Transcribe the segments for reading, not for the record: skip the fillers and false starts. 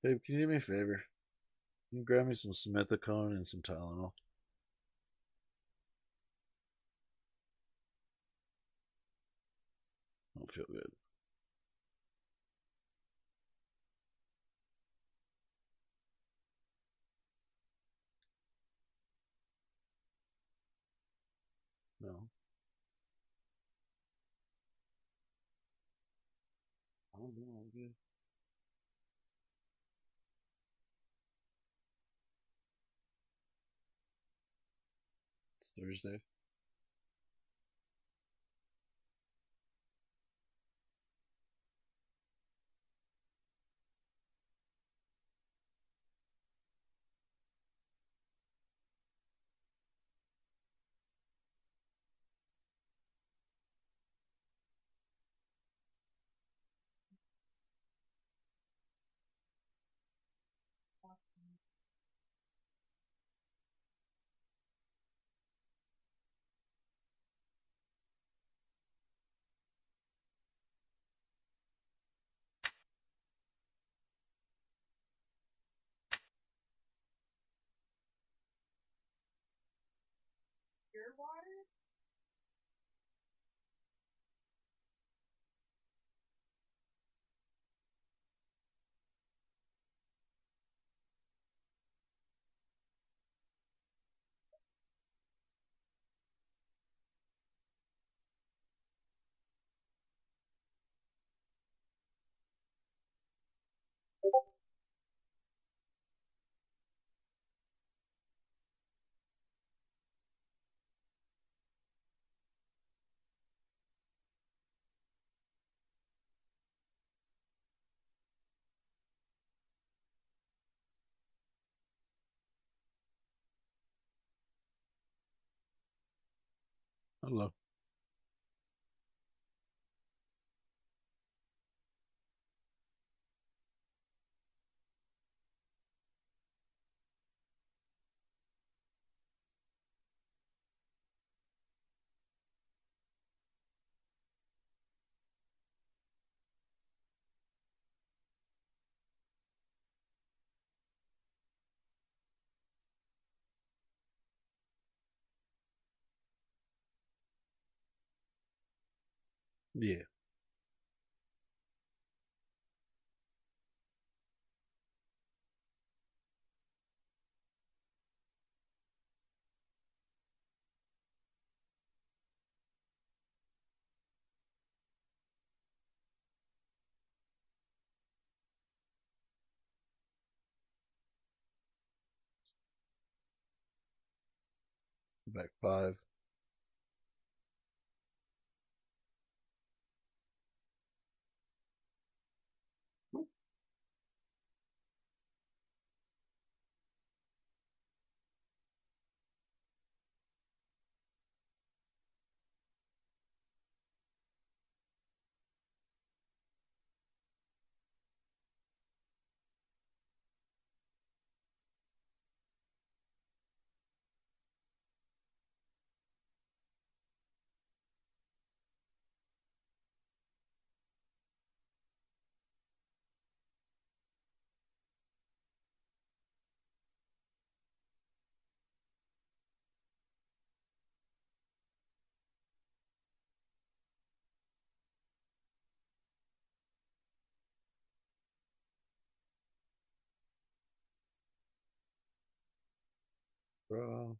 Babe, can you do me a favor? Can you grab me some Smithicone and some Tylenol? I don't feel good. No. I don't know. I'm good. It's Thursday. Hello. Yeah. Back five. Draw.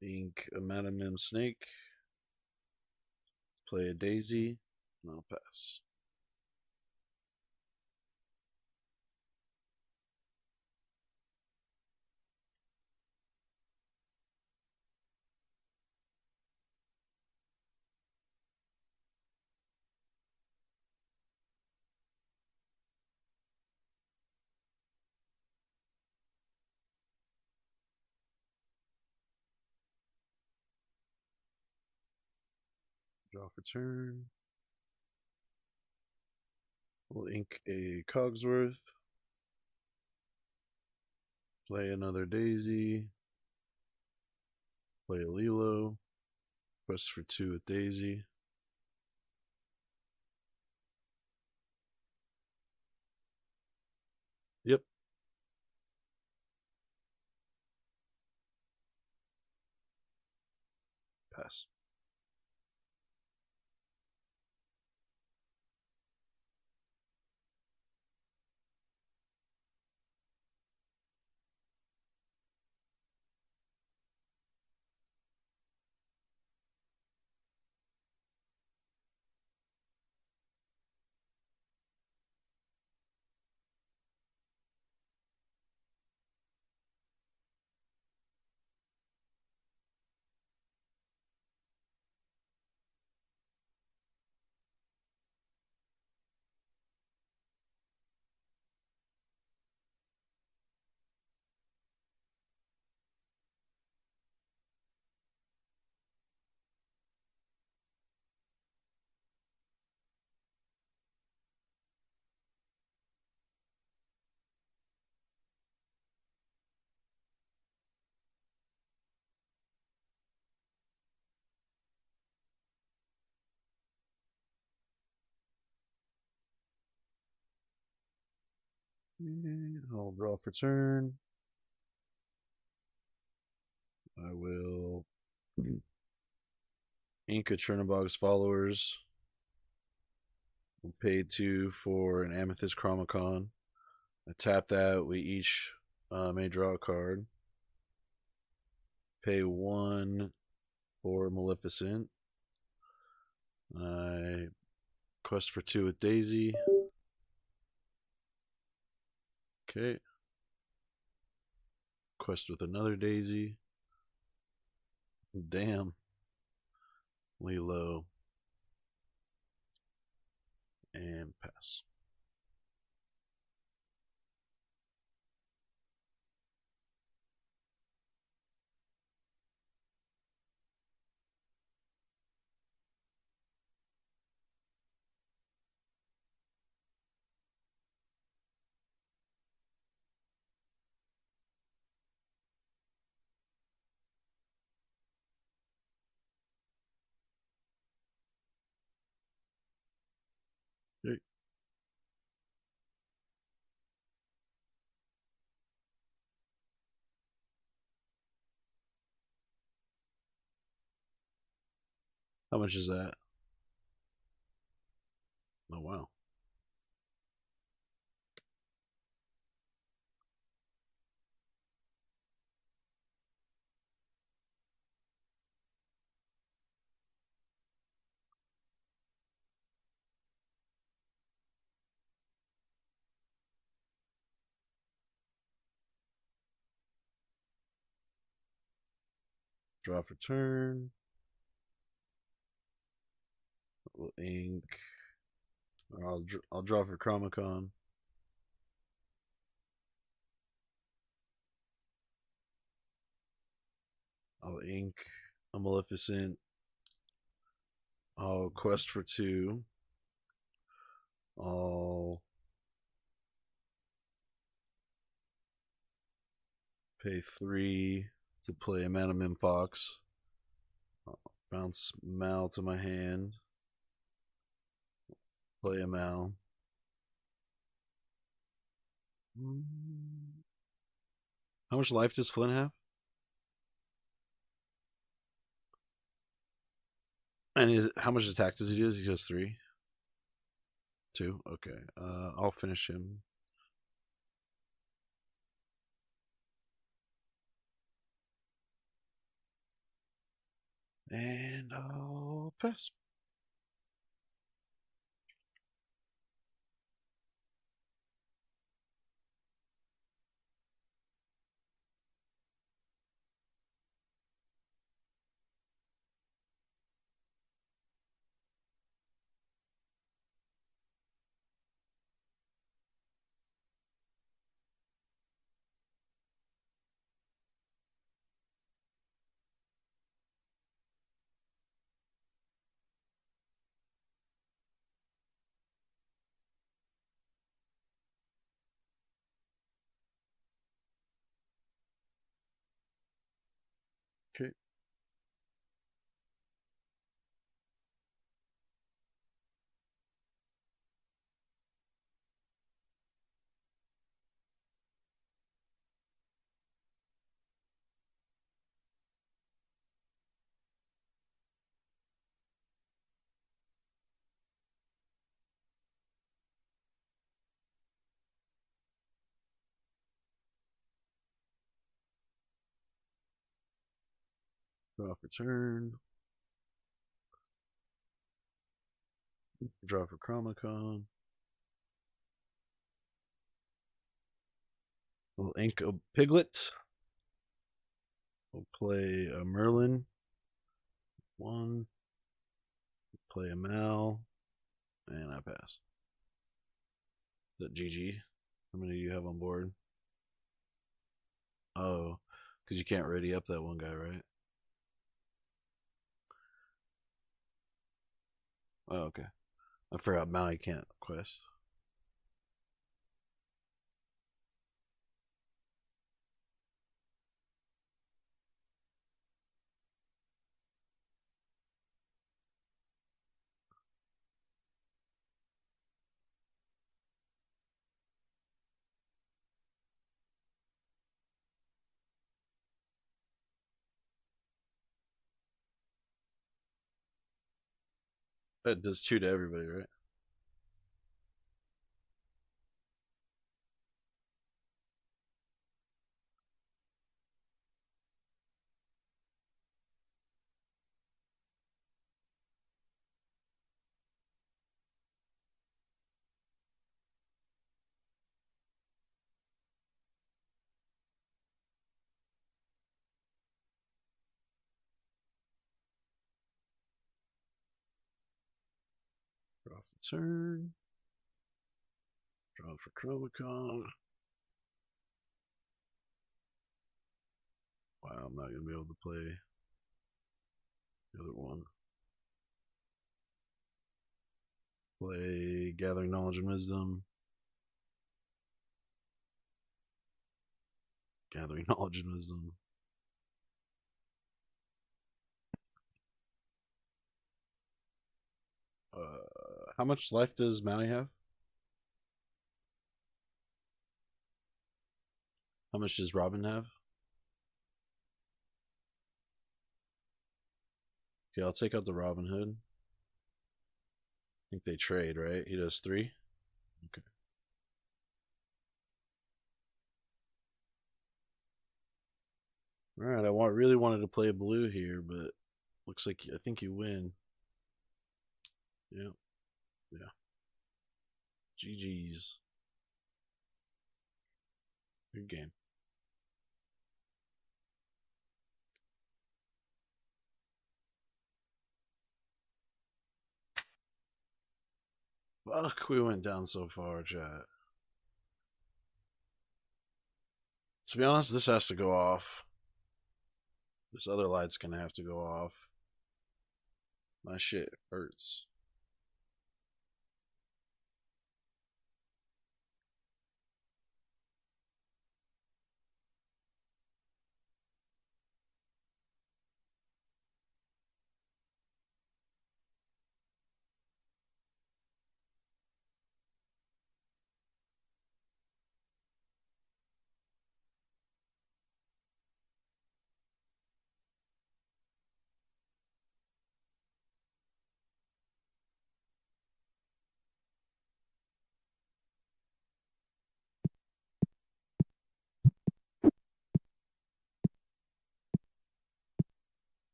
Ink a Madamim Snake. Play a Daisy. And I'll pass. Draw for turn. We'll ink a Cogsworth. Play another Daisy. Play a Lilo. Quest for two with Daisy. Pass. I'll draw for turn. I will ink a Chernobog's followers. We'll pay 2 for an Amethyst Chromacon. I tap that. We each may draw a card. Pay 1 for Maleficent. I quest for 2 with Daisy. Okay. Quest with another Daisy. Damn. Lay low. And pass. Okay. How much is that? Oh, wow. Draw for turn. We'll ink. I'll draw for Chromacon. I'll ink a Maleficent. I'll quest for 2. I'll pay 3 to play a Mana Mimpox. I'll bounce Mal to my hand. Play a Mal. How much life does Flynn have? And how much attack does he do? He does 3? 2? Okay. I'll finish him. And I'll pass. Okay. Draw for turn. Draw for Chromacon. We'll ink a Piglet. We'll play a Merlin. One. Play a Mal. And I pass. Is that GG? How many do you have on board? Oh, because you can't ready up that one guy, right? Oh, okay. I forgot Mal you can't quest. That does two to everybody, right? Draw for turn. Draw for Chromacon. Wow, I'm not going to be able to play the other one. Play Gathering Knowledge and Wisdom. Gathering Knowledge and Wisdom. How much life does Maui have? How much does Robin have? Okay, I'll take out the Robin Hood. I think they trade, right? He does 3. Okay. All right, really wanted to play blue here, but looks like I think you win. Yeah, yeah. GG's. Good game. Fuck, we went down so far, chat. To be honest, this has to go off. This other light's gonna have to go off. My shit hurts.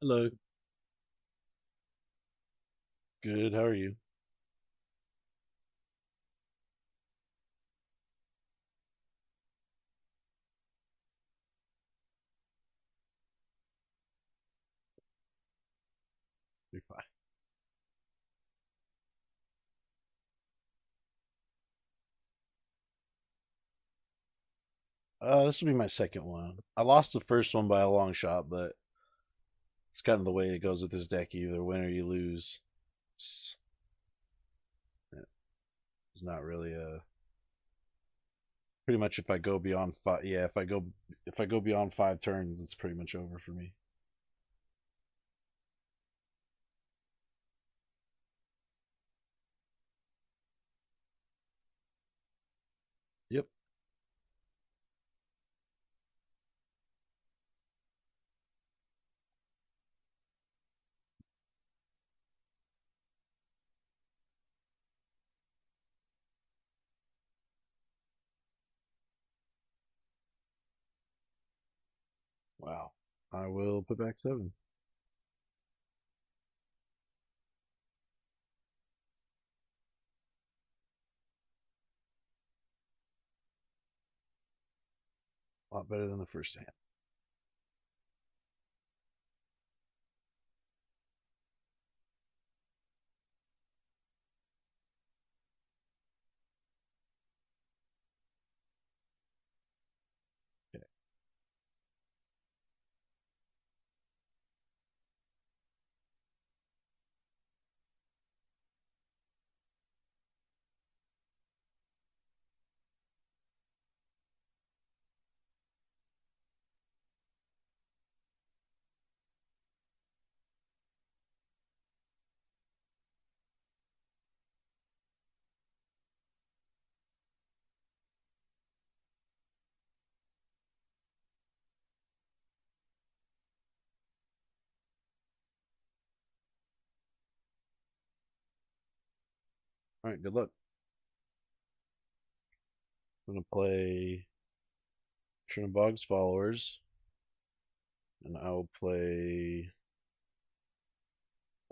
Hello. Good. How are you? You're fine. This will be my second one. I lost the first one by a long shot, but it's kind of the way it goes with this deck. You either win or you lose. It's, it's not really a pretty much if I go beyond five. Yeah, if I go beyond 5 turns, it's pretty much over for me. Yep. Wow. I will put back 7. A lot better than the first hand. Okay. All right. Good luck. I'm gonna play Trinabog's Followers, and I will play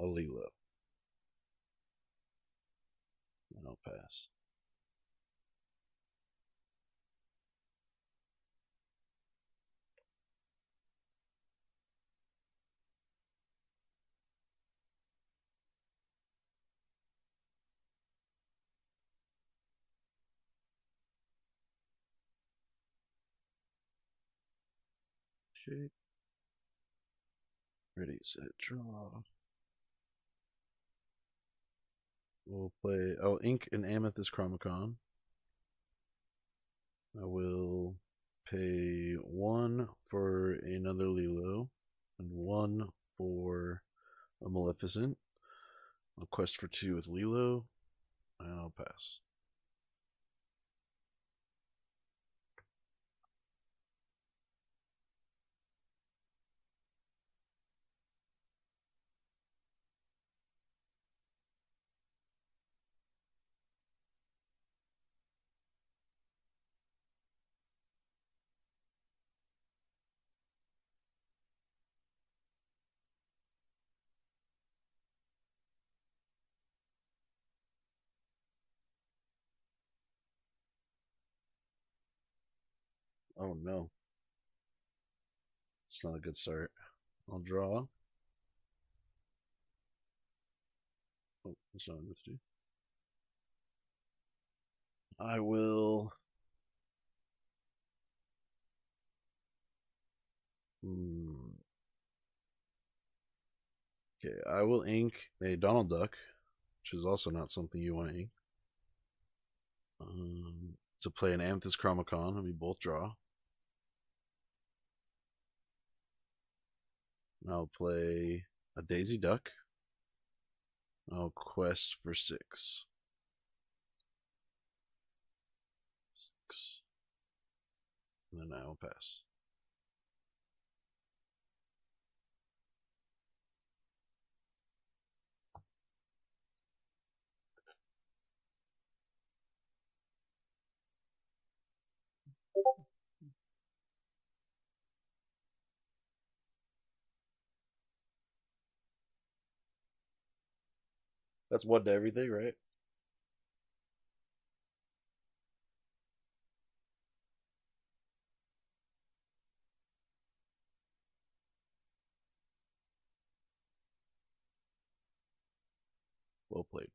Alila, and I'll pass. Okay. Ready, set, draw. We'll play. Oh, Ink and Amethyst Chromacon. I will pay 1 for another Lilo and 1 for a Maleficent. I'll quest for 2 with Lilo, and I'll pass. Oh no, it's not a good start. I'll draw. Oh, that's not enough to do. I will. Hmm, okay, I will ink a Donald Duck, which is also not something you want to ink. To play an Amethyst Chromacon, and we both draw. I'll play a Daisy Duck. I'll quest for 6. 6. And then I will pass. That's one to everything, right? Well played.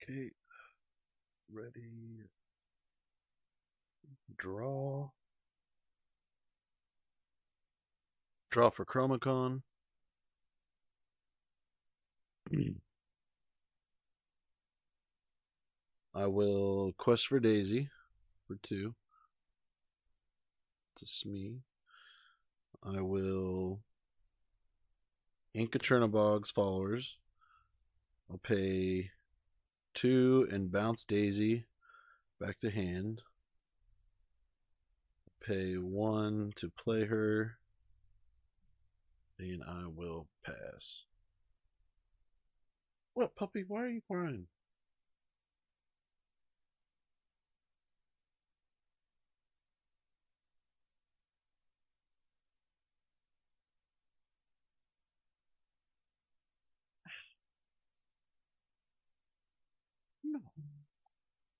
Okay, ready. Draw. Draw for Chromacon. I will quest for Daisy for 2. To Smee. I will Inca Chernobog's followers. I'll pay 2 and bounce Daisy back to hand. Pay 1 to play her. And I will pass. What, puppy? Why are you crying? No.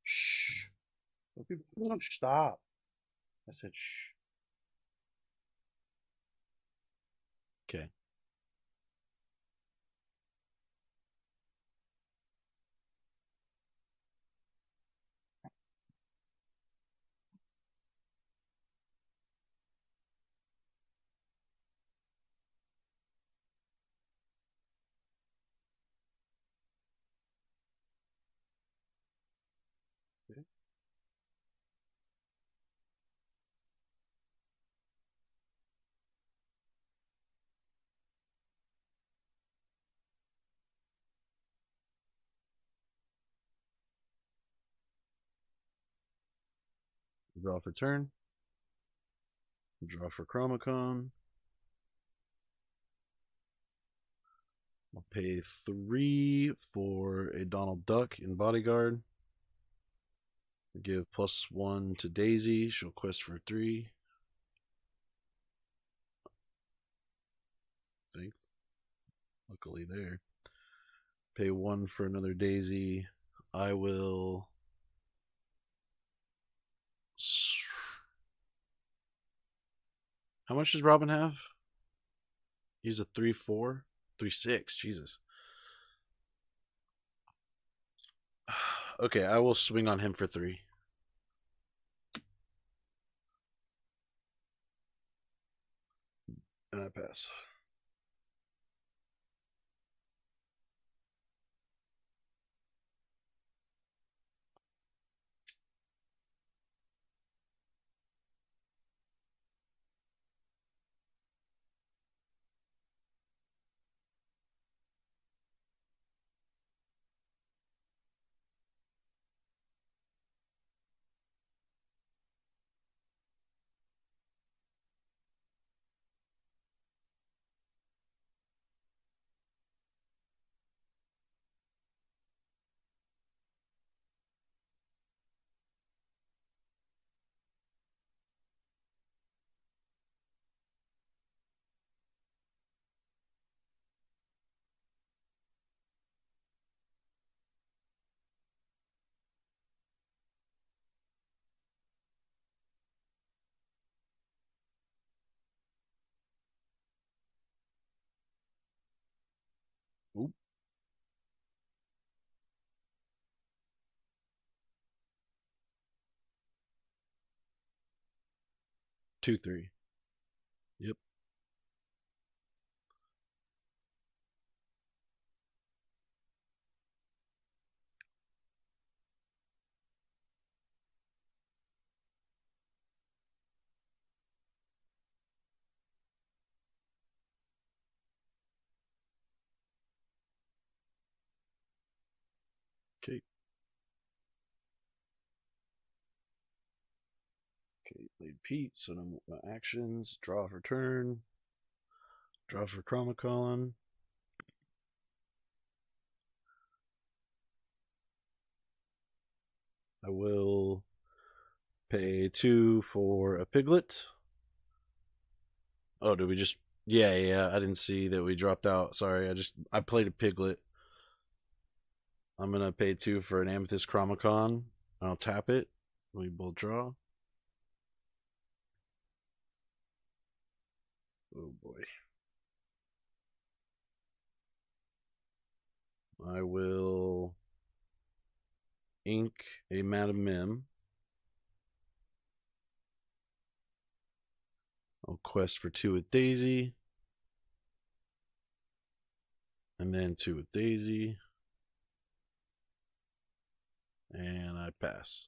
Shh. Puppy, stop. I said shh. Okay. Okay. Draw for turn. Draw for Chromacon. I'll pay 3 for a Donald Duck in Bodyguard. Give +1 to Daisy. She'll quest for 3. I think. Luckily there. Pay 1 for another Daisy. I will. How much does Robin have? He's a 3-4? 3-6. Jesus. Okay, I will swing on him for 3. And I pass. Oop. 2-3. Yep. Okay. Okay, played Pete, so no actions. Draw for turn. Draw for Chromacon. I will pay 2 for a Piglet. Oh, do we just Yeah, yeah. I didn't see that we dropped out. Sorry. I played a piglet. I'm gonna pay 2 for an amethyst chromacon. I'll tap it. We both draw. Oh boy. I will ink a Madam Mim. I'll quest for 2 with Daisy. And then 2 with Daisy. And I pass.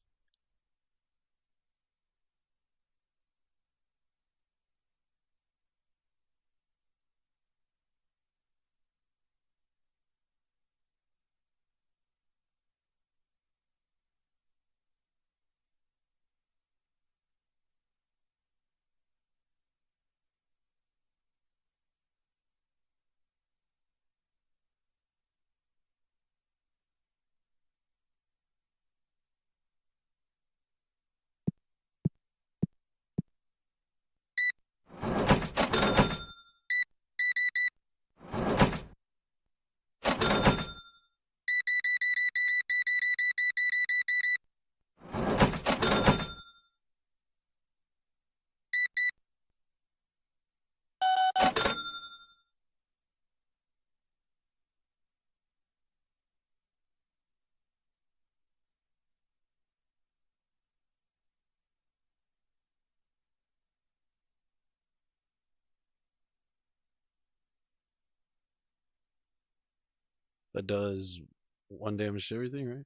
That does 1 damage to everything, right?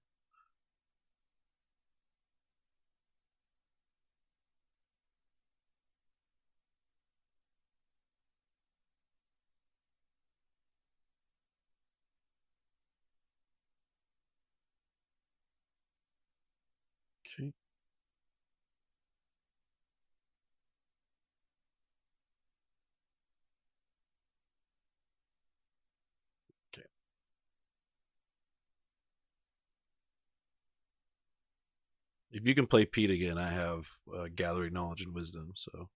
Okay. Okay. If you can play Pete again, I have gathering knowledge and wisdom. So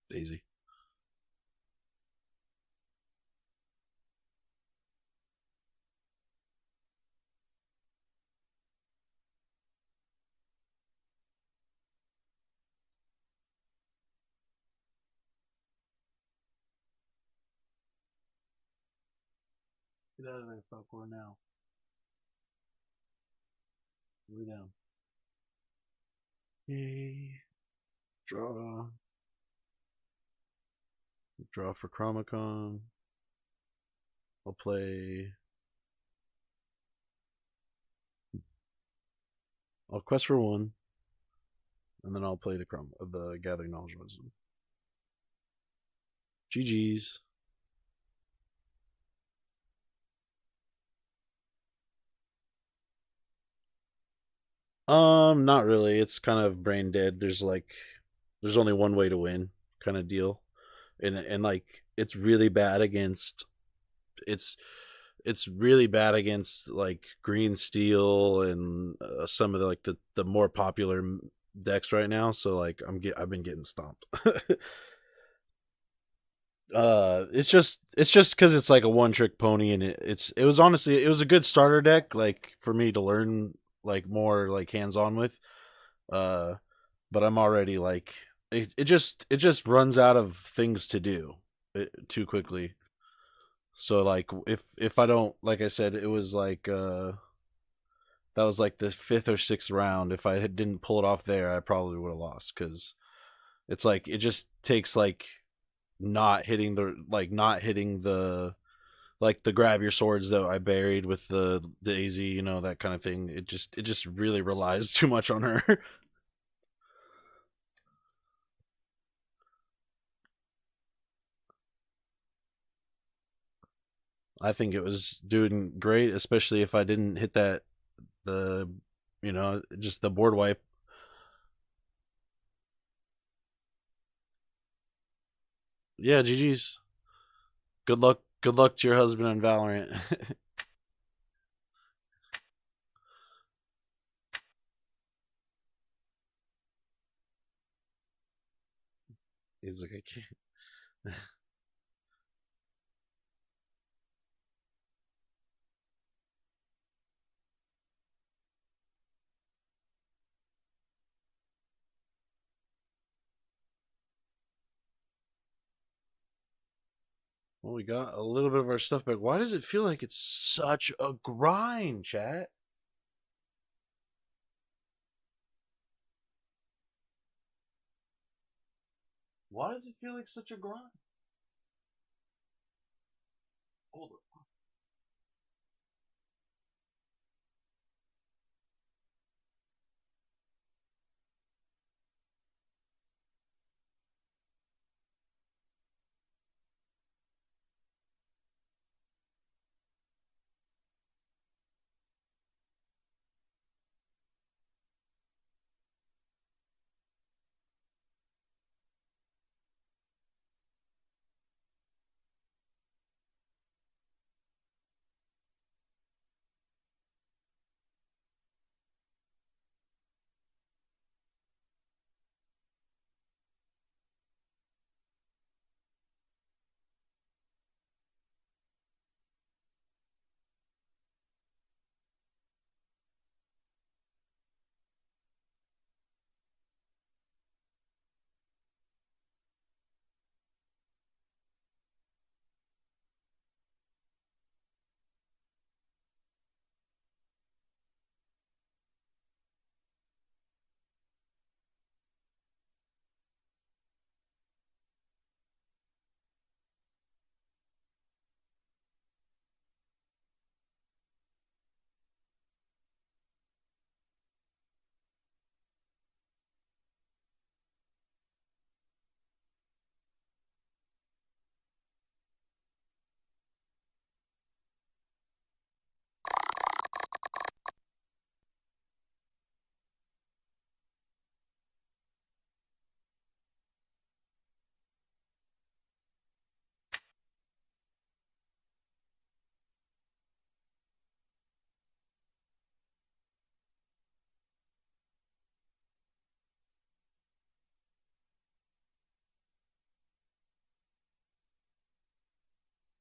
Daisy. Get out of there, Falcor, now. Lay down. Yay. Draw. Draw for Chromacon. I'll play. I'll quest for 1, and then I'll play the gathering knowledge and wisdom. GG's. Not really. It's kind of brain dead. There's only one way to win, kind of deal, and like it's it's really bad against like green steel and some of the more popular decks right now. So like I've been getting stomped. It's just because it's like a one trick pony, and it was honestly, it was a good starter deck like for me to learn like more like hands on with. Uh, but I'm already like it just runs out of things to do too quickly. So like if I don't, like I said, it was like that was like the 5th or 6th round. If didn't pull it off there, I probably would have lost because it's like it just takes like not hitting the like the grab your swords that I buried with the AZ, that kind of thing. It just really relies too much on her. I think it was doing great, especially if I didn't hit the just the board wipe. Yeah, GG's. Good luck. Good luck to your husband on Valorant. He's like, I can't. Well, we got a little bit of our stuff back. Why does it feel like it's such a grind, chat? Why does it feel like such a grind? Hold up.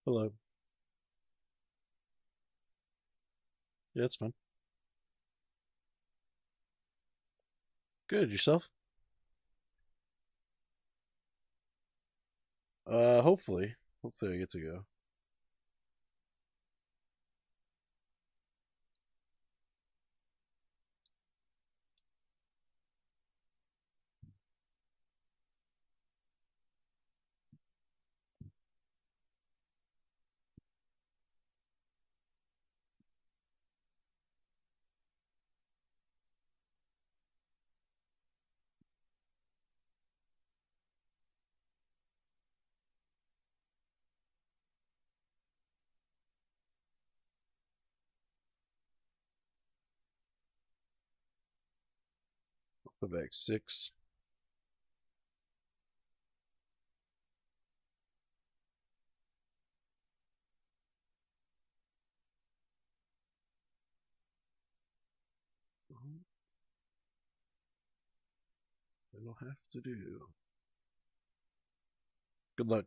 Hello. Yeah, it's fine. Good. Yourself? Hopefully. Hopefully I get to go. Put back 6. I don't have to do. Good luck.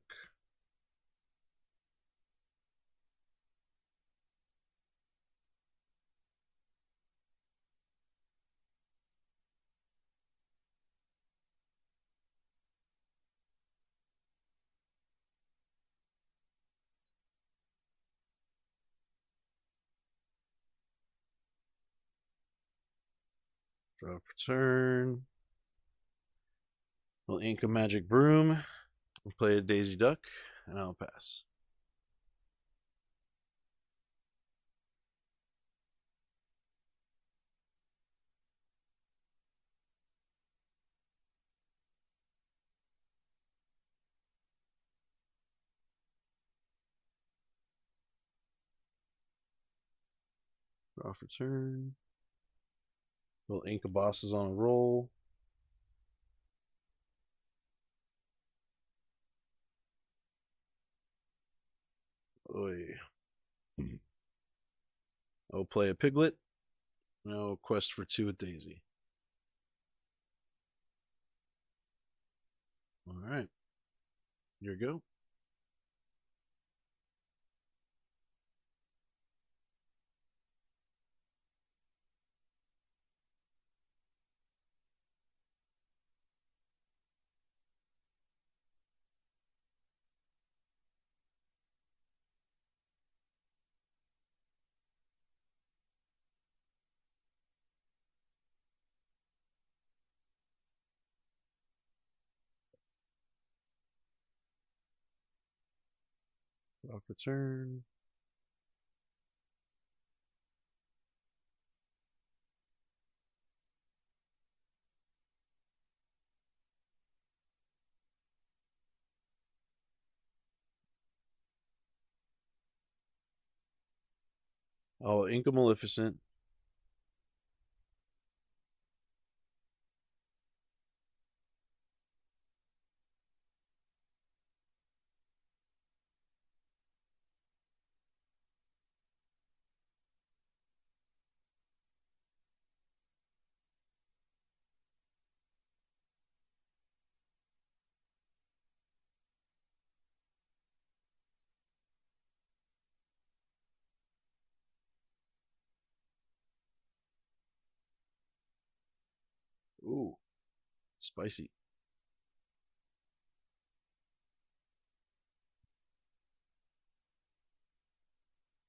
Draw for turn. We'll ink a magic broom. We'll play a daisy duck, and I'll pass. Draw for turn. We'll ink a bosses on a roll. Oy. I'll play a piglet. No quest for 2 with Daisy. All right. Here you go. Off the turn. Oh, Inca Maleficent. Ooh, spicy.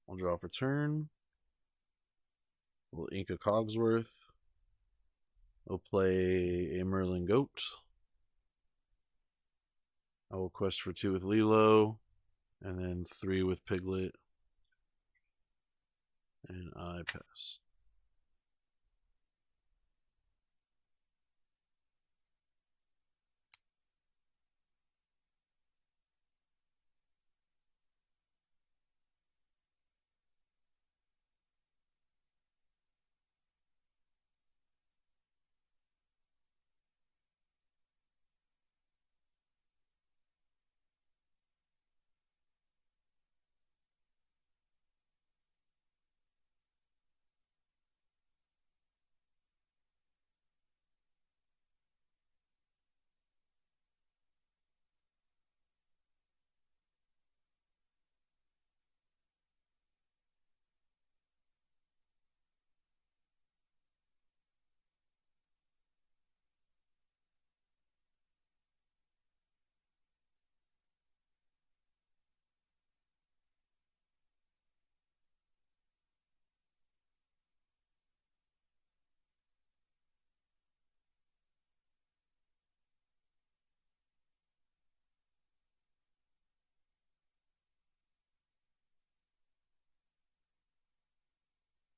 I'll draw for turn. A little Inca Cogsworth. I'll play a Merlin Goat. I will quest for 2 with Lilo, and then 3 with Piglet, and I pass.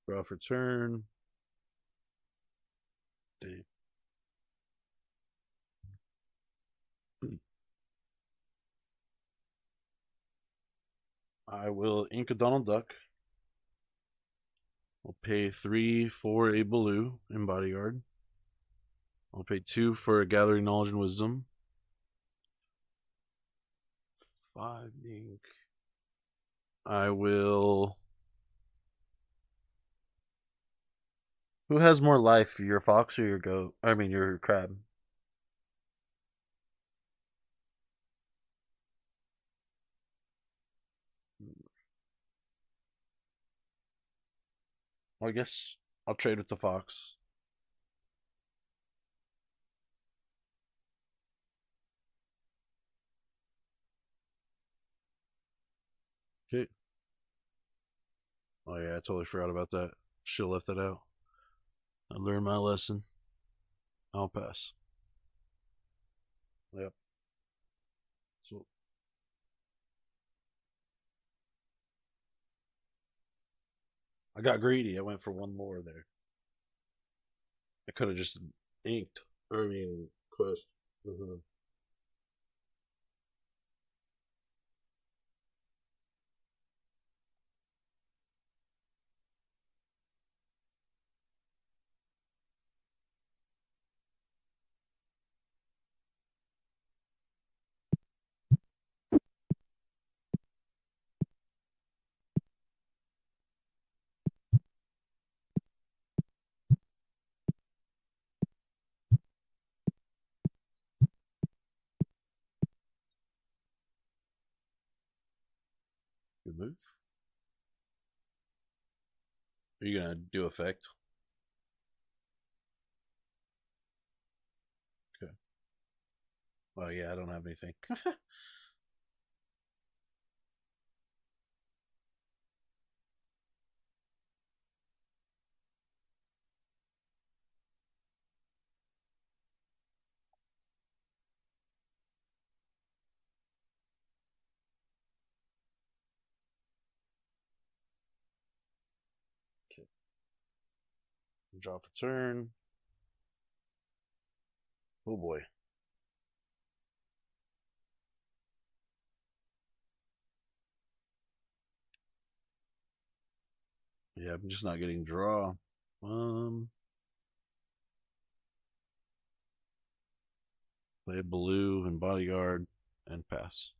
Draw for turn. Dang. I will Inca Donald Duck. I'll pay 3 for a Baloo in Bodyguard. I'll pay 2 for a Gathering Knowledge and Wisdom. 5 ink. I will. Who has more life, your fox or your goat? I mean, your crab. Well, I guess I'll trade with the fox. Okay. Oh yeah, I totally forgot about that. Should have left that out. I learned my lesson. I'll pass. Yep. So I got greedy. I went for one more there. I could have just inked. I mean, quest. Mhm. Good move. Are you gonna do effect? Okay. Oh yeah, I don't have anything. Okay. Draw for turn. Oh boy. Yeah, I'm just not getting draw. Play blue and bodyguard and pass.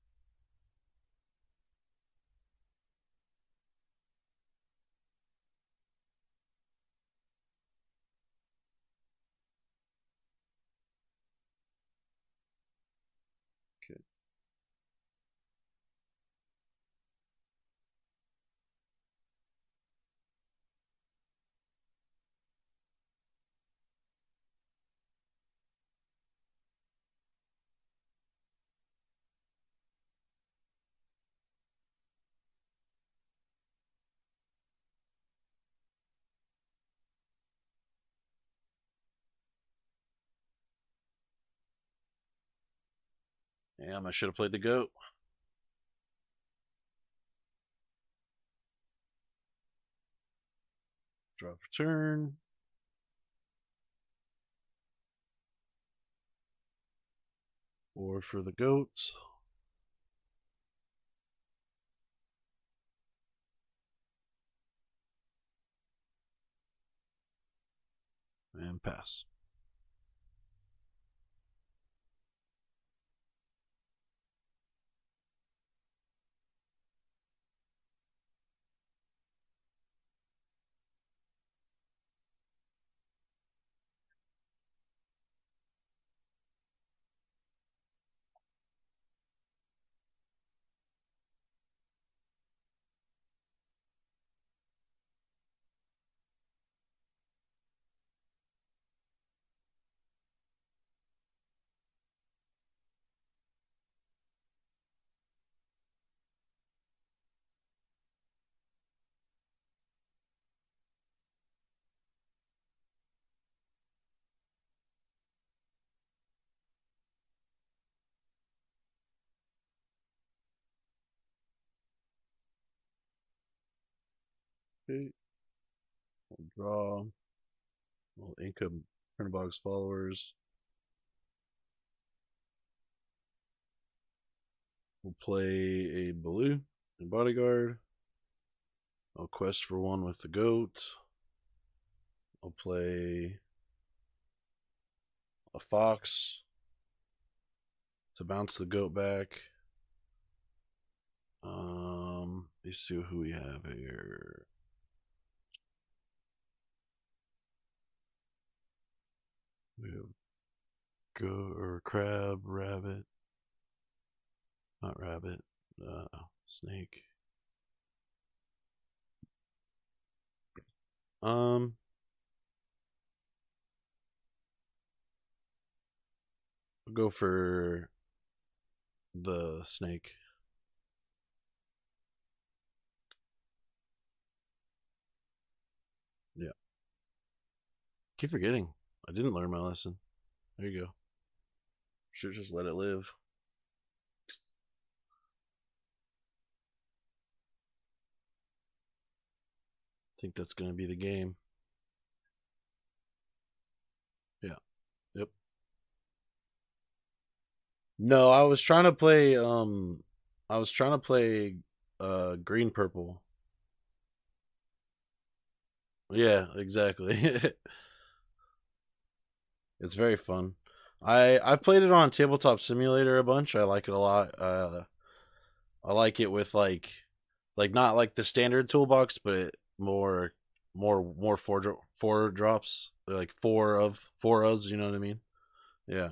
Okay. Damn, I should have played the goat. Draw for turn. Or for the goats. And pass. Okay. We'll draw. We'll income Turnabog's followers. We'll play a blue and bodyguard. I'll quest for one with the goat. I'll play a fox to bounce the goat back. Let's see who we have here. We have crab, rabbit, not rabbit, snake. I'll go for the snake. Yeah. Keep forgetting. I didn't learn my lesson. There you go. Should just let it live. I think that's going to be the game. Yeah. Yep. No, I was trying to play green purple. Yeah, exactly. It's very fun. I played it on Tabletop Simulator a bunch. I like it a lot. I like it with like not like the standard toolbox, but more four drops, like four ofs. You know what I mean? Yeah,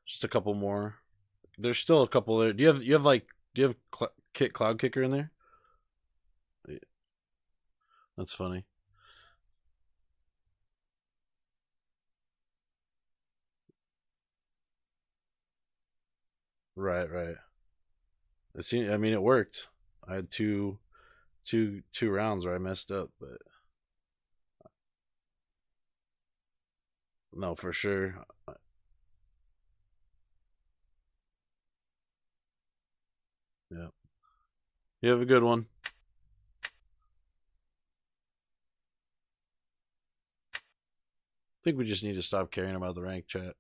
just a couple more. There's still a couple there. Do you have like do you have Kit Cloud Kicker in there? That's funny. Right, right. It seemed, I mean, it worked. I had two rounds where I messed up, but no, for sure. Yeah. You have a good one. I think we just need to stop caring about the rank chat.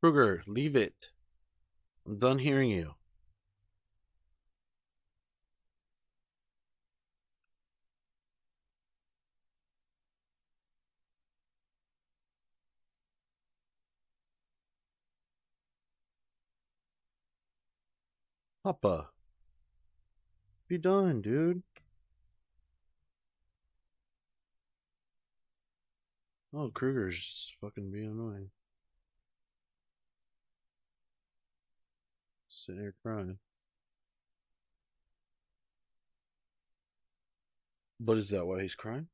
Kruger, leave it. I'm done hearing you. Papa, be done, dude. Oh, Kruger's just fucking being annoying. Sitting here crying. But is that why he's crying?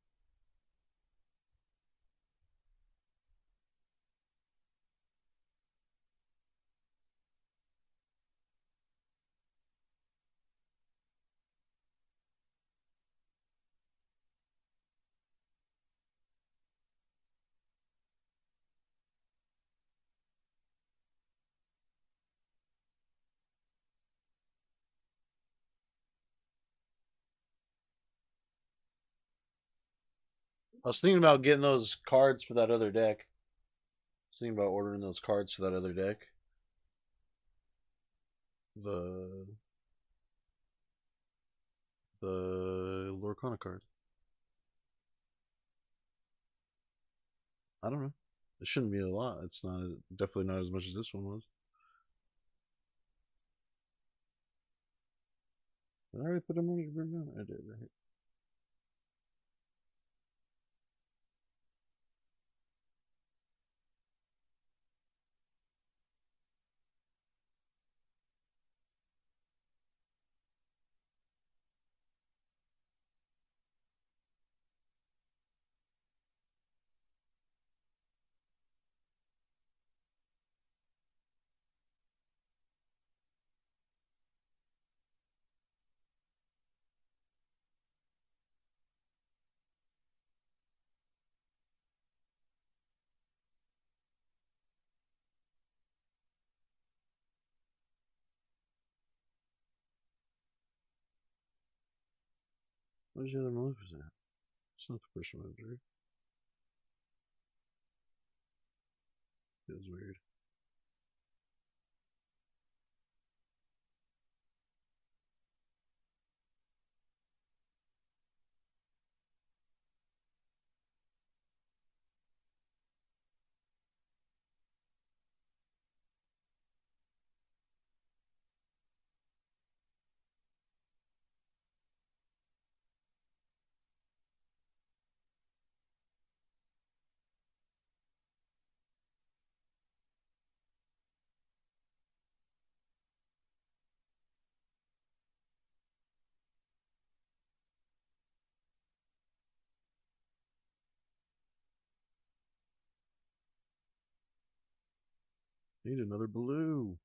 I was thinking about getting those cards for that other deck. I was thinking about ordering those cards for that other deck. The the Lorcana card. I don't know. It shouldn't be a lot. It's not definitely not as much as this one was. Did I already put them on your burn down? I did, right? Where's the other Maleficent at? It's not the first one I drew. Feels weird. Need another blue.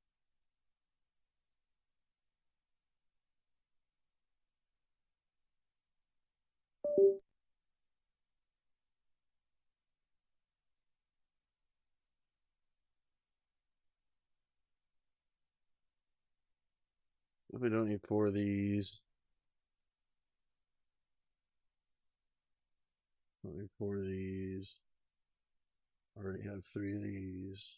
We don't need four of these. Don't need four of these. Already have three of these.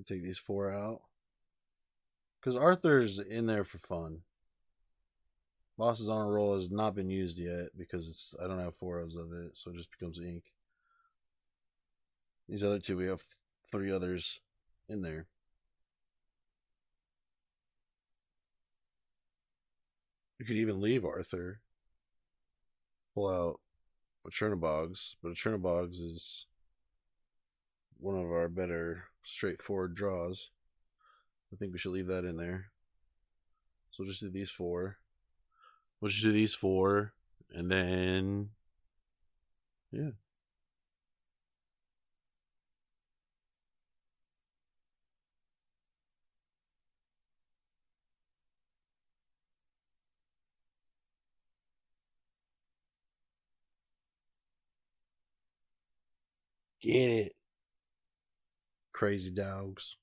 Take these four out. Because Arthur's in there for fun. Boss's honor roll has not been used yet because I don't have four of it, so it just becomes ink. These other two we have 3 others in there. You could even leave Arthur, pull out a Chernobog's, but a Chernobog's is one of our better straightforward draws. I think we should leave that in there. So we'll just do these 4. We'll just do these 4, and then yeah. Get it. Crazy dogs.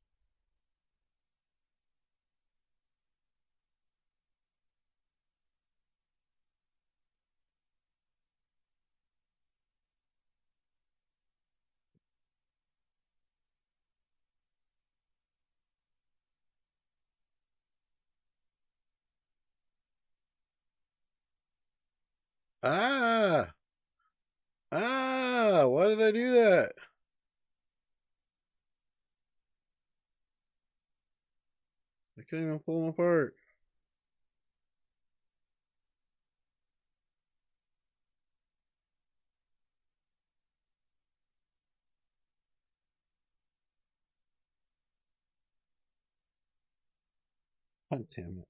Ah! Ah! Why did I do that? I couldn't even pull them apart. God damn it.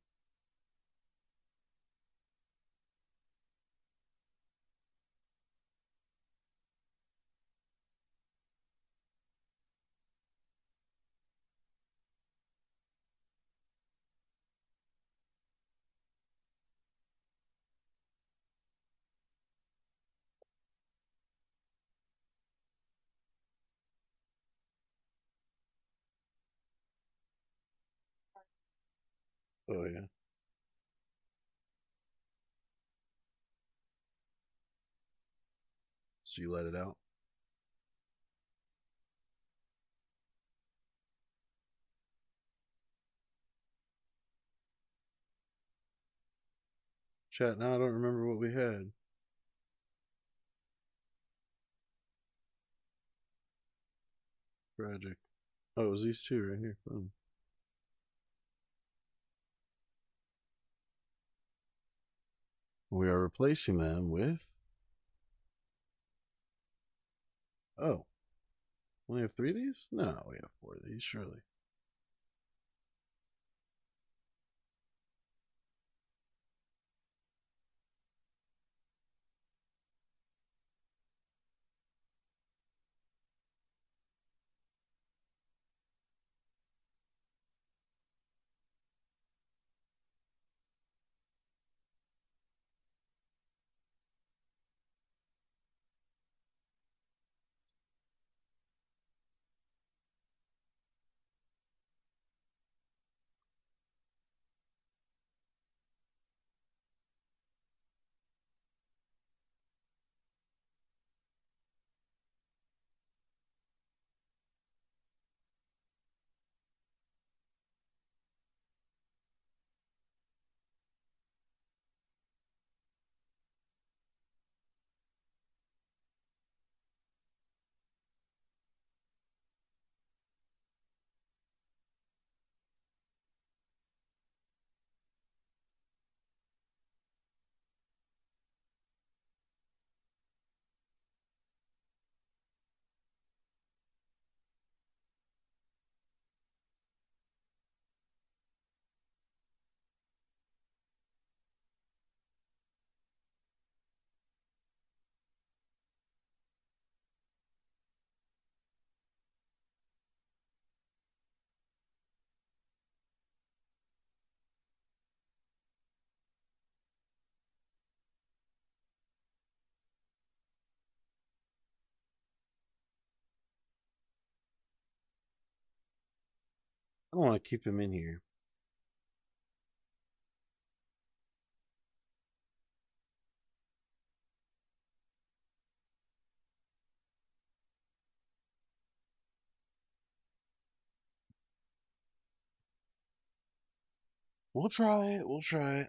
Oh, yeah. So you let it out? Chat, now I don't remember what we had. Tragic. Oh, it was these 2 right here. Boom. We are replacing them with. Oh. We have 3 of these? No, we have 4 of these, surely. I don't want to keep him in here. We'll try it. We'll try it.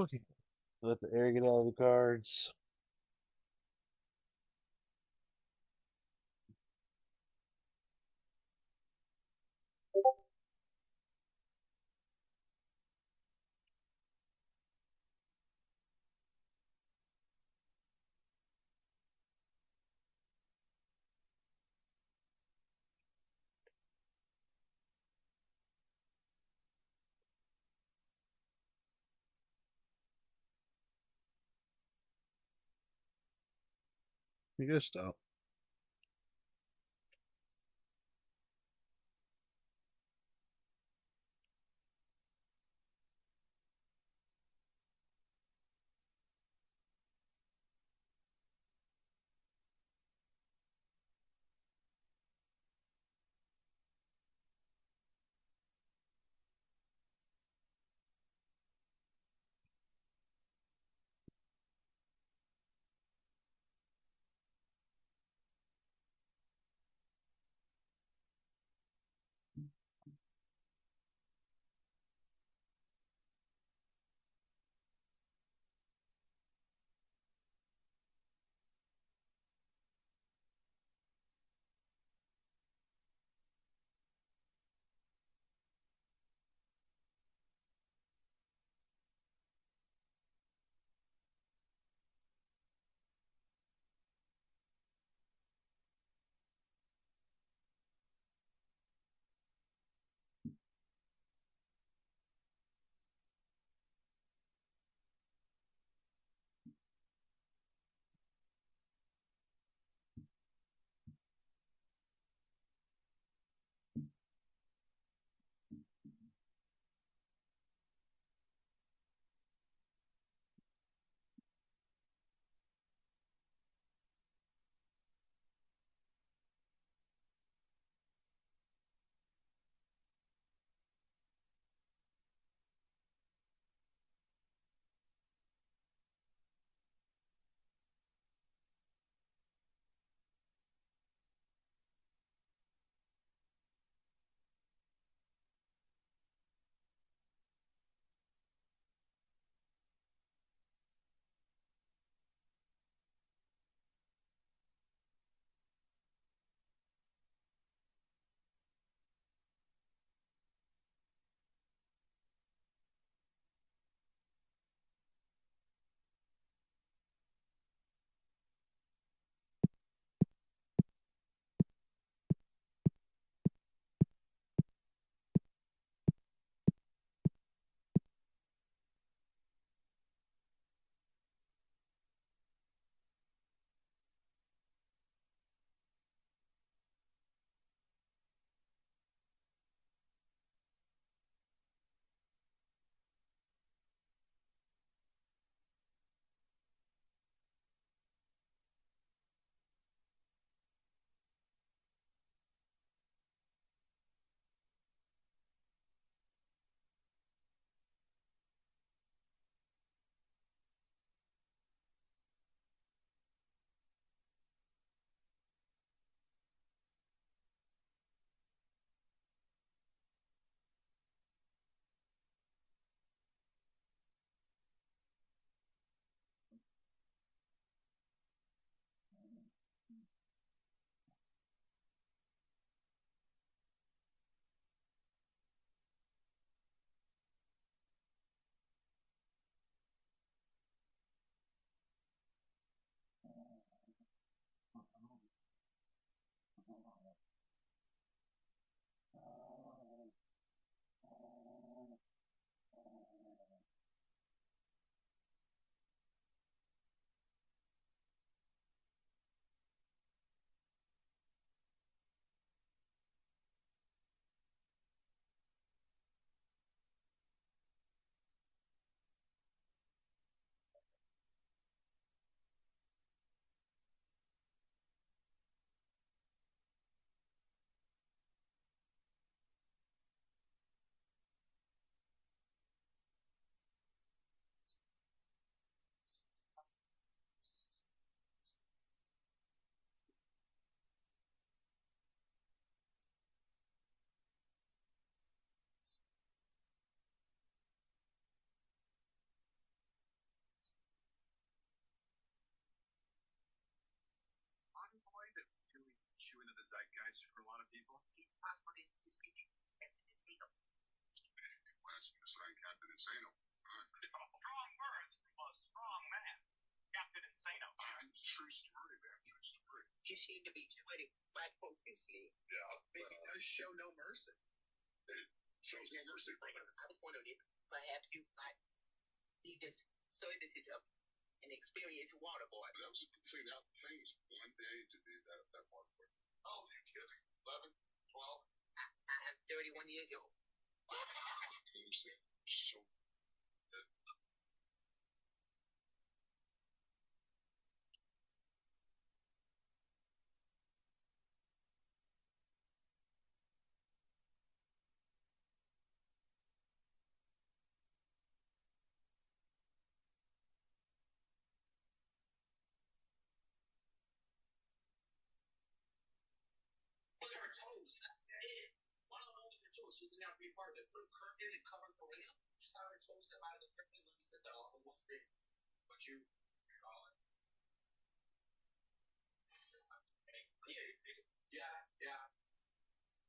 Okay. Let the air get out of the cards. You gotta stop. zeitgeist for a lot of people. He's possibly speaking Captain Insano. Last sign Captain Insano. Strong words from a strong man. Captain Insano. True story, man. True story. You seem to be sweating quite profusely. Yeah. But he does show no mercy. It shows no mercy, brother. I was wondering if perhaps you might need the services of an experienced water boy. That was a good thing. That famous one day to do that water boy. Oh, you're kidding. 11, 12? I'm 31 years old. I'm saying, so good. Look at her toes. That's it. Why don't I look at her toes? She doesn't have to be a part of it. Put a curtain and cover Karina. Just have her toes come out of the curtain and let me sit there on the wolf screen. But you call it. Yeah.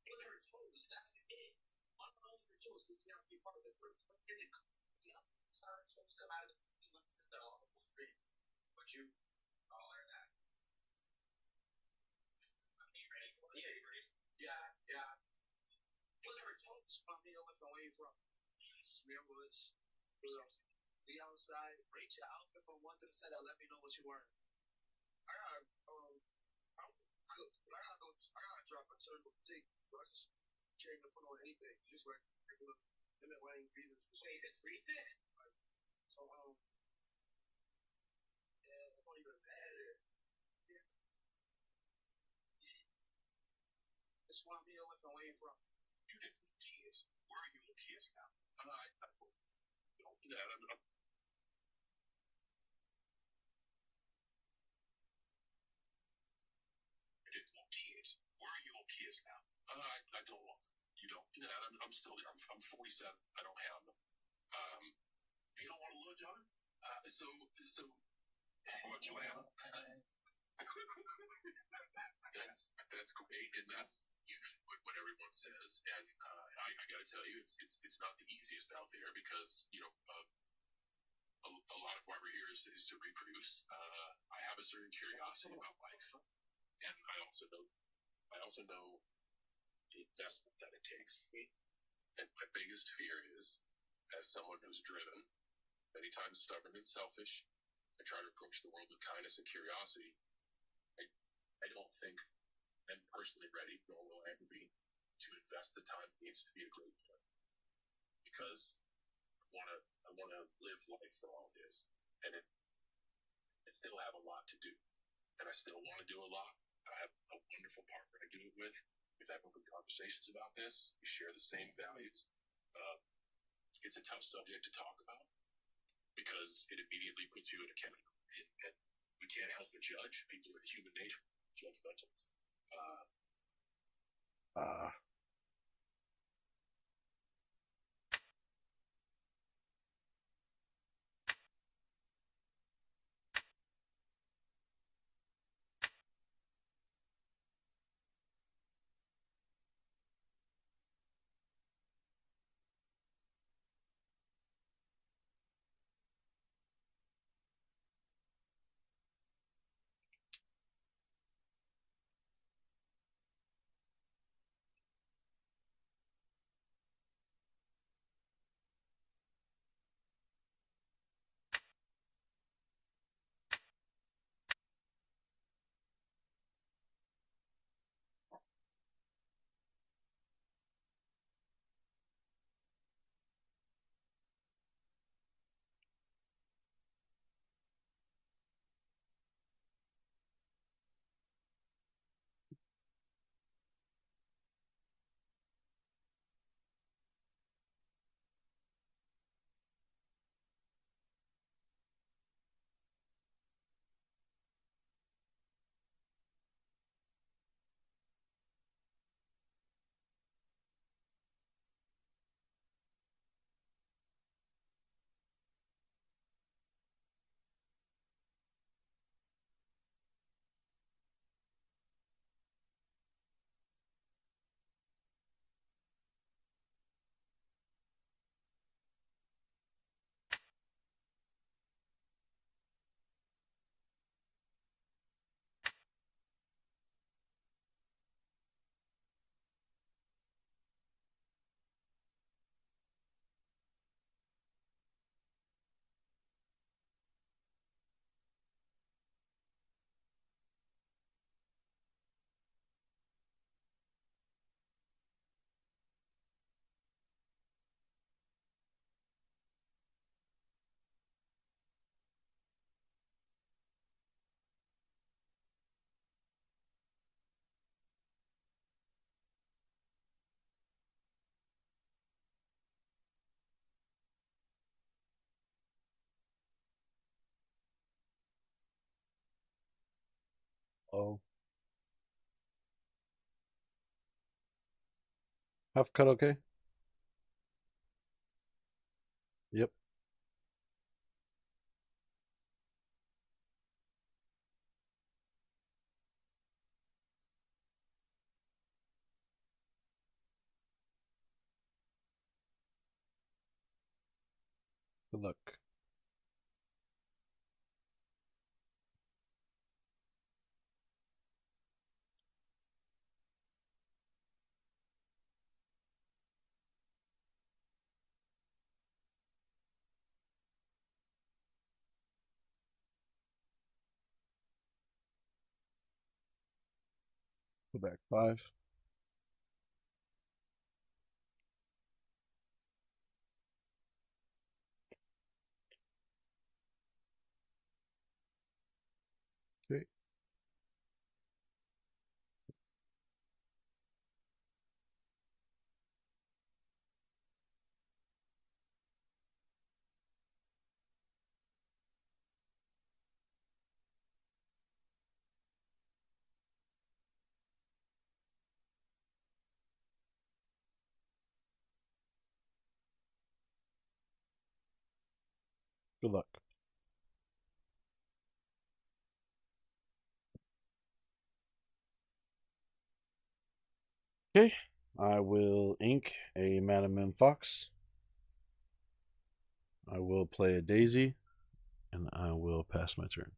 Look at her toes. That's it. Why don't I look at her toes? She doesn't have to be a part of it. Put a curtain and cover Karina. Just have her toes come out of the curtain and let me sit there on the wolf screen. But you call her that. Okay, you ready? Yeah, you ready? Yeah. Look at her toes. From me, where you from? Smearwoods. Be outside. Rate your outfit from 1 to 10. Let me know what you're wearing. I gotta drop a turbo tape. So I just can't even put on anything. Just like regular limit wearing ingredients. Wait, is this recent? So yeah, I'm not even mad at it. Yeah. Just want me away from where you from. You did little kids. Where are you little kids now? I told you. Don't do that. I'm kids. Where are you little kids now? I don't want them. You don't. You know, I'm still there. I'm 47. I don't have them. You don't want a little John? So. What you have? That's great, and that's usually what everyone says. And I got to tell you, it's not the easiest out there because a lot of why we're here is to reproduce. I have a certain curiosity about life, and I also know the investment that it takes. And my biggest fear is, as someone who's driven, many times stubborn and selfish, I try to approach the world with kindness and curiosity. I don't think I'm personally ready, nor will I ever be, to invest the time it needs to be a great friend. Because I wanna live life for all it is. And I still have a lot to do. And I still want to do a lot. I have a wonderful partner to do it with. We've had open conversations about this. We share the same values. It's a tough subject to talk about because it immediately puts you in a category. And we can't help but judge. People are human nature, judgmental. Oh. Half cut okay? Yep. Good luck. Go back 5. Okay. Good luck. Okay. I will ink a Madam Fox. I will play a Daisy, and I will pass my turn.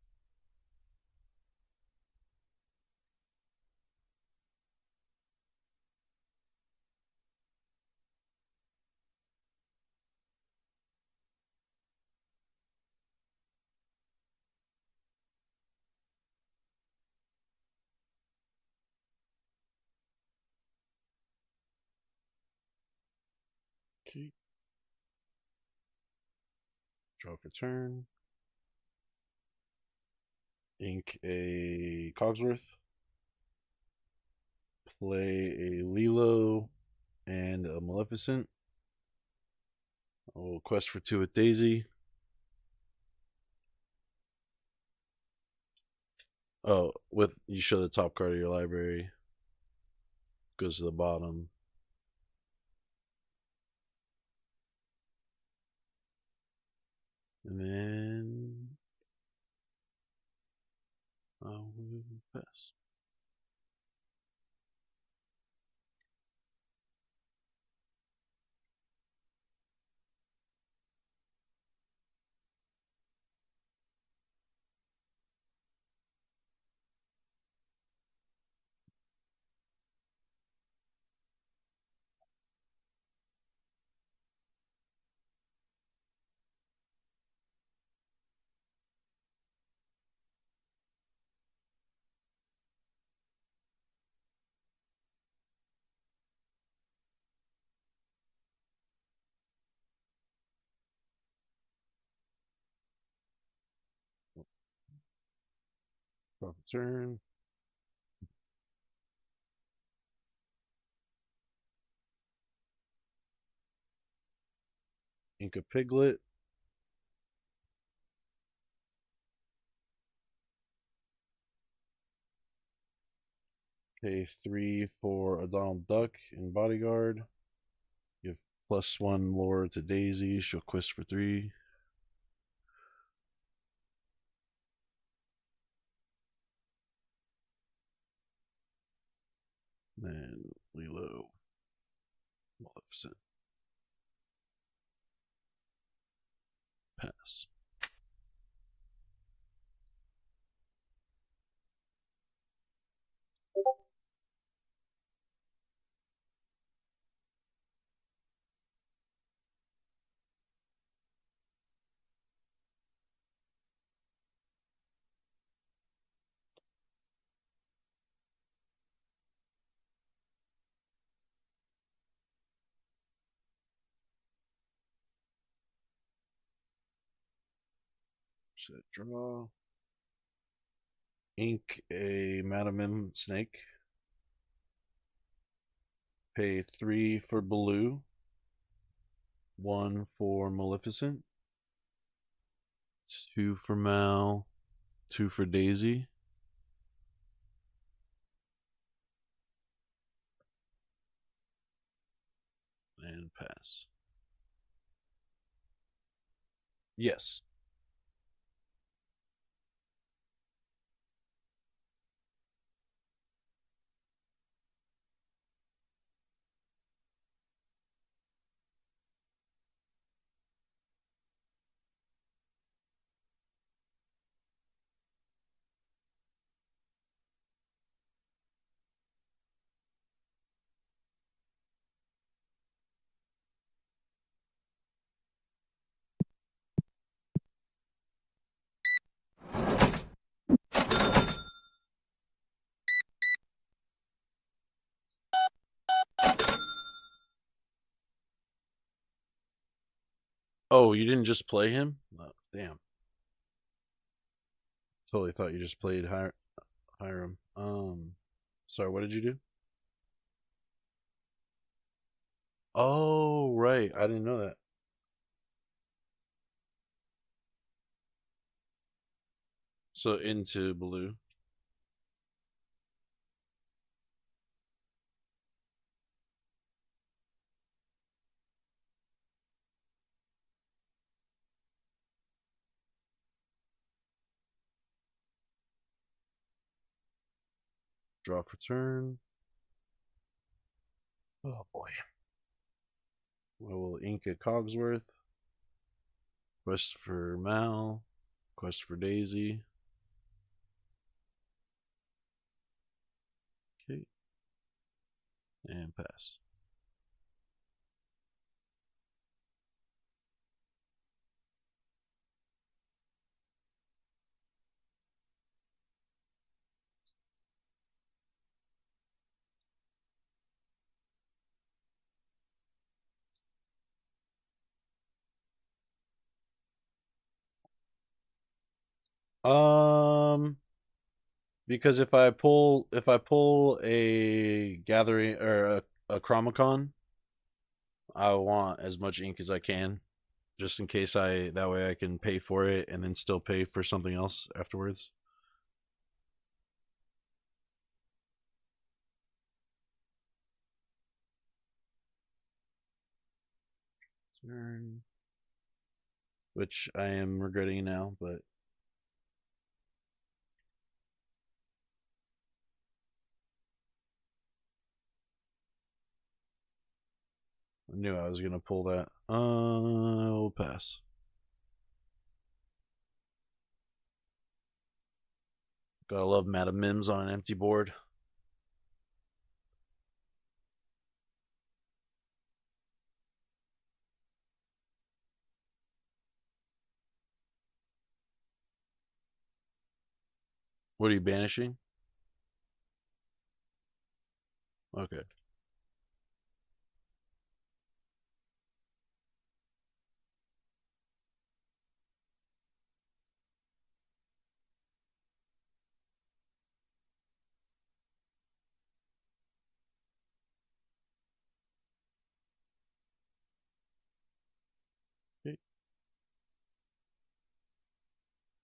Okay. Draw for turn. Ink a Cogsworth. Play a Lilo and a Maleficent. I will quest for 2 with Daisy. Oh, with you show the top card of your library. Goes to the bottom. And then I will pass. Draw for turn. Ink a Piglet. Pay 3 for a Donald Duck in Bodyguard. Give +1 lore to Daisy. She'll quest for 3. Then Lilo, Maleficent. Pass. Set draw. Ink a Madam Snake. Pay 3 for Blue. 1 for Maleficent. 2 for Mal. 2 for Daisy. And pass. Yes. Oh, you didn't just play him? Oh, damn. Totally thought you just played Hiram. Sorry, what did you do? Oh, right. I didn't know that. So into blue. Draw for turn. Oh boy. I will ink a Cogsworth. Quest for Mal. Quest for Daisy. Okay. And pass. Um, because if I pull a gathering or a Chromicon, I want as much ink as I can, just in case I that way I can pay for it and then still pay for something else afterwards. Turn, which I am regretting now, but I knew I was gonna pull that. I'll pass. Gotta love Madam Mims on an empty board. What are you banishing? Okay.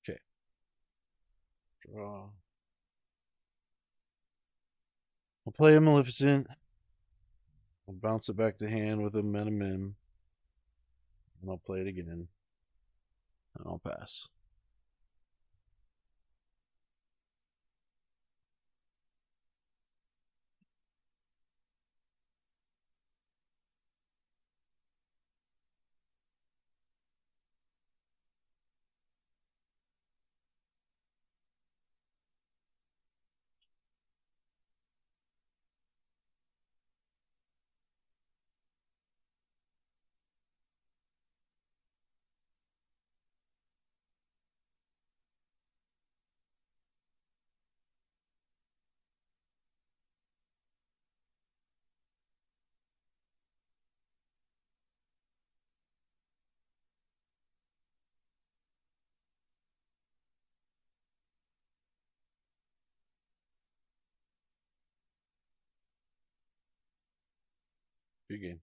Okay. Draw. I'll play a Maleficent. I'll bounce it back to hand with a Madam Mim. And I'll play it again. And I'll pass. Good game.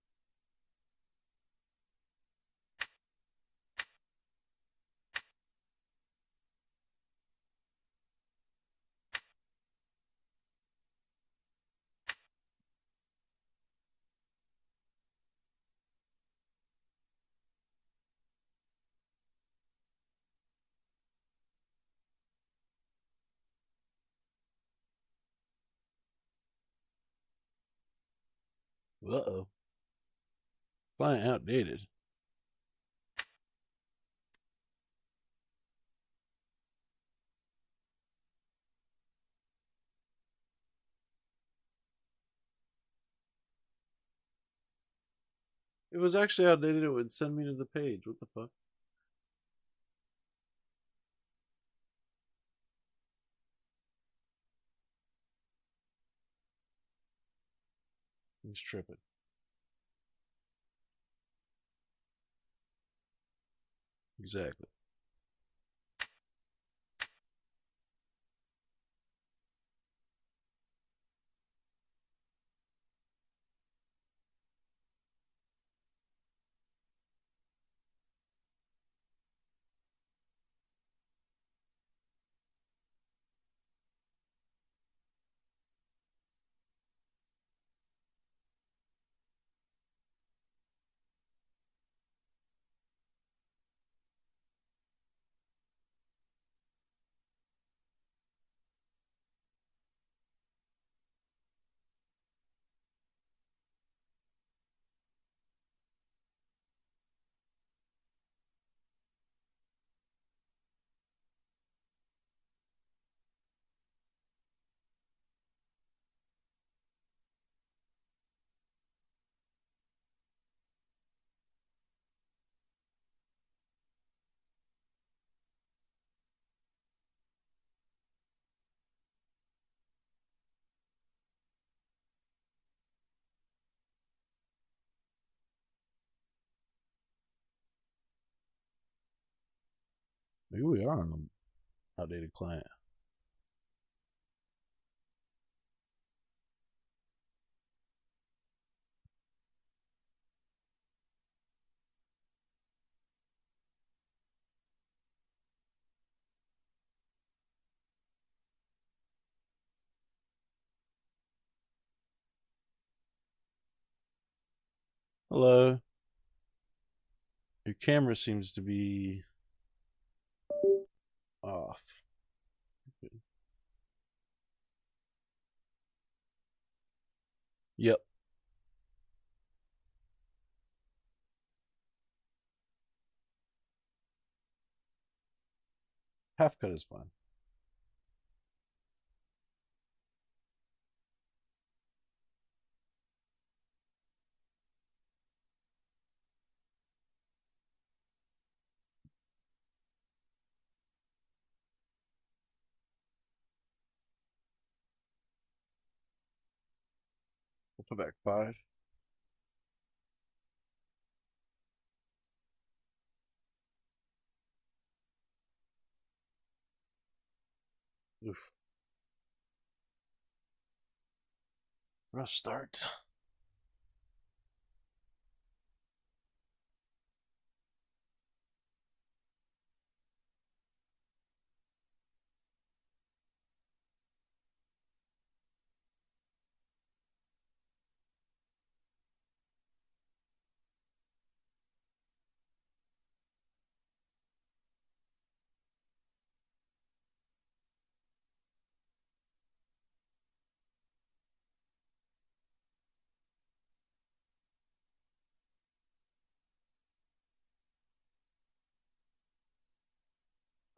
Uh-oh. Client outdated. It was actually outdated. It would send me to the page. What the fuck? He's tripping. Exactly. Maybe we are on an outdated client. Hello. Your camera seems to be off. Yep. Half cut is fine. We'll put back 5. Oof. Rough start.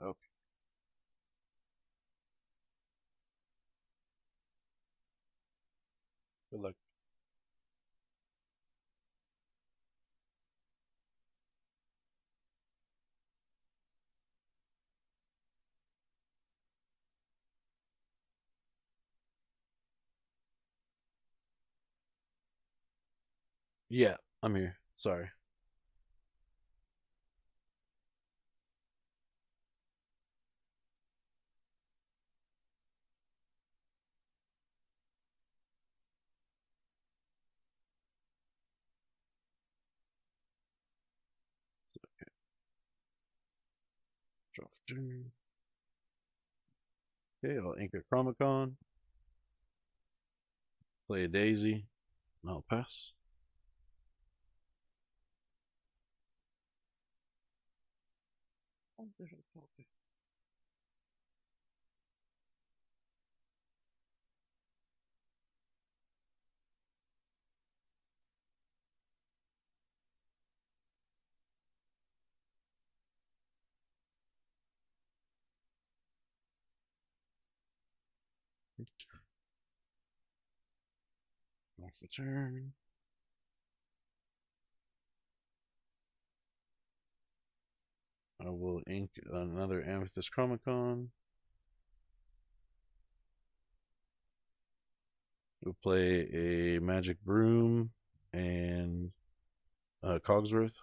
Okay. Good luck. Yeah, I'm here. Sorry. Draw for turn. Okay, I'll anchor Chromicon. Play a Daisy. And I'll pass. Off the turn. I will ink another Amethyst Chromicon. We'll play a Magic Broom and Cogsworth.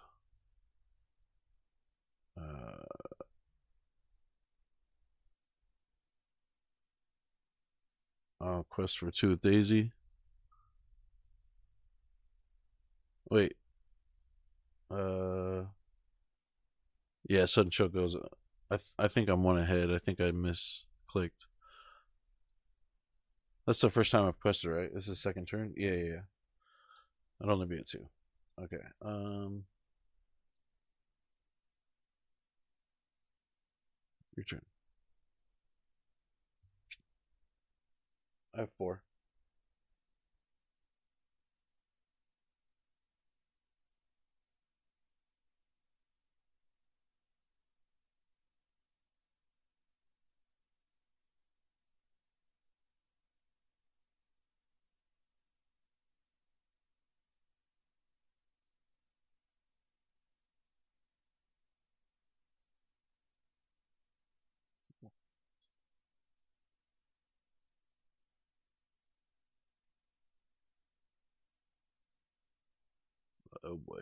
I'll quest for 2 with Daisy. Wait. Yeah, Sudden Choke goes. I think I'm one ahead. I think I misclicked. That's the first time I've quested, right? This is second turn? Yeah. I'd only be at 2. Okay. Your turn. I have 4. Oh boy.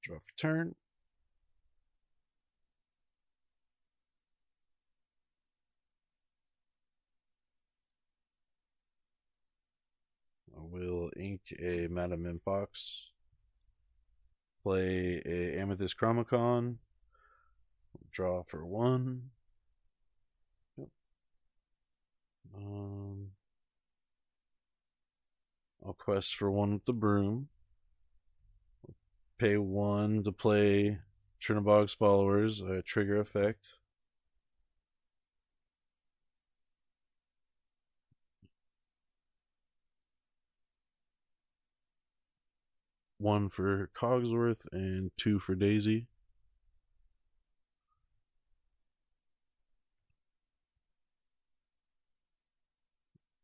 Draw for turn. I will ink a Madame M. Fox. Play a Amethyst Chromicon. Draw for 1. Yep. I'll quest for 1 with the Broom. Pay 1 to play Trinabog's Followers, a trigger effect. One for Cogsworth and 2 for Daisy.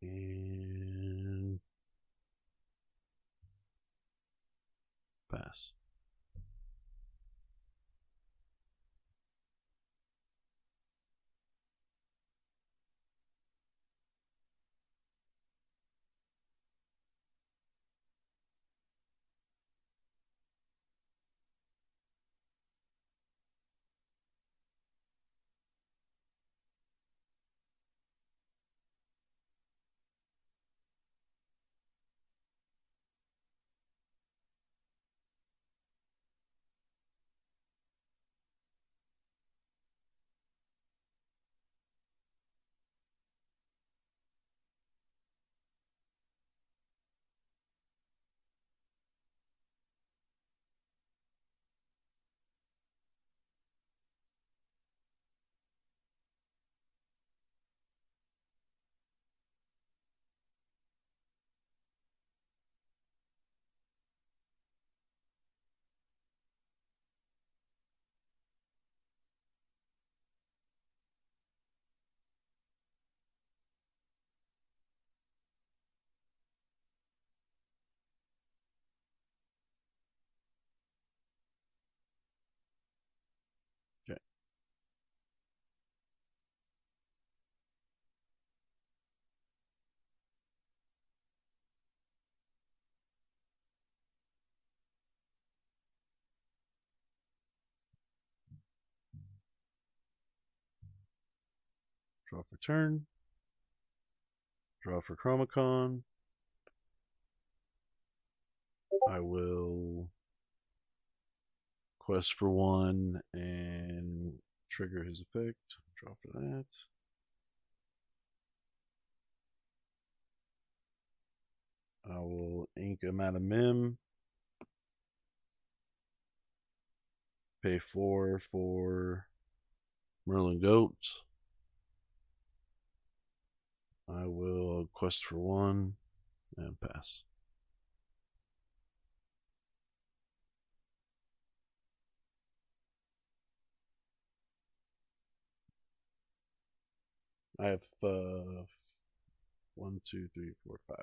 And pass. Okay. Draw for turn. Draw for Chromicon. I will quest for 1 and trigger his effect. Draw for that. I will ink a Madame Mim. Pay 4 for Merlin Goats. I will quest for 1 and pass. I have 1, 2, 3, 4, 5.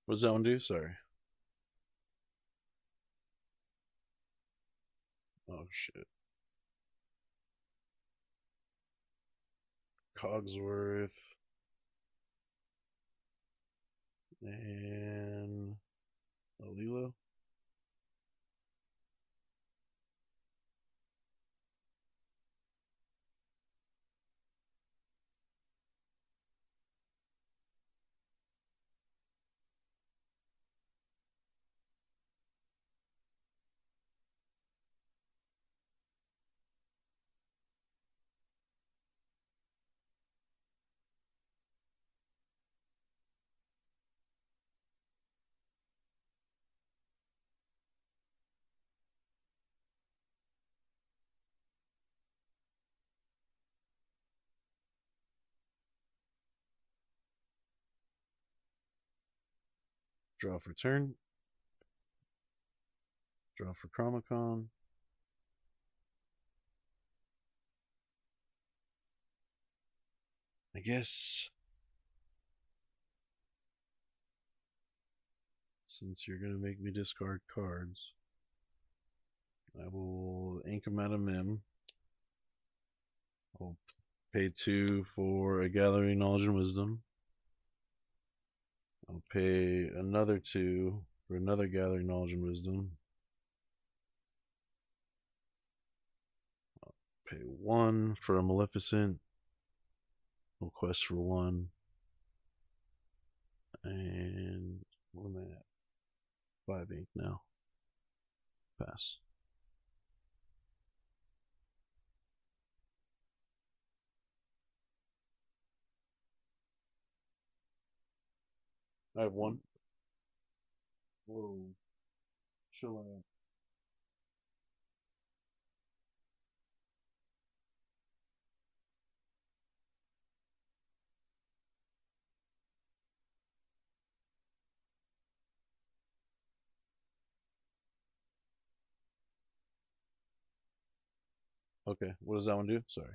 What does that one do? Sorry. Oh shit. Cogsworth and Alilo. Draw for turn. Draw for Chromacon. I guess since you're going to make me discard cards, I will ink them out of Mim. I'll pay 2 for a Gathering Knowledge and Wisdom. I'll pay another 2 for another Gathering Knowledge and Wisdom. I'll pay 1 for a Maleficent. We'll quest for 1. And what am I at? 5 ink now. Pass. I have 1. Whoa. Chill out. Okay, what does that one do? Sorry.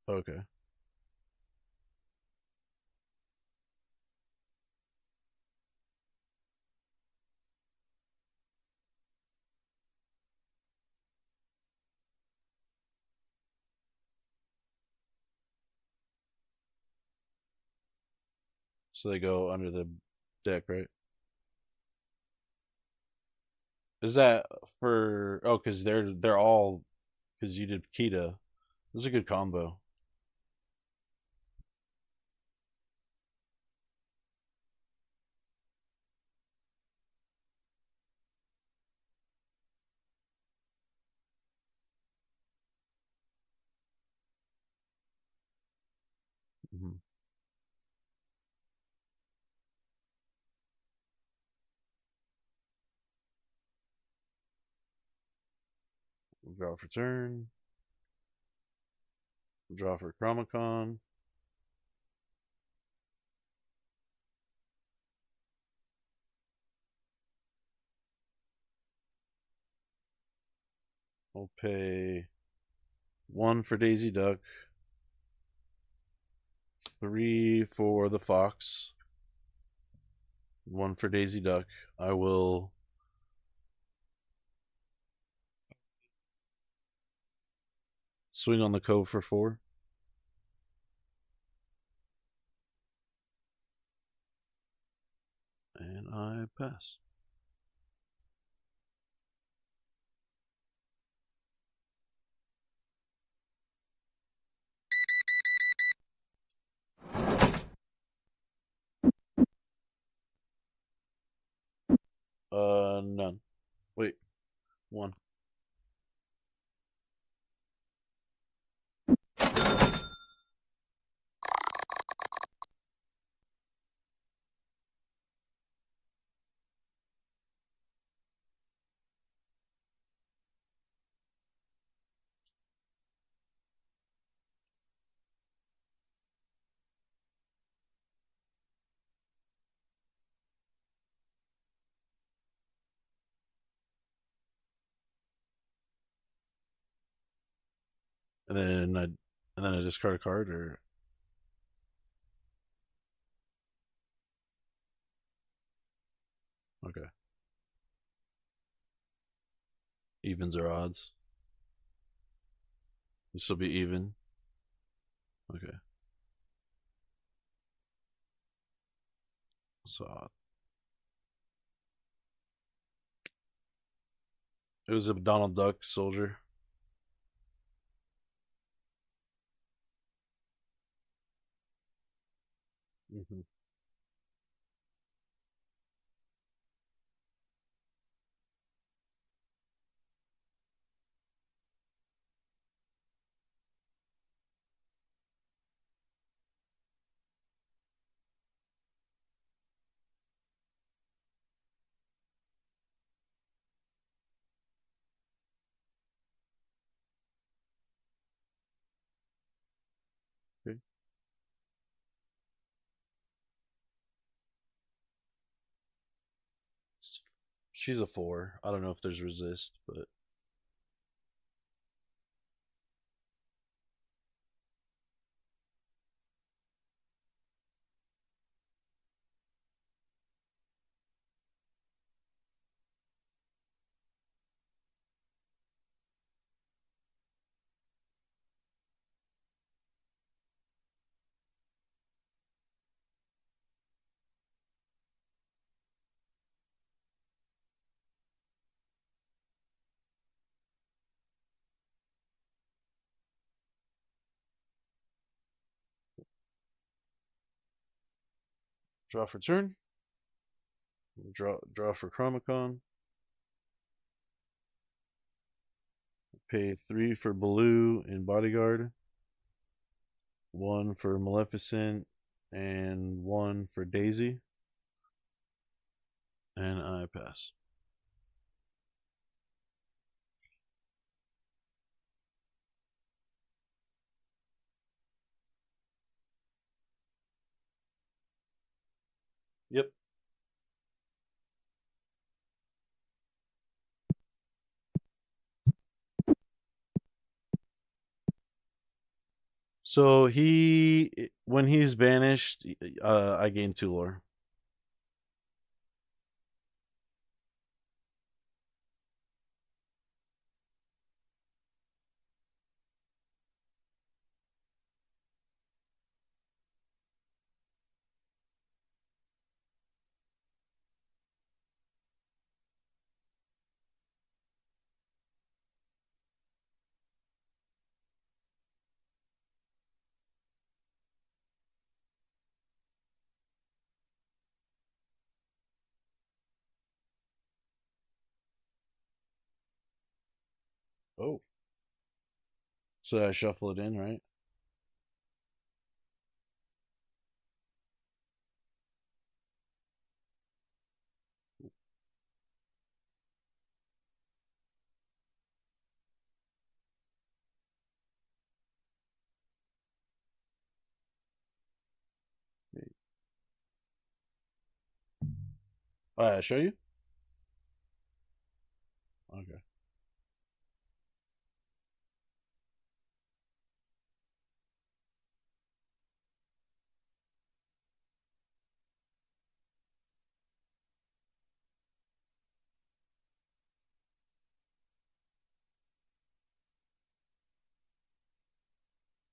Okay. So they go under the deck, right? Is that for? Oh, because they're all because you did Kita. This is a good combo. Mm-hmm. Draw for turn. Draw for Chromacon. We'll pay 1 for Daisy Duck. 3 for the Fox. 1 for Daisy Duck. I will swing on the cove for 4. And I pass. None. Wait, one. And then I discard a card, or okay. Evens or odds? This will be even. Okay. So it was a Donald Duck soldier. Mm-hmm. Okay. She's a 4. I don't know if there's resist, but draw for turn. Draw for Chromicon. Pay 3 for blue in Bodyguard. 1 for Maleficent, and 1 for Daisy. And I pass. Yep. So when he's banished, I gain 2 lore. Oh, so I shuffle it in, right? All right, I show you. Okay.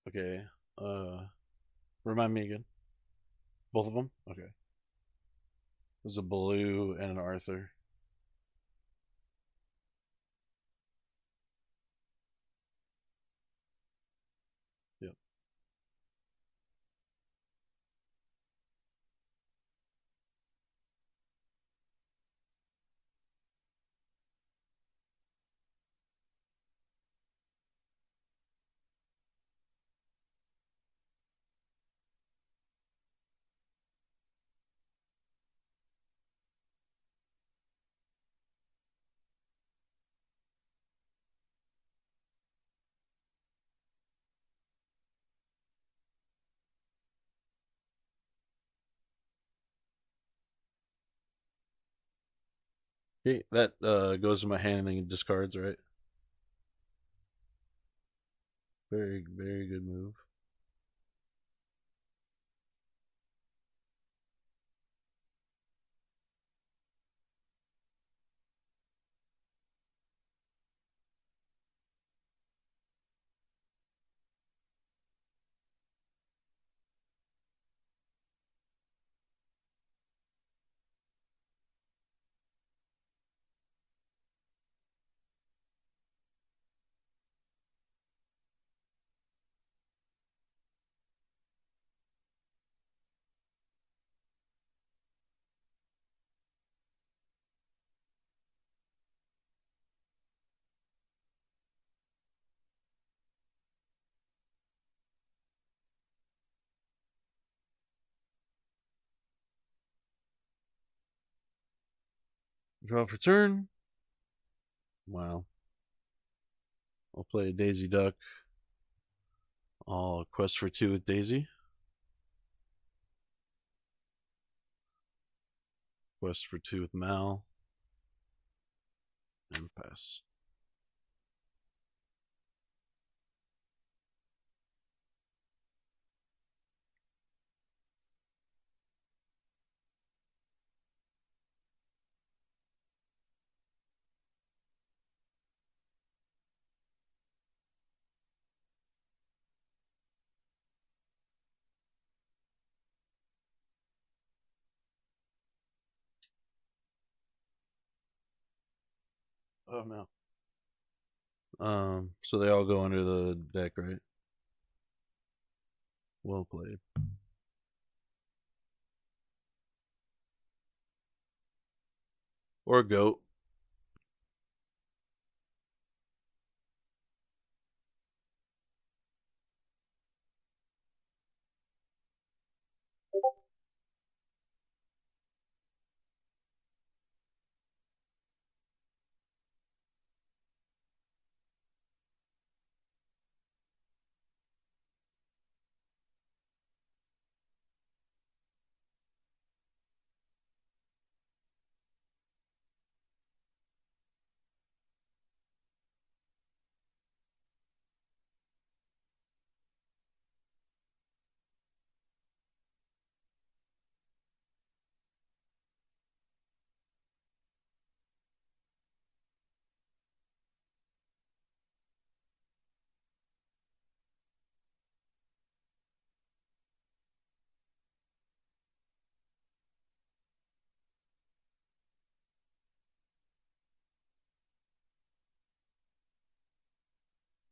Okay. Uh, Remind me again. Both of them. Okay. There's a blue and an Arthur. Yep. Okay, that goes in my hand and then discards, right? Very, very good move. Draw for turn. Wow. I'll play Daisy Duck. I'll quest for 2 with Daisy. Quest for 2 with Mal. And pass. Oh no. So they all go under the deck, right? Well played. Or goat.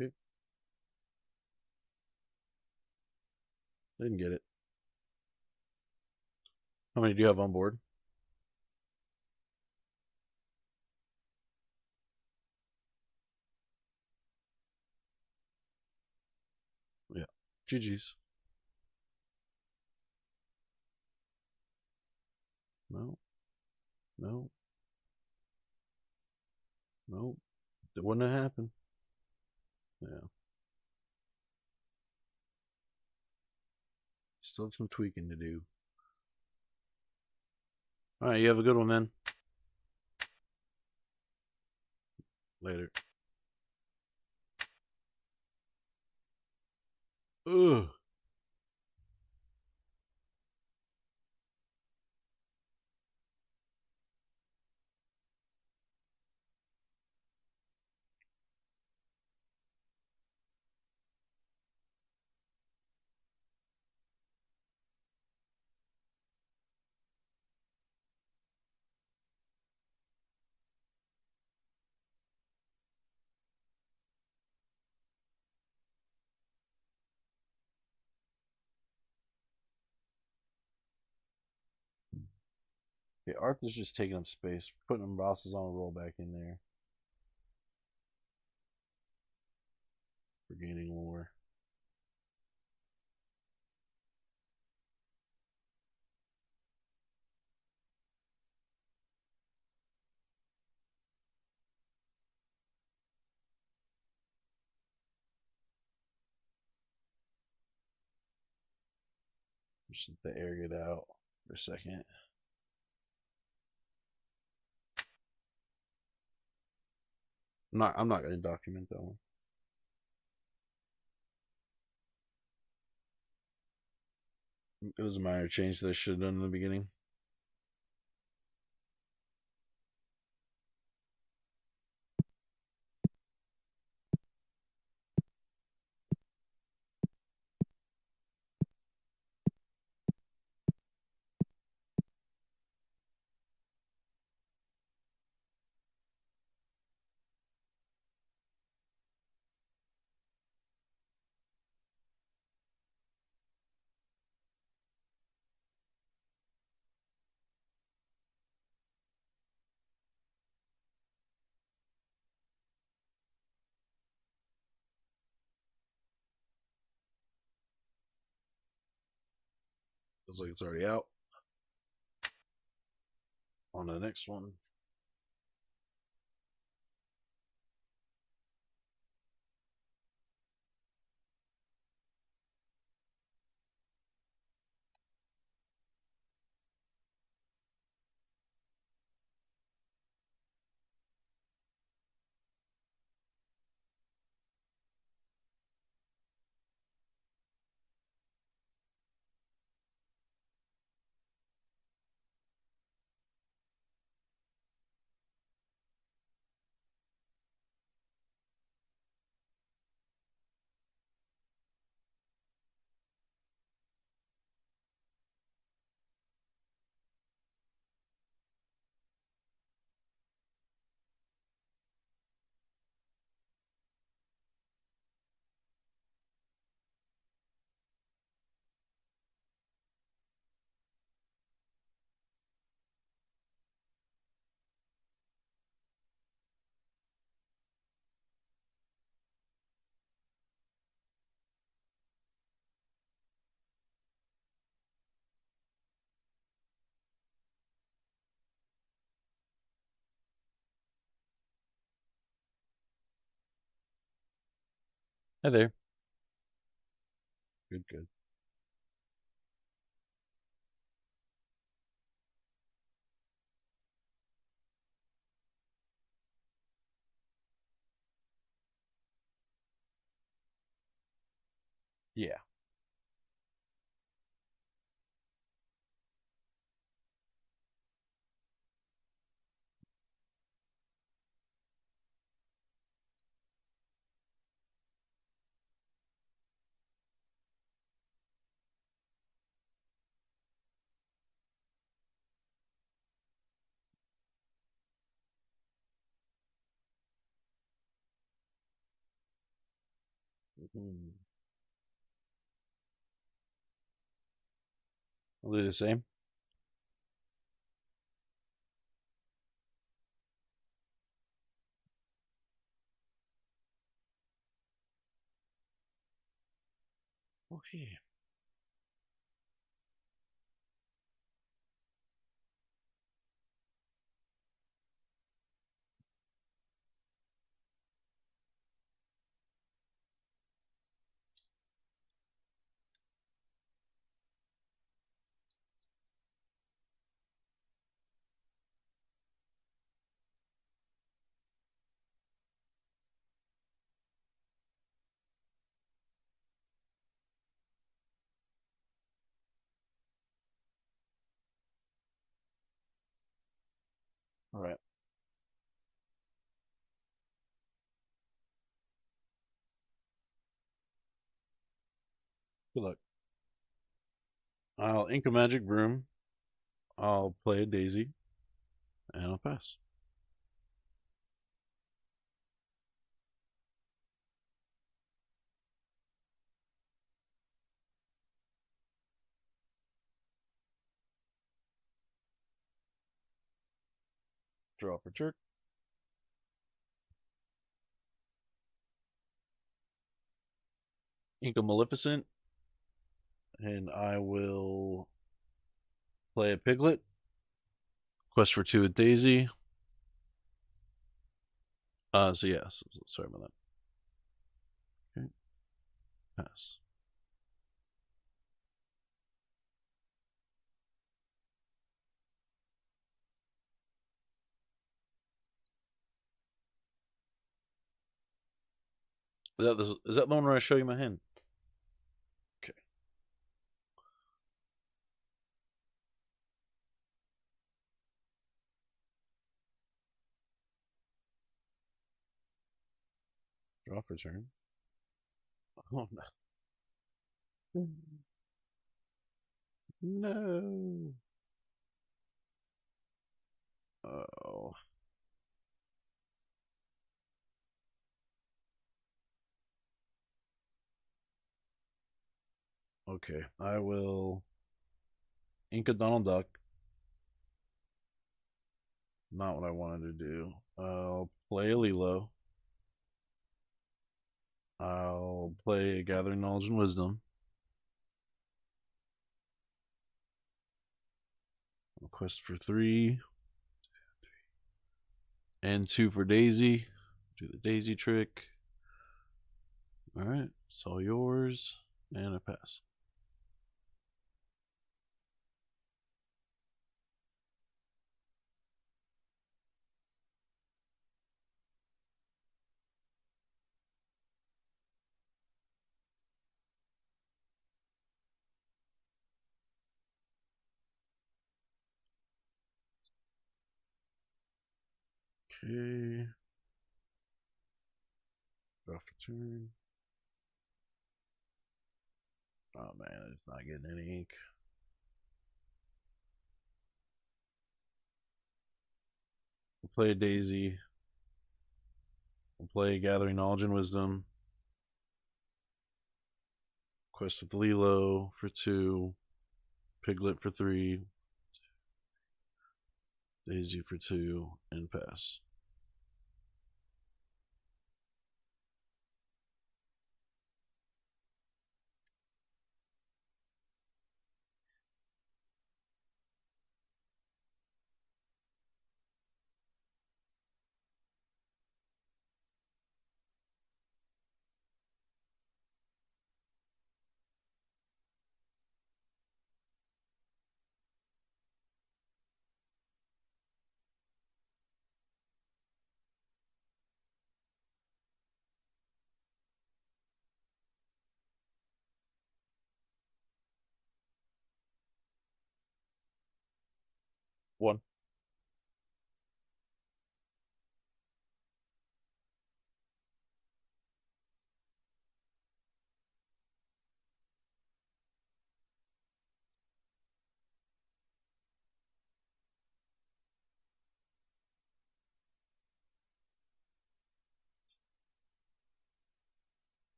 Okay. Didn't get it. How many do you have on board? Yeah. GG's. No. No. No. It wouldn't have happened. Yeah. Still have some tweaking to do. All right. You have a good one, man. Later. Ugh. Okay, Arthur's just taking up space, putting them bosses on a roll back in there for gaining lore. Just let the air get out for a second. I'm not going to document that one. It was a minor change that I should have done in the beginning. Feels like it's already out. On to the next one. Hi there. Good, good. Yeah. Mm-hmm. I'll do the same. Okay. All right. Good luck. I'll ink a magic broom. I'll play a daisy, and I'll pass. Draw for turn. Ink of Maleficent. And I will play a Piglet. Quest for 2 with Daisy. So yes, sorry about that. Okay. Pass. Is that the one where I show you my hand? Okay. Draw for turn. Oh no. No. Oh. Okay. I will ink a Donald Duck. Not what I wanted to do. I'll play a Lilo. I'll play Gathering Knowledge and Wisdom. I'll quest for 3. And 2 for Daisy. Do the Daisy trick. Alright. It's all yours. And I pass. Okay. Draw for turn. Oh man, it's not getting any ink. We'll play a Daisy. We'll play Gathering Knowledge and Wisdom. Quest with Lilo for 2. Piglet for 3. Daisy for 2. And pass. One.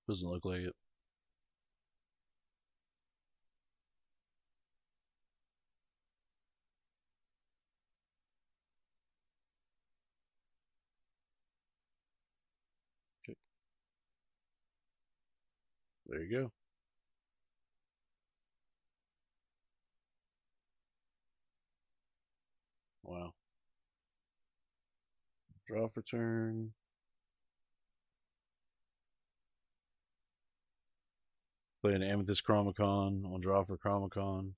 Doesn't look like it. Okay. There you go. Wow. Draw for turn. Play an Amethyst Chromacon. I'll draw for Chromacon.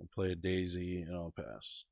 I'll play a Daisy and I'll pass.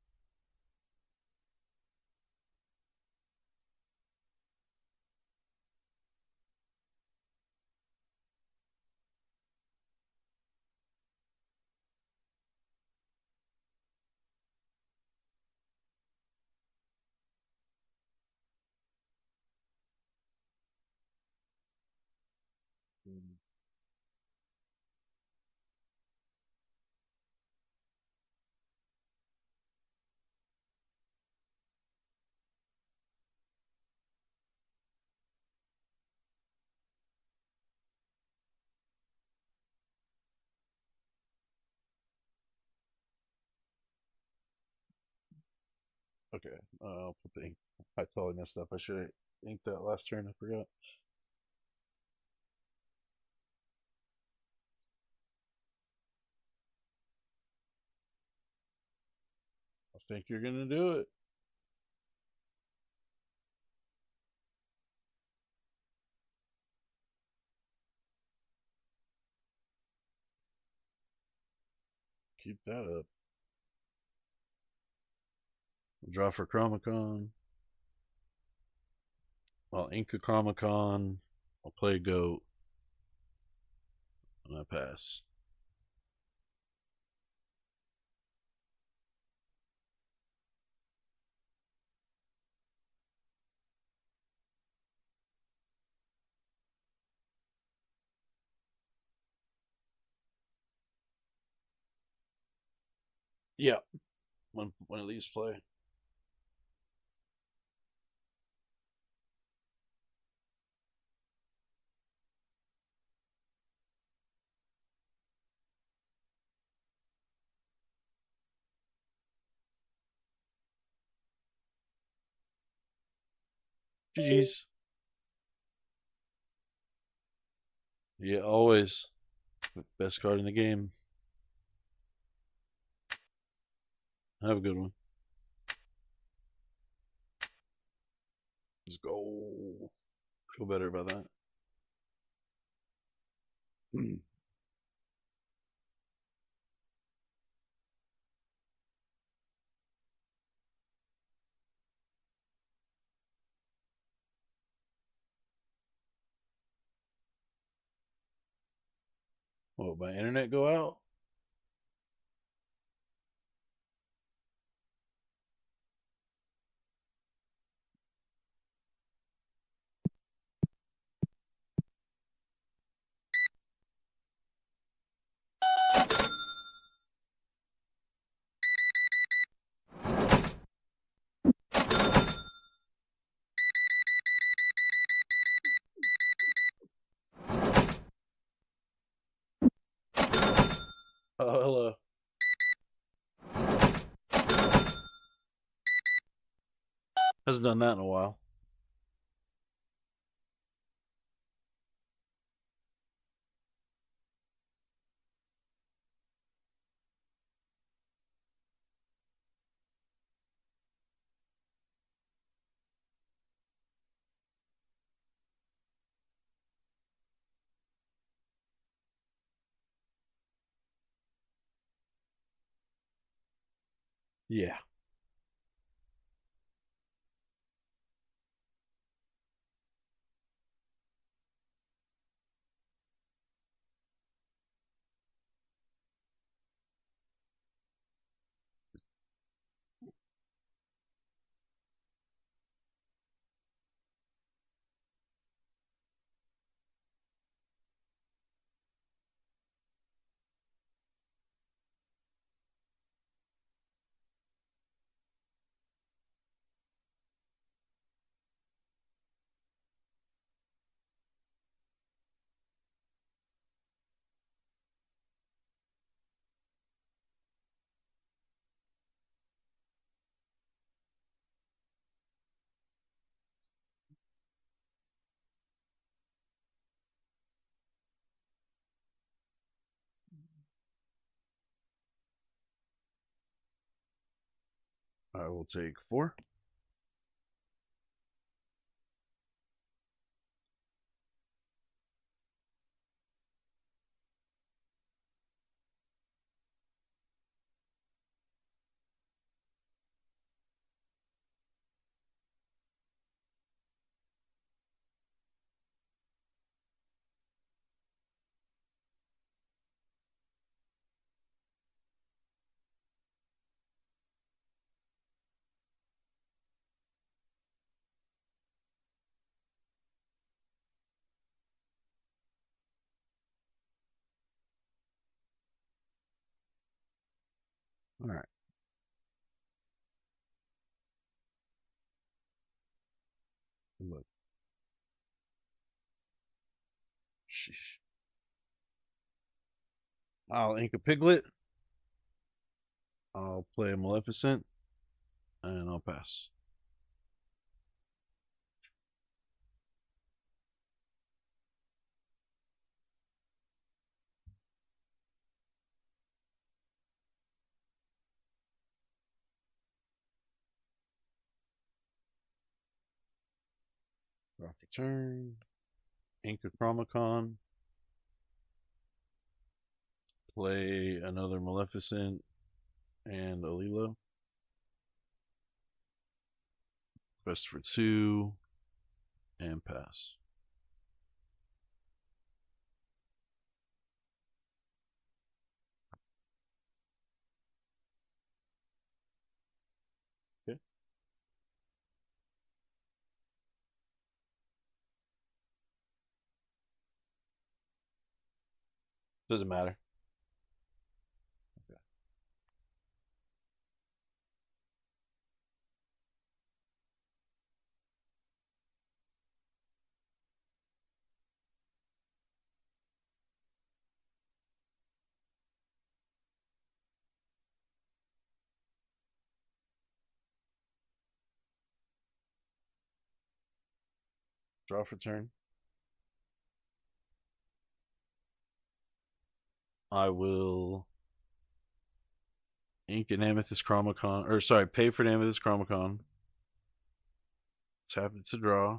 Okay, I'll put the ink. I totally messed up. I should have inked that last turn. I forgot. I think you're gonna do it. Keep that up. Draw for Chromacon. I'll ink a Chromacon. I'll play Goat, and I pass. Yeah, when it leaves play. GG's. Yeah, always. Best card in the game. Have a good one. Let's go. Feel better about that. What, my internet go out? Oh, hello. Hasn't done that in a while. Yeah. I will take 4. All right. Look. Sheesh. I'll ink a Piglet. I'll play a Maleficent. and I'll pass. Draw for turn. Ink a Chromacon. Play another Maleficent and Alilo. Quest for 2 and pass. Okay. Doesn't matter. Okay. Draw for turn. I will ink an Amethyst Chromacon, or sorry, pay for an Amethyst Chromacon. Tap it to draw.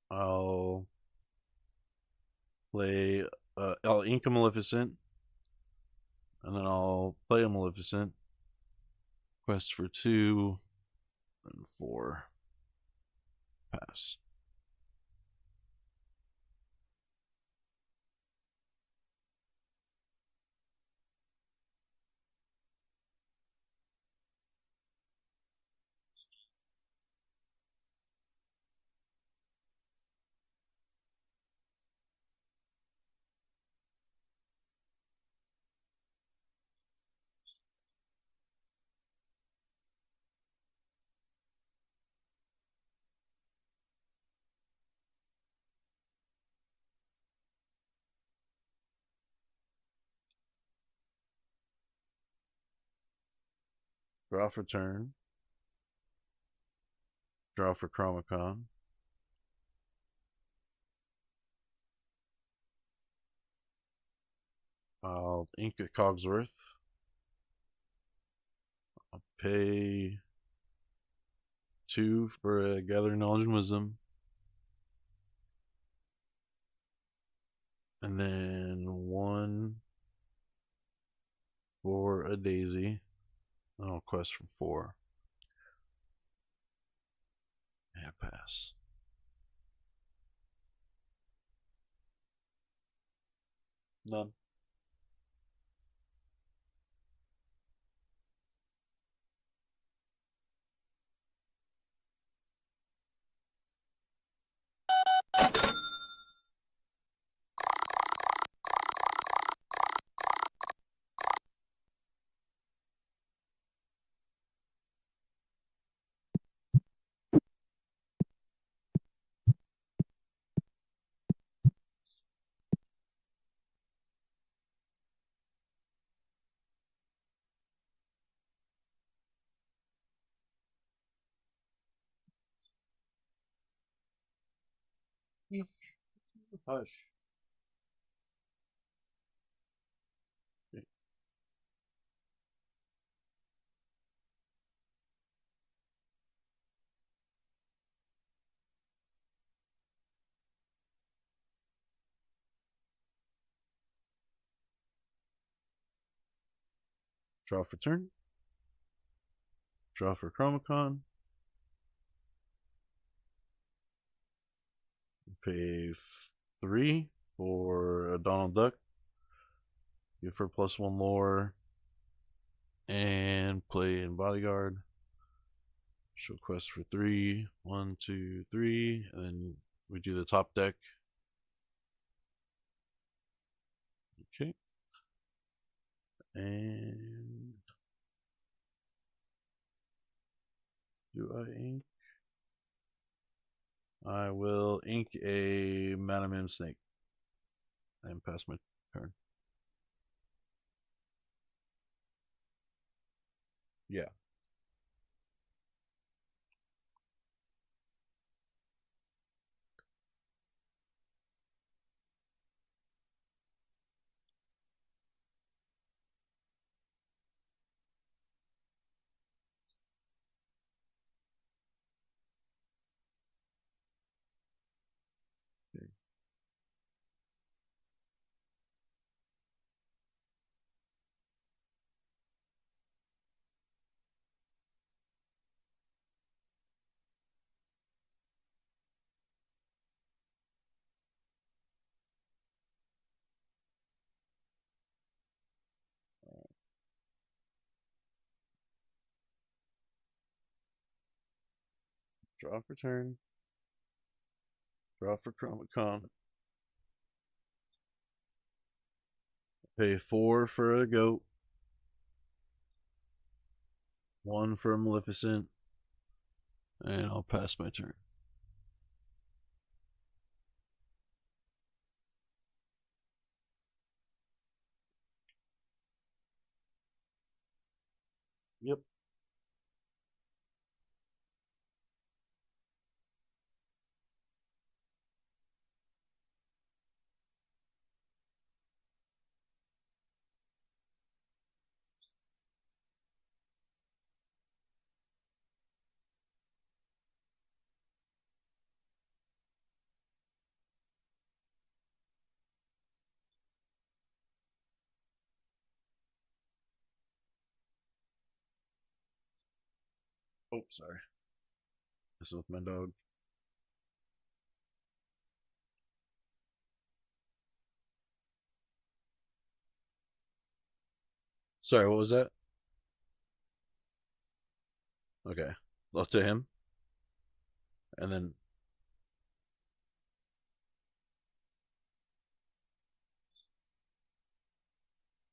I'll play, I'll ink a Maleficent, and then I'll play a Maleficent. Quest for 2 and 4. Pass. Draw for turn. Draw for Chromacon. I'll ink a Cogsworth. I'll pay 2 for a Gather Knowledge and Wisdom. And then 1 for a Daisy. I'll quest for 4. Yeah, pass. None. Hush. Okay. Draw for turn. Draw for Chromacon. Pay 3 for a Donald Duck. Give her +1 lore. And play in Bodyguard. Show quest for 3. 1, 2, 3. And then we do the top deck. Okay. And do I ink? I will ink a Manamim Snake and pass my turn. Yeah. Okay. Draw for turn. Draw for Chromicon. Pay 4 for a goat. 1 for a Maleficent. And I'll pass my turn. Yep. Oh, sorry. This is with my dog. Sorry, what was that? Okay. Up to him. And then.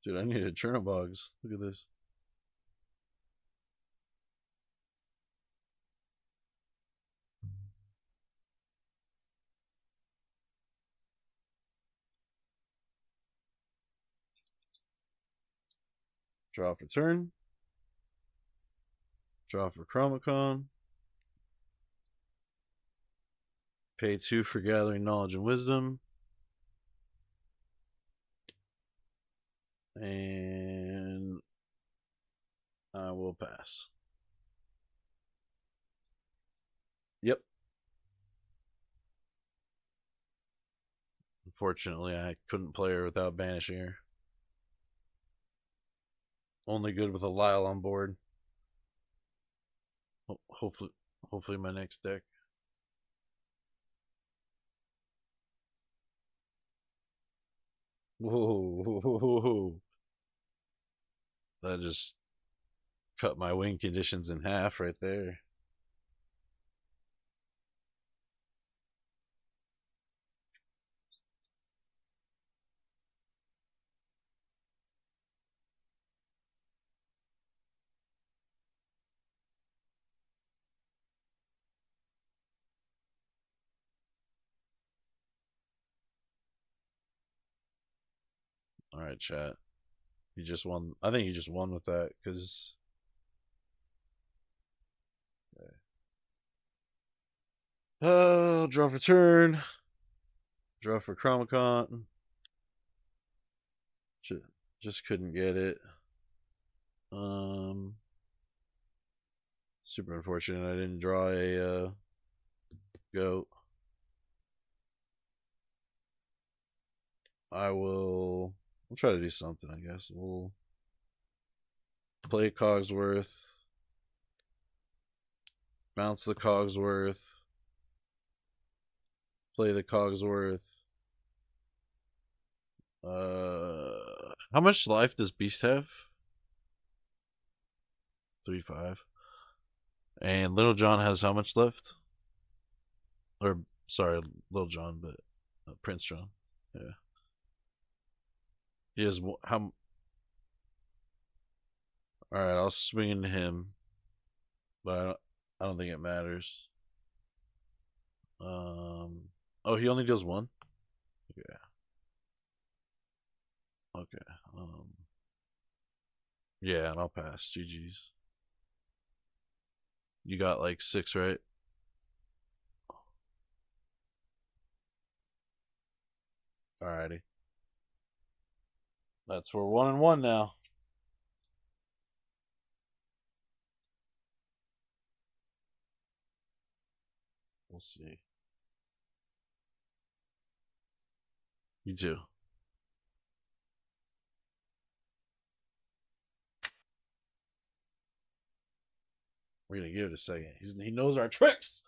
Dude, I need a Chernobyls. Look at this. Draw for turn. Draw for Chromicon. Pay 2 for gathering knowledge and wisdom. And I will pass. Yep. Unfortunately, I couldn't play her without banishing her. Only good with a Lyle on board. Hopefully my next deck. Whoa. That just cut my win conditions in half right there. All right, chat. You just won. I think you just won with that because. Okay. Draw for turn. Draw for Chromicon. Just couldn't get it. Super unfortunate. I didn't draw a goat. We'll try to do something. I guess we'll play Cogsworth. Bounce the Cogsworth. Play the Cogsworth. How much life does Beast have? 3-5. And Little John has how much left? Or sorry, Little John, but Prince John. Yeah. He has how? All right, I'll swing into him, but I don't think it matters. Oh, he only does one. Yeah. Okay. Yeah, and I'll pass. GG's. You got like 6, right? Alrighty. That's we're 1-1 now. We'll see. You too. We're gonna give it a second. He knows our tricks.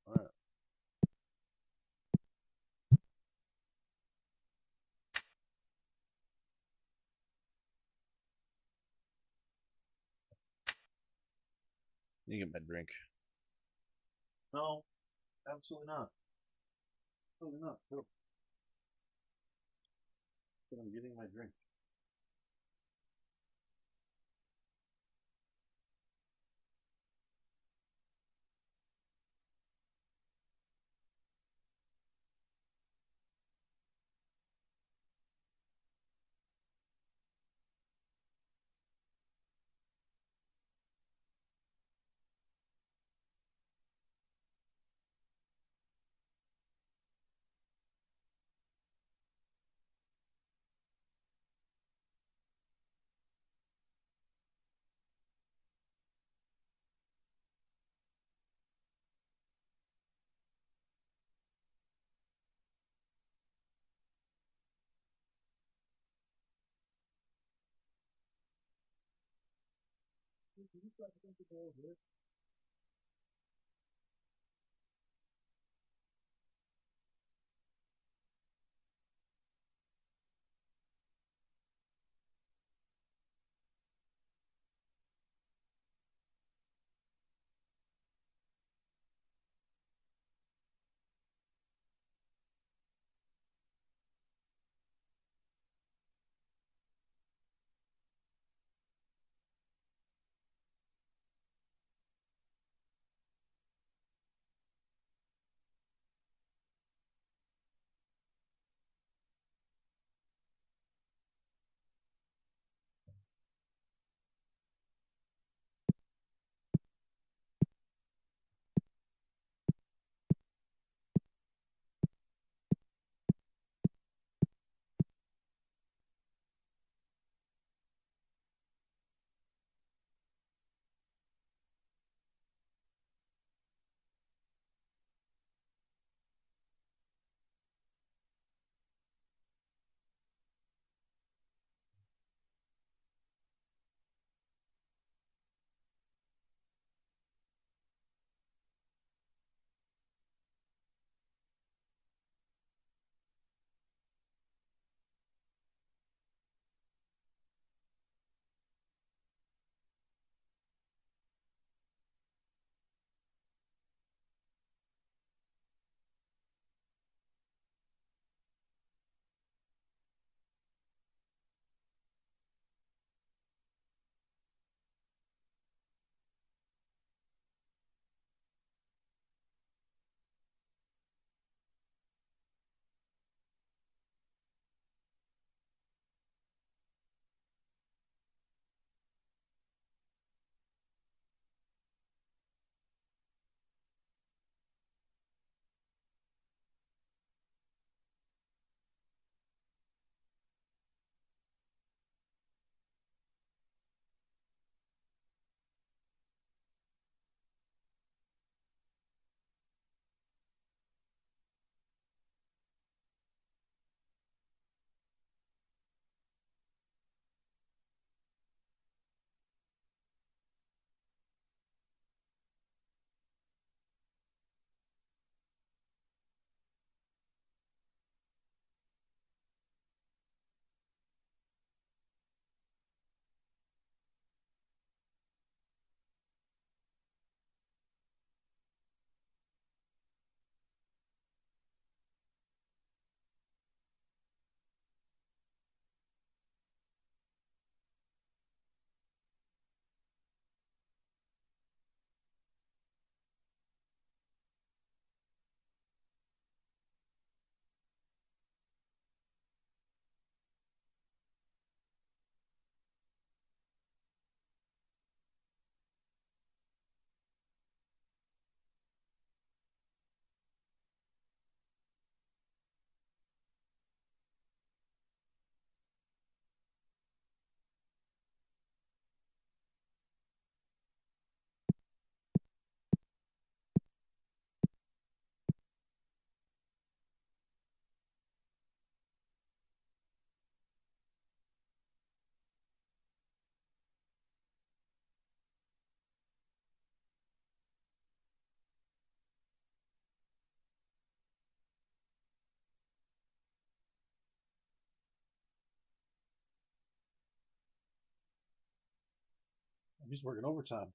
All right. You get my drink. No, absolutely not. Absolutely not. No. I'm getting my drink. He's working overtime.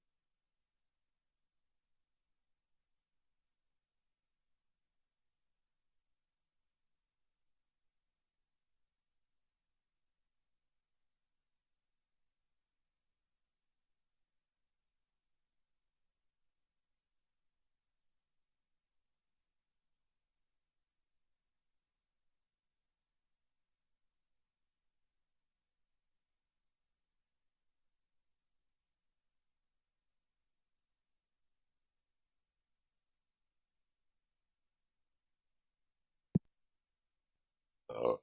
No.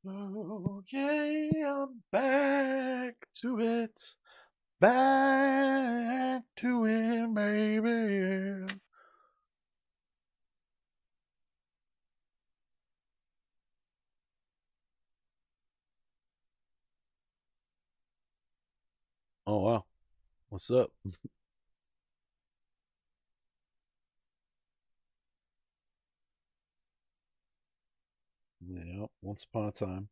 Okay, I'm back to it. Back to it, baby. Oh, wow. What's up? Yeah, once upon a time.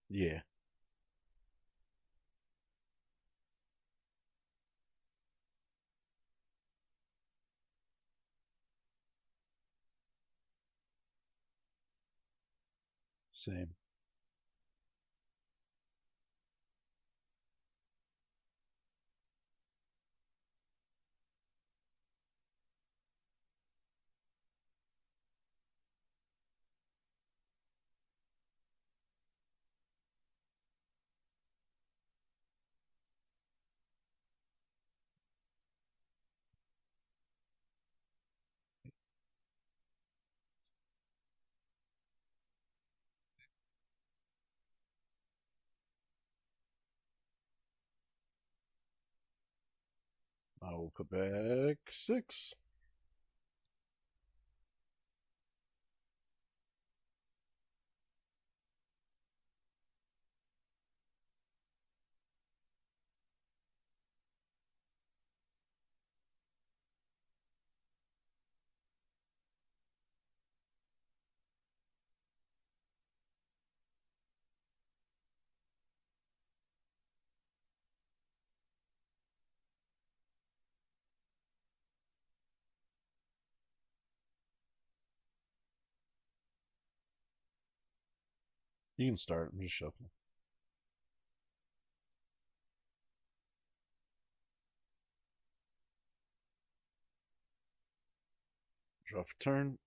Yeah, same. I will put back 6. You can start. I'm just shuffling. Draw for turn.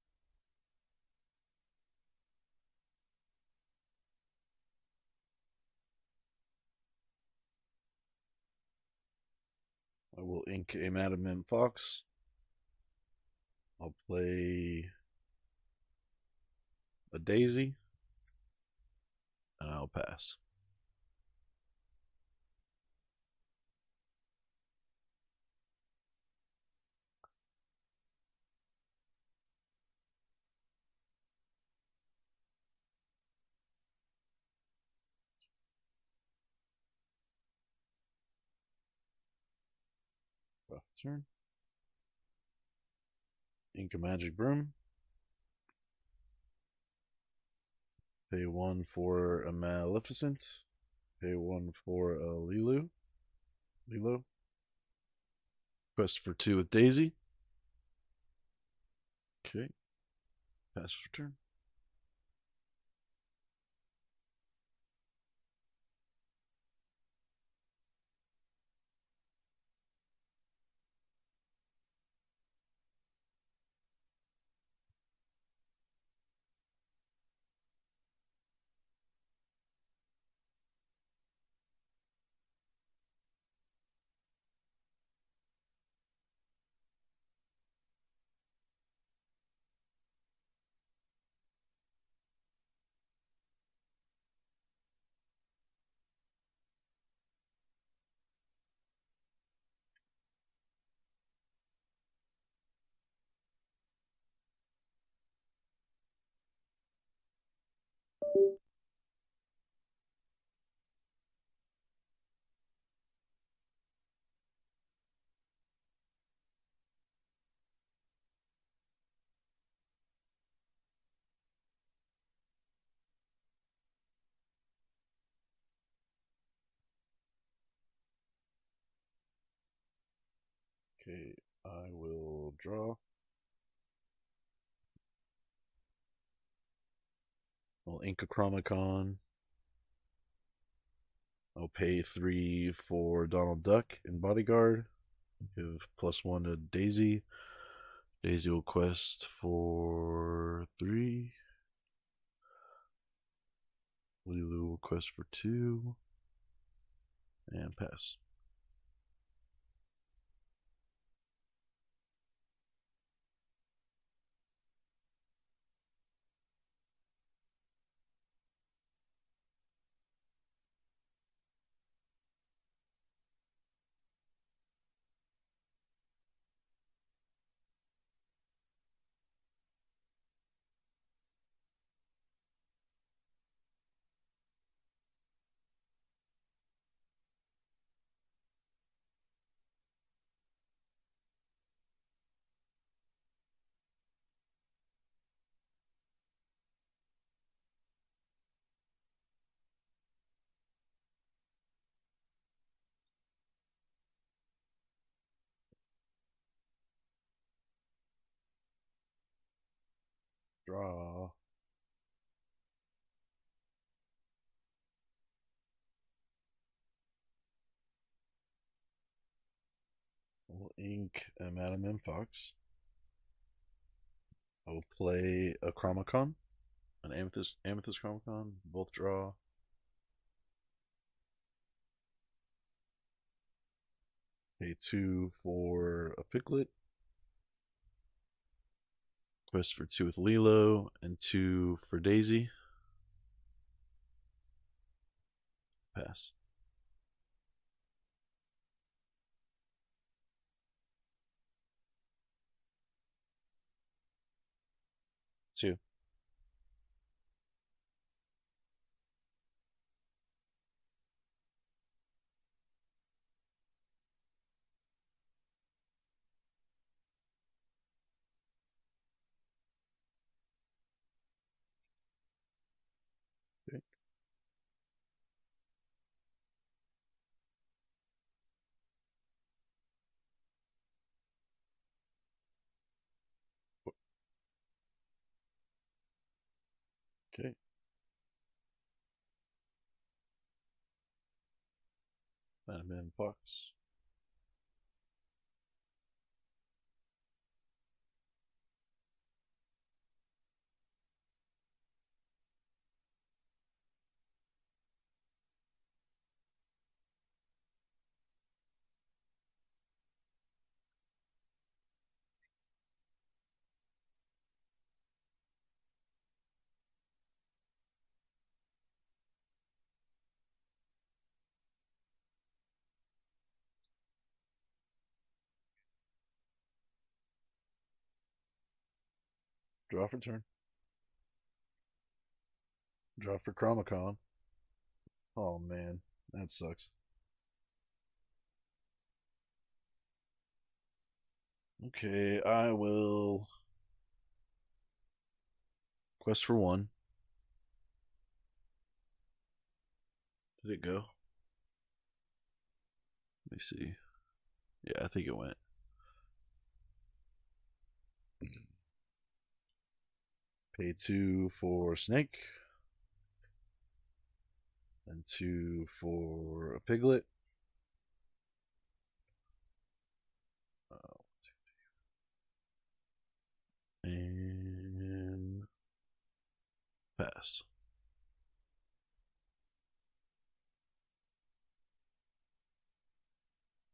I will ink a Madam Fox. I'll play a Daisy, and I'll pass. Draw for turn. Ink a Magic Broom. Pay 1 for a Maleficent. Pay 1 for a Lilo. Quest for 2 with Daisy. Okay. Pass for turn. Okay, I will draw. I'll ink a Chromicon. I'll pay 3 for Donald Duck and Bodyguard. Give +1 to Daisy. Daisy will quest for 3. Lulu will quest for 2. And pass. Draw. We'll ink a Madam Fox. I will play a Chromicon, an Amethyst Chromicon. Both draw. Pay 2 for a Piglet. Quest for 2 with Lilo and 2 for Daisy. Pass. Two. Okay. Okay. Madam Fox. Draw for turn. Draw for Chromacon. Oh man, that sucks. Okay, I will quest for one. Did it go? Let me see. Yeah, I think it went. Pay 2 for Snake. And 2 for a Piglet. And pass.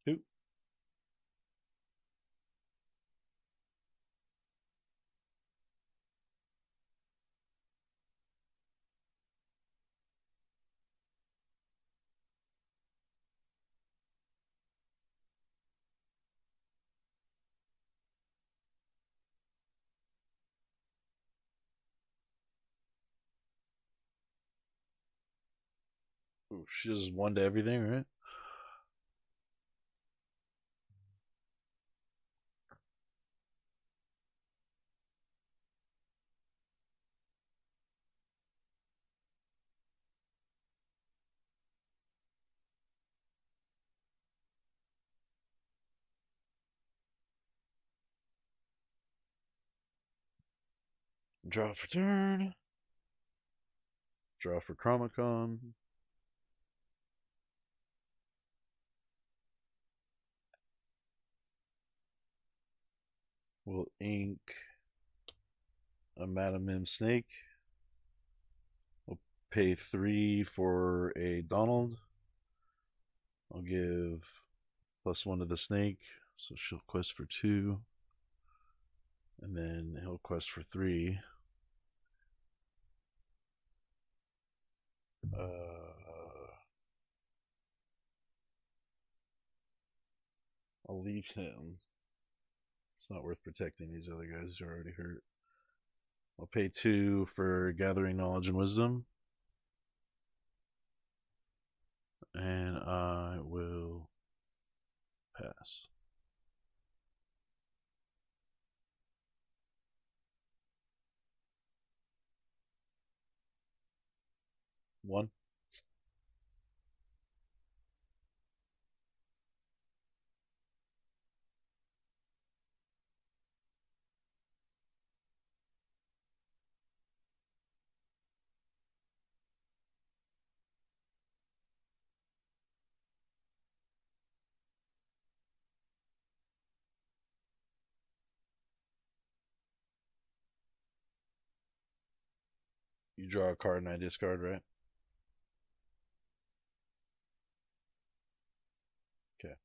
Two. Ooh, she does 1 to everything, right? Draw for turn. Draw for Chromacon. We'll ink a Madam Mim Snake. We'll pay 3 for a Donald. I'll give +1 to the snake, so she'll quest for 2. And then he'll quest for 3. I'll leave him. It's not worth protecting these other guys who are already hurt. I'll pay 2 for gathering knowledge and wisdom. And I will pass. One. You draw a card and I discard, right? Okay.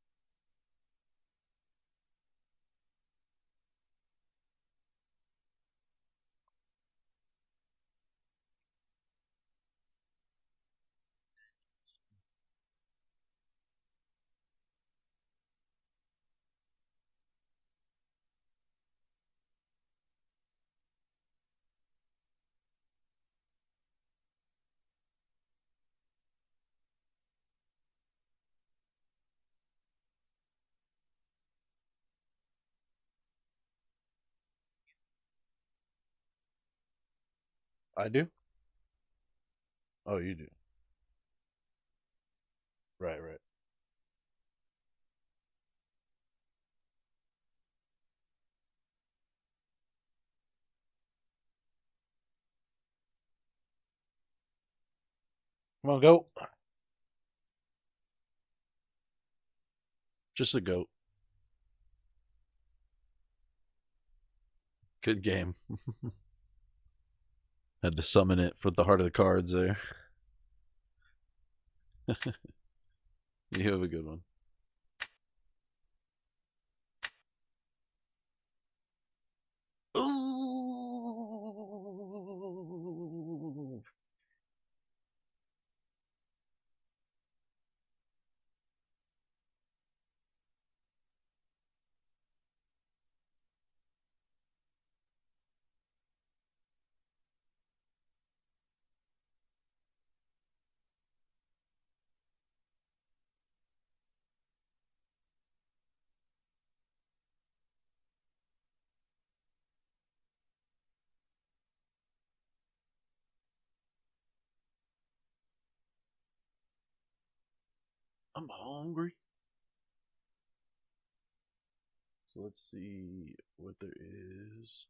I do? Oh, you do. Right, right. Come on, goat. Just a goat. Good game. Had to summon it for the heart of the cards there. You have a good one. Ooh. I'm hungry. So let's see what there is.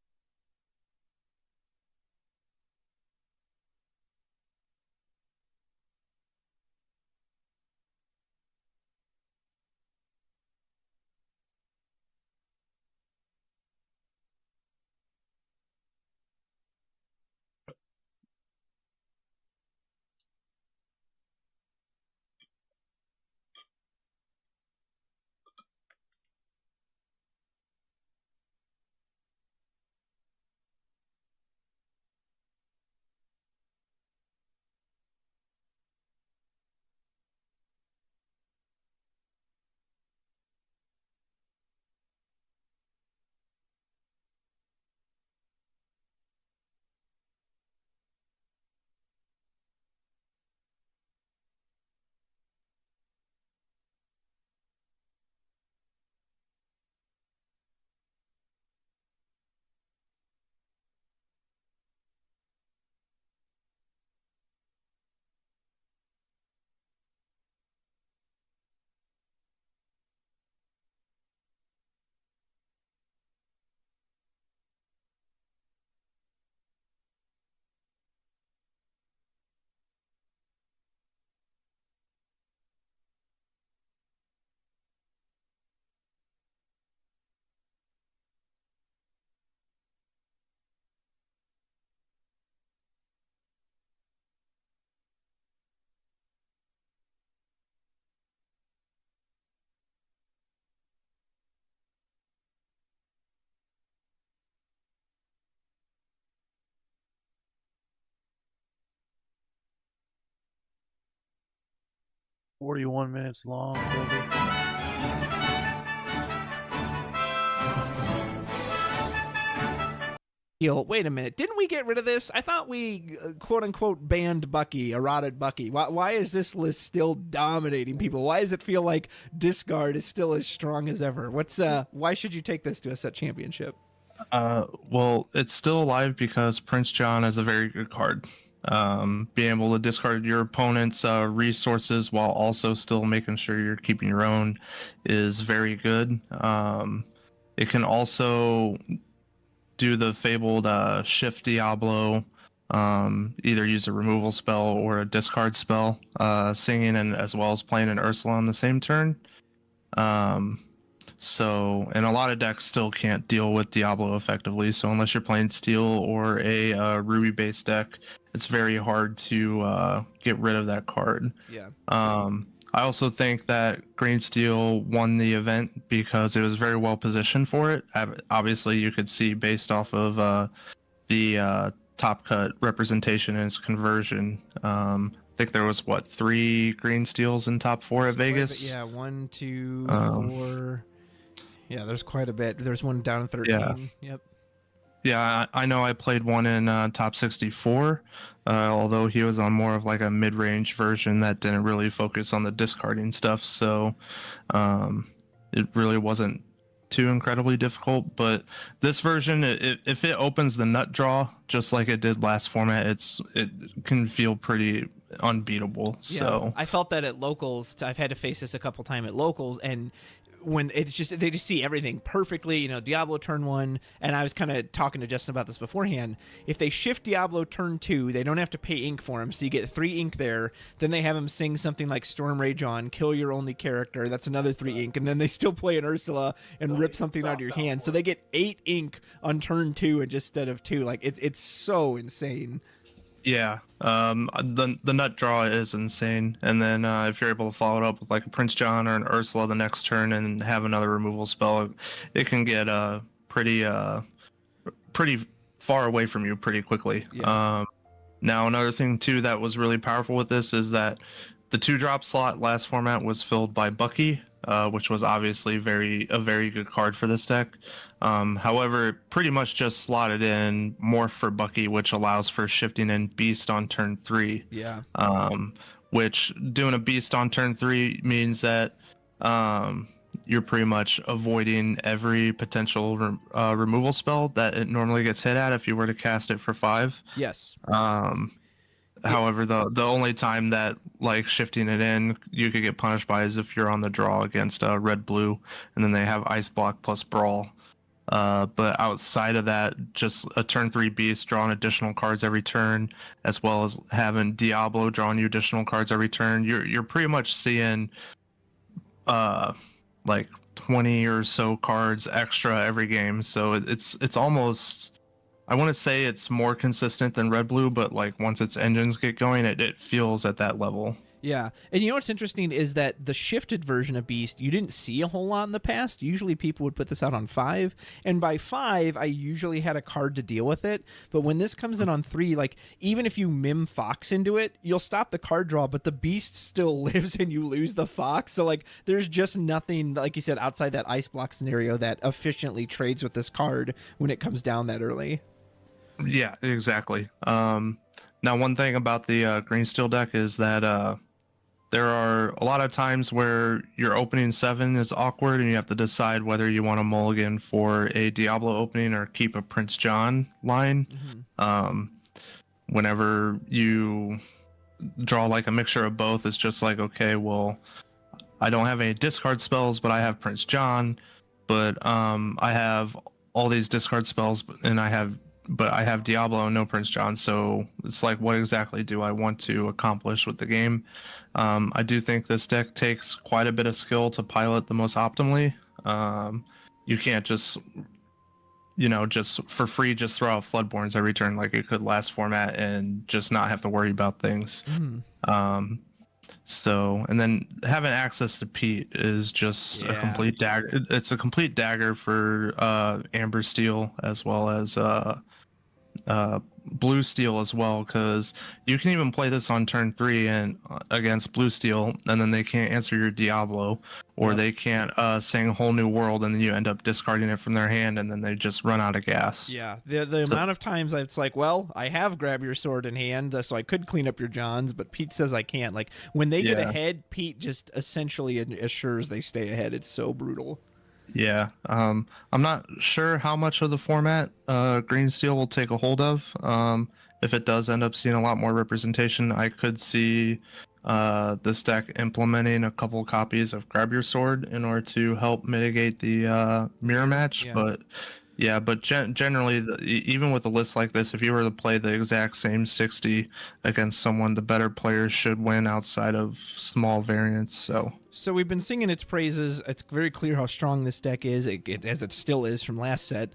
"41 minutes long, baby." Wait a minute. Didn't we get rid of this? I thought we quote unquote banned Bucky, eroded Bucky. Why is this list still dominating people? Why does it feel like discard is still as strong as ever? Why should you take this to a set championship? Well, it's still alive because Prince John is a very good card. Being able to discard your opponent's resources while also still making sure you're keeping your own is very good. It can also do the fabled Shift Diablo, either use a removal spell or a discard spell, singing and as well as playing an Ursula on the same turn. So, and a lot of decks still can't deal with Diablo effectively. So, unless you're playing Steel or a Ruby-based deck, it's very hard to get rid of that card. Yeah. I also think that Green Steel won the event because it was very well positioned for it. Obviously, you could see based off of the top cut representation and its conversion. I think there was 3 Green Steels in top 4 at Vegas. Yeah, 1, 2, 4. Yeah, there's quite a bit. There's one down in 13. Yeah. Yep. Yeah, I know I played one in top 64, although he was on more of like a mid-range version that didn't really focus on the discarding stuff, so it really wasn't too incredibly difficult. But this version, if it opens the nut draw just like it did last format, it can feel pretty unbeatable. Yeah, so I felt that at locals. I've had to face this a couple times at locals, and when it's just they just see everything perfectly. Diablo turn 1, and I was kind of talking to Justin about this beforehand. If they shift Diablo turn 2, they don't have to pay ink for him, so you get 3 ink there. Then they have him sing something like Storm Rage on, kill your only character. That's another 3 ink, and then they still play an Ursula and rip something out of your hand. So they get 8 ink on turn 2 instead of 2. Like it's so insane. Yeah, the nut draw is insane, and then if you're able to follow it up with like a Prince John or an Ursula the next turn and have another removal spell, it can get pretty far away from you pretty quickly. Yeah. Now another thing too that was really powerful with this is that the 2-drop slot last format was filled by Bucky, which was obviously a very good card for this deck. However, it pretty much just slotted in Morph for Bucky, which allows for shifting in Beast on turn 3. Yeah. Which doing a Beast on turn 3 means that you're pretty much avoiding every potential removal spell that it normally gets hit at if you were to cast it for 5. Yes. However, the only time that like shifting it in you could get punished by is if you're on the draw against red blue, and then they have ice block plus brawl. But outside of that, just a turn 3 beast drawing additional cards every turn, as well as having Diablo drawing you additional cards every turn. You're pretty much seeing uh like 20 or so cards extra every game. So it's almost, I want to say it's more consistent than red blue, but like once its engines get going, it feels at that level. Yeah. And you know what's interesting is that the shifted version of Beast, you didn't see a whole lot in the past. Usually people would put this out on 5, and by 5, I usually had a card to deal with it. But when this comes in on 3, like, even if you mim Fox into it, you'll stop the card draw, but the Beast still lives and you lose the Fox. So, like, there's just nothing, like you said, outside that ice block scenario that efficiently trades with this card when it comes down that early. Yeah, exactly. Now, one thing about the green steel deck is that there are a lot of times where your opening 7 is awkward and you have to decide whether you want to mulligan for a Diablo opening or keep a Prince John line. Whenever you draw like a mixture of both, it's just like, okay, well, I don't have any discard spells, but I have Prince John, but I have all these discard spells, and I have Diablo and no Prince John. So it's like, what exactly do I want to accomplish with the game? I do think this deck takes quite a bit of skill to pilot the most optimally. You can't just, just for free, just throw out Floodborns every turn like it could last format and just not have to worry about things. So, and then having access to Pete is just a complete dagger. It's a complete dagger for Amber Steel as well as Blue Steel as well, because you can even play this on turn 3 and against Blue Steel, and then they can't answer your Diablo, or they can't sing Whole New World, and then you end up discarding it from their hand, and then they just run out of gas. Yeah, the amount of times it's like, well, I have Grab Your Sword in hand, so I could clean up your Johns, but Pete says I can't. Like, when they get ahead, Pete just essentially assures they stay ahead. It's so brutal. Yeah, I'm not sure how much of the format Green Steel will take a hold of. If it does end up seeing a lot more representation, I could see this deck implementing a couple copies of Grab Your Sword in order to help mitigate the mirror match. Yeah. But generally, even with a list like this, if you were to play the exact same 60 against someone, the better players should win outside of small variants. So we've been singing its praises. It's very clear how strong this deck is, as it still is from last set.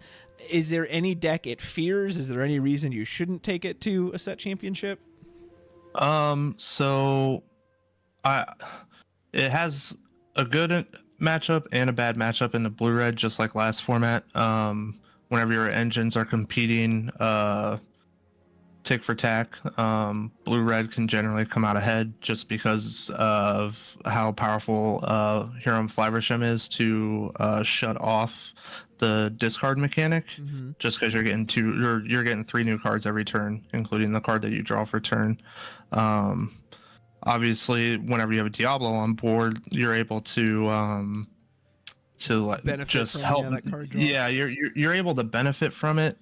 Is there any deck it fears? Is there any reason you shouldn't take it to a set championship? So it has a good matchup and a bad matchup in the blue-red, just like last format. Whenever your engines are competing tick for tack, blue-red can generally come out ahead just because of how powerful Hiram Flaversham is to shut off the discard mechanic. Just because you're getting 3 new cards every turn, including the card that you draw for turn. Obviously, whenever you have a Diablo on board, you're able to like benefit just from, help. that card draw. Yeah, you're able to benefit from it.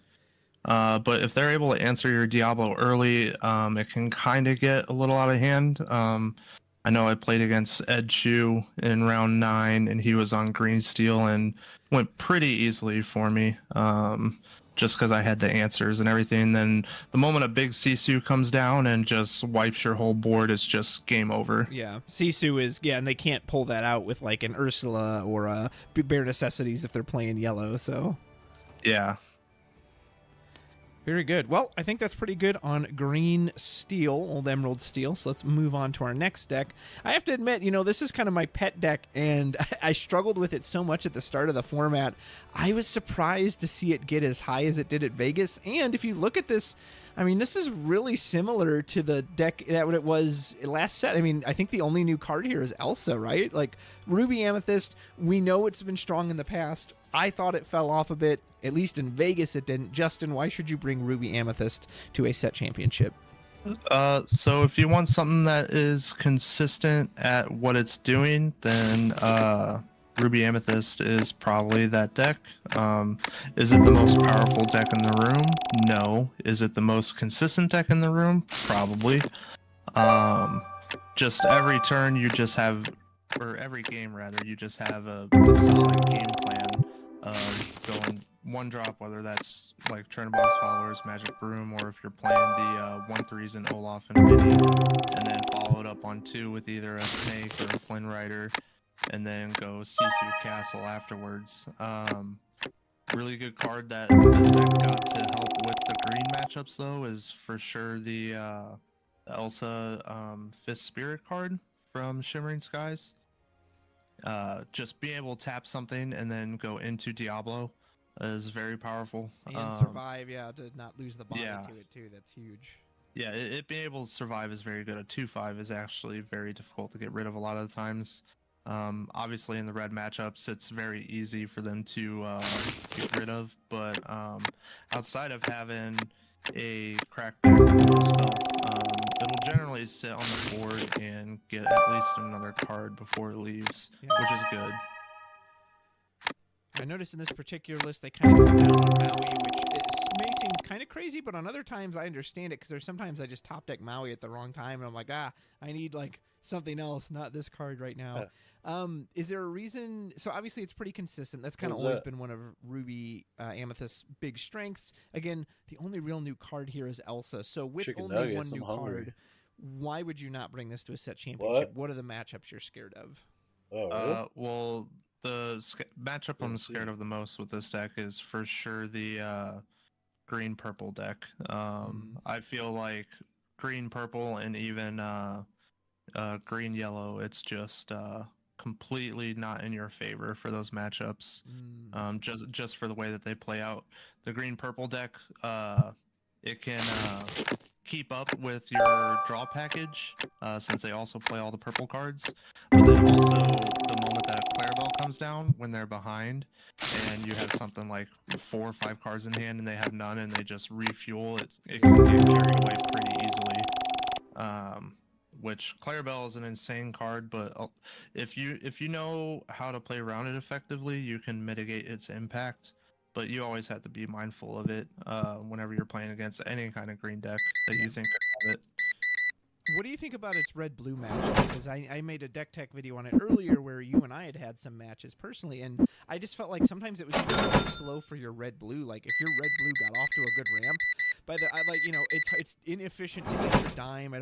But if they're able to answer your Diablo early, it can kind of get a little out of hand. I know I played against Ed Chu in round 9, and he was on green steel and went pretty easily for me. Just because I had the answers and everything. Then the moment a big Sisu comes down and just wipes your whole board, it's just game over. Yeah, Sisu is, and they can't pull that out with like an Ursula or a Bare Necessities if they're playing yellow, so. Yeah. Very good. Well, I think that's pretty good on green steel, old emerald steel. So let's move on to our next deck. I have to admit, this is kind of my pet deck, and I struggled with it so much at the start of the format. I was surprised to see it get as high as it did at Vegas. And if you look at this, I mean, this is really similar to the deck that it was last set. I mean, I think the only new card here is Elsa, right? Like, Ruby Amethyst, we know it's been strong in the past. I thought it fell off a bit. At least in Vegas it didn't. Justin, why should you bring Ruby Amethyst to a set championship? So if you want something that is consistent at what it's doing, then Ruby Amethyst is probably that deck. Is it the most powerful deck in the room? No. Is it the most consistent deck in the room? Probably. Just every turn you just have, or every game rather, you just have a solid game plan of going one drop, whether that's like Chernobog's Followers, Magic Broom, or if you're playing the 1/3s in Olaf and Mini, and then followed up on 2 with either a Snake or a Flynn Rider, and then go Sisu Castle afterwards. Really good card that this deck got to help with the green matchups though is for sure the Elsa Fifth Spirit card from Shimmering Skies. Just being able to tap something and then go into Diablo is very powerful. And survive, to not lose the body to it too. That's huge. Yeah, it being able to survive is very good. A 2/5 is actually very difficult to get rid of a lot of the times. Obviously, in the red matchups, it's very easy for them to get rid of. But outside of having a crackback spell, it'll generally sit on the board and get at least another card before it leaves, which is good. I noticed in this particular list they kind of come down on Maui, which may seem kind of crazy, but on other times I understand it because there's sometimes I just top deck Maui at the wrong time, and I'm like, I need like something else, not this card right now. Is there a reason? So obviously it's pretty consistent. That's kind of always been one of Ruby Amethyst's big strengths. Again, the only real new card here is Elsa. So with Chicken only nuggets, one I'm new hungry. card, why would you not bring this to a set championship? What are the matchups you're scared of? Oh, really? Well, the matchup I'm scared of the most with this deck is for sure the green purple deck. I feel like green purple and even green yellow, it's just completely not in your favor for those matchups. Just for the way that they play out. The green purple deck, it can keep up with your draw package since they also play all the purple cards. But then also the moment that a Clarabelle comes down when they're behind and you have something like 4 or 5 cards in hand and they have none and they just refuel it, it can get carried away pretty easily. Which Clarabelle is an insane card, but if you know how to play around it effectively, you can mitigate its impact. But you always have to be mindful of it whenever you're playing against any kind of green deck that you think could have it. What do you think about its red-blue matchup? Because I made a deck tech video on it earlier where you and I had some matches personally, and I just felt like sometimes it was even too slow for your red-blue. Like, if your red-blue got off to a good ramp, it's inefficient to get your dime. I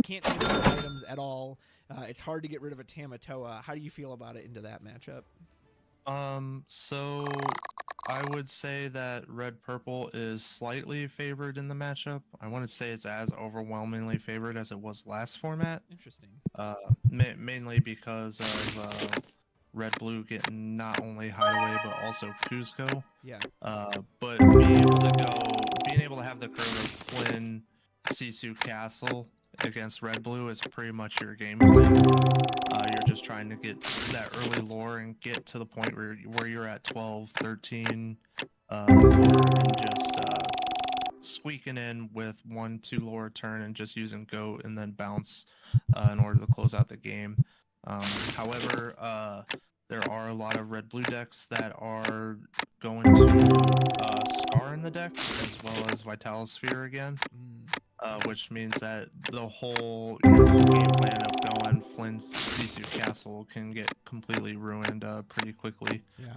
can't hit the items at all. It's hard to get rid of a Tamatoa. How do you feel about it into that matchup? So I would say that red purple is slightly favored in the matchup. I want to say it's as overwhelmingly favored as it was last format. Interesting. Mainly because of red blue getting not only Hideaway but also Cusco. Yeah. But being able to have the curve of Flynn, Sisu Castle against red blue is pretty much your game plan. You're just trying to get that early lore and get to the point where you're at 12, 13 lore and just squeaking in with 1-2 lore turn and just using goat and then bounce in order to close out the game. However, there are a lot of red blue decks that are going to Scar in the deck as well as Vitalosphere again. Which means that your whole game plan of going Flynn's Sisu Castle can get completely ruined pretty quickly. Yeah.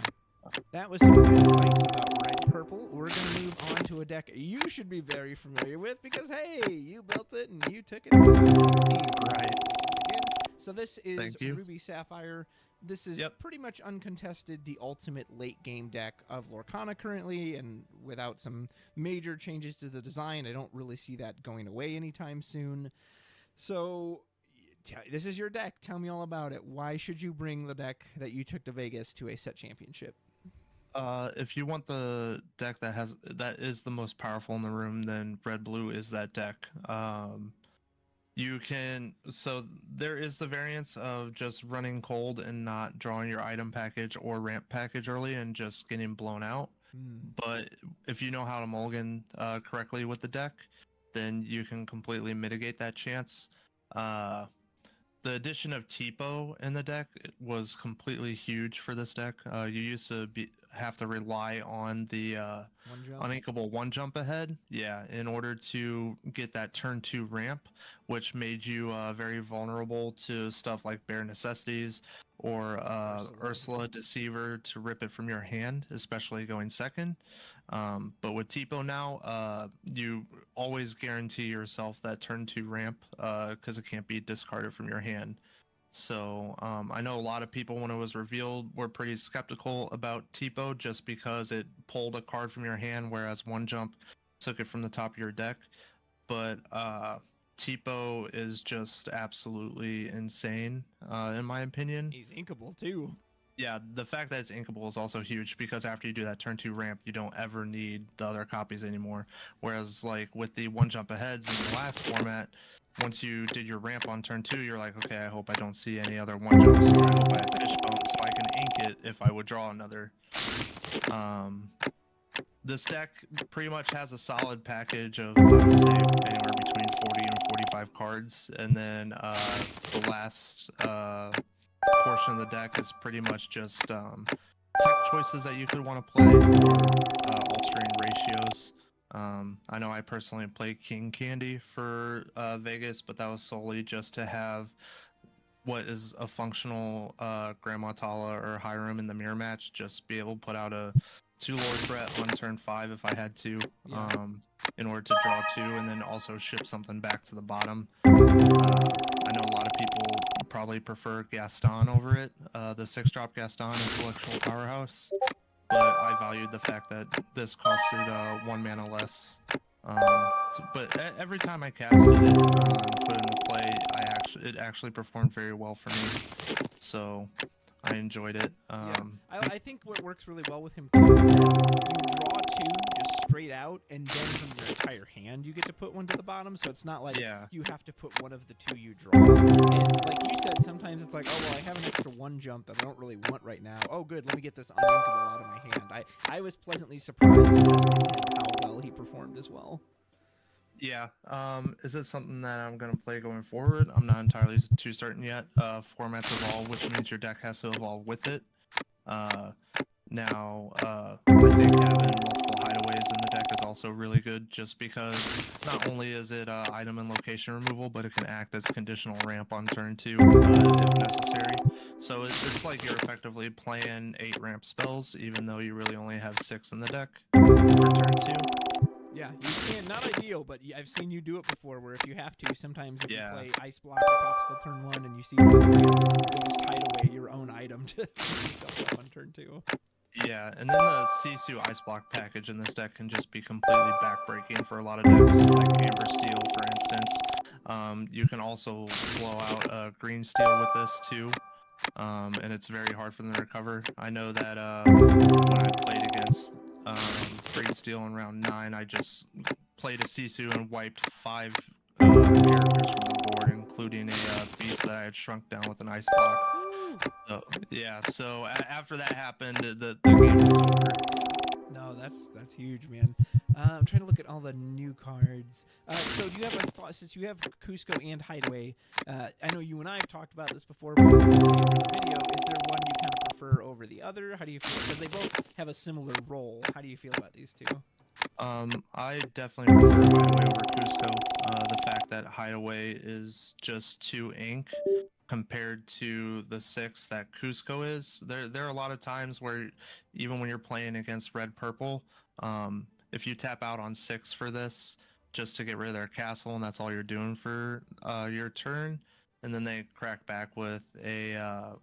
That was some good advice about red purple. We're going to move on to a deck you should be very familiar with because, hey, you built it and you took it. Right. So this is Ruby Sapphire. This is pretty much uncontested the ultimate late game deck of Lorcana currently, and without some major changes to the design, I don't really see that going away anytime soon. So this is your deck. Tell me all about it. Why should you bring the deck that you took to Vegas to a set championship? If you want the deck that is the most powerful in the room, then red blue is that deck. So there is the variance of just running cold and not drawing your item package or ramp package early and just getting blown out. But if you know how to mulligan correctly with the deck, then you can completely mitigate that chance. the addition of Tipo in the deck was completely huge for this deck. You used to have to rely on the One jump. uninkable one jump ahead, yeah, in order to get that turn 2 ramp, which made you very vulnerable to stuff like Bare Necessities or Ursula Deceiver to rip it from your hand, especially going second. But with Tipo now, you always guarantee yourself that turn 2 ramp because it can't be discarded from your hand. So I know a lot of people, when it was revealed, were pretty skeptical about Tipo just because it pulled a card from your hand, whereas one jump took it from the top of your deck. But Tipo is just absolutely insane, in my opinion. He's inkable too. Yeah, the fact that it's inkable is also huge because after you do that turn 2 ramp, you don't ever need the other copies anymore. Whereas, like, with the one jump aheads in the last format, once you did your ramp on turn 2, you're like, okay, I hope I don't see any other one jumps, or I hope I have Fishbone so I can ink it if I would draw another. This deck pretty much has a solid package of, I would say, anywhere between 40 and 45 cards, and then the last portion of the deck is pretty much just tech choices that you could want to play, or altering ratios. I know I personally play King Candy for Vegas, but that was solely just to have what is a functional Grandma Tala or Hiram in the mirror match, just be able to put out a 2-lord threat on turn 5 if I had to, in order to draw 2, and then also ship something back to the bottom. I know a lot of people probably prefer Gaston over it, the 6-drop Gaston Intellectual Powerhouse, but I valued the fact that this costed 1 mana less. But every time I casted it and put it into play, it actually performed very well for me, so I enjoyed it. I think what works really well with him too is that you draw 2 just straight out, and then from your entire hand you get to put 1 to the bottom, so it's not like you have to put one of the 2 you draw. And like you said, sometimes it's like, oh well, I have an extra 1 jump that I don't really want right now. Oh good, let me get this uninkable out of my hand. I was pleasantly surprised testing him how well he performed as well. Yeah, is it something that I'm going to play going forward? I'm not entirely too certain yet. Formats evolve, which means your deck has to evolve with it. Now, I think having multiple hideaways in the deck is also really good, just because not only is it item and location removal, but it can act as conditional ramp on turn 2 if necessary. So it's like you're effectively playing 8 ramp spells, even though you really only have 6 in the deck for turn 2. Yeah, you can. Not ideal, but I've seen you do it before, where if you have to, sometimes if you play Ice Block or Popsicle turn 1 and you see you'll just hide away your own item to yourself up on turn 2. Yeah, and then the Sisu Ice Block package in this deck can just be completely backbreaking for a lot of decks, like Amber Steel, for instance. You can also blow out Green Steel with this, too, and it's very hard for them to recover. I know that when I played against Green Steel in round 9, I just played a Sisu and wiped 5 characters from the board, including a beast that I had shrunk down with an Ice Block. So, yeah, so after that happened, the game was over. No, that's huge, man. I'm trying to look at all the new cards. So do you have a thought, since you have Cusco and Hideaway, I know you and I have talked about this before, but for the video, is there one you kind of prefer over the other? How do you feel? Because they both have a similar role. How do you feel about these 2? I definitely prefer Hideaway over Cusco. The fact that Hideaway is just 2 ink compared to the 6 that Cusco is. There are a lot of times where, even when you're playing against red-purple, if you tap out on 6 for this, just to get rid of their castle, and that's all you're doing for your turn, and then they crack back with a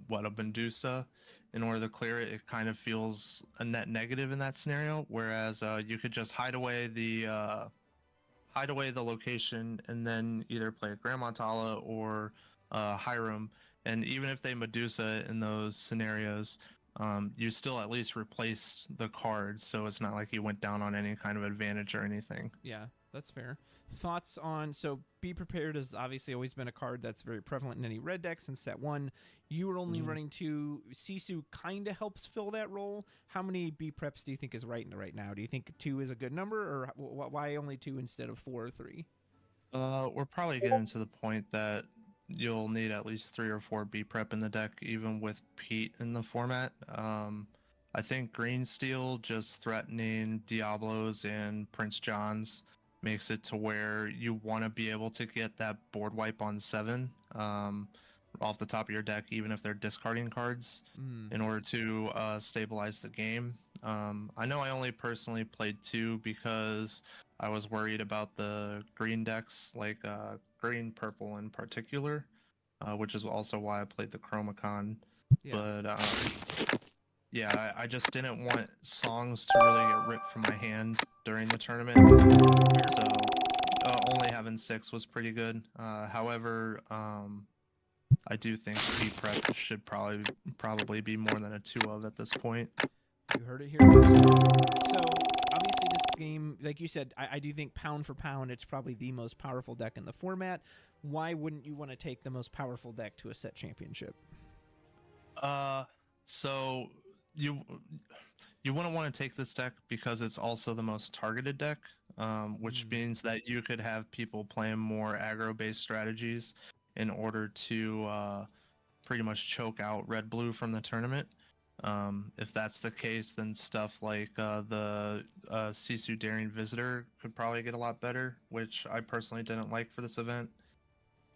Bendusa in order to clear it, it kind of feels a net negative in that scenario. Whereas you could just hide away the location and then either play a Grandma Tala or Hiram, and even if they Medusa in those scenarios, you still at least replaced the cards, so it's not like you went down on any kind of advantage or anything. Yeah, that's fair. Thoughts on, so Be Prepared has obviously always been a card that's very prevalent in any red deck since set 1. You were only running 2. Sisu kind of helps fill that role. How many B Preps do you think is right now? Do you think 2 is a good number, or why only 2 instead of 4 or 3? We're probably getting to the point that you'll need at least 3 or 4 B prep in the deck, even with Pete in the format. I think Green Steel just threatening Diablos and Prince Johns makes it to where you want to be able to get that board wipe on 7 off the top of your deck, even if they're discarding cards, in order to stabilize the game. I know I only personally played 2 because I was worried about the green decks, like green purple in particular, which is also why I played the Chromacon. Yeah. But yeah, I just didn't want songs to really get ripped from my hand during the tournament. So only having 6 was pretty good. However, I do think B prep should probably be more than a 2 of at this point. You heard it here first. So obviously this game, like you said, I do think pound for pound, it's probably the most powerful deck in the format. Why wouldn't you want to take the most powerful deck to a set championship? So you wouldn't want to take this deck because it's also the most targeted deck, which means that you could have people playing more aggro-based strategies in order to pretty much choke out red-blue from the tournament. If that's the case, then stuff like the Sisu Daring Visitor could probably get a lot better, which I personally didn't like for this event.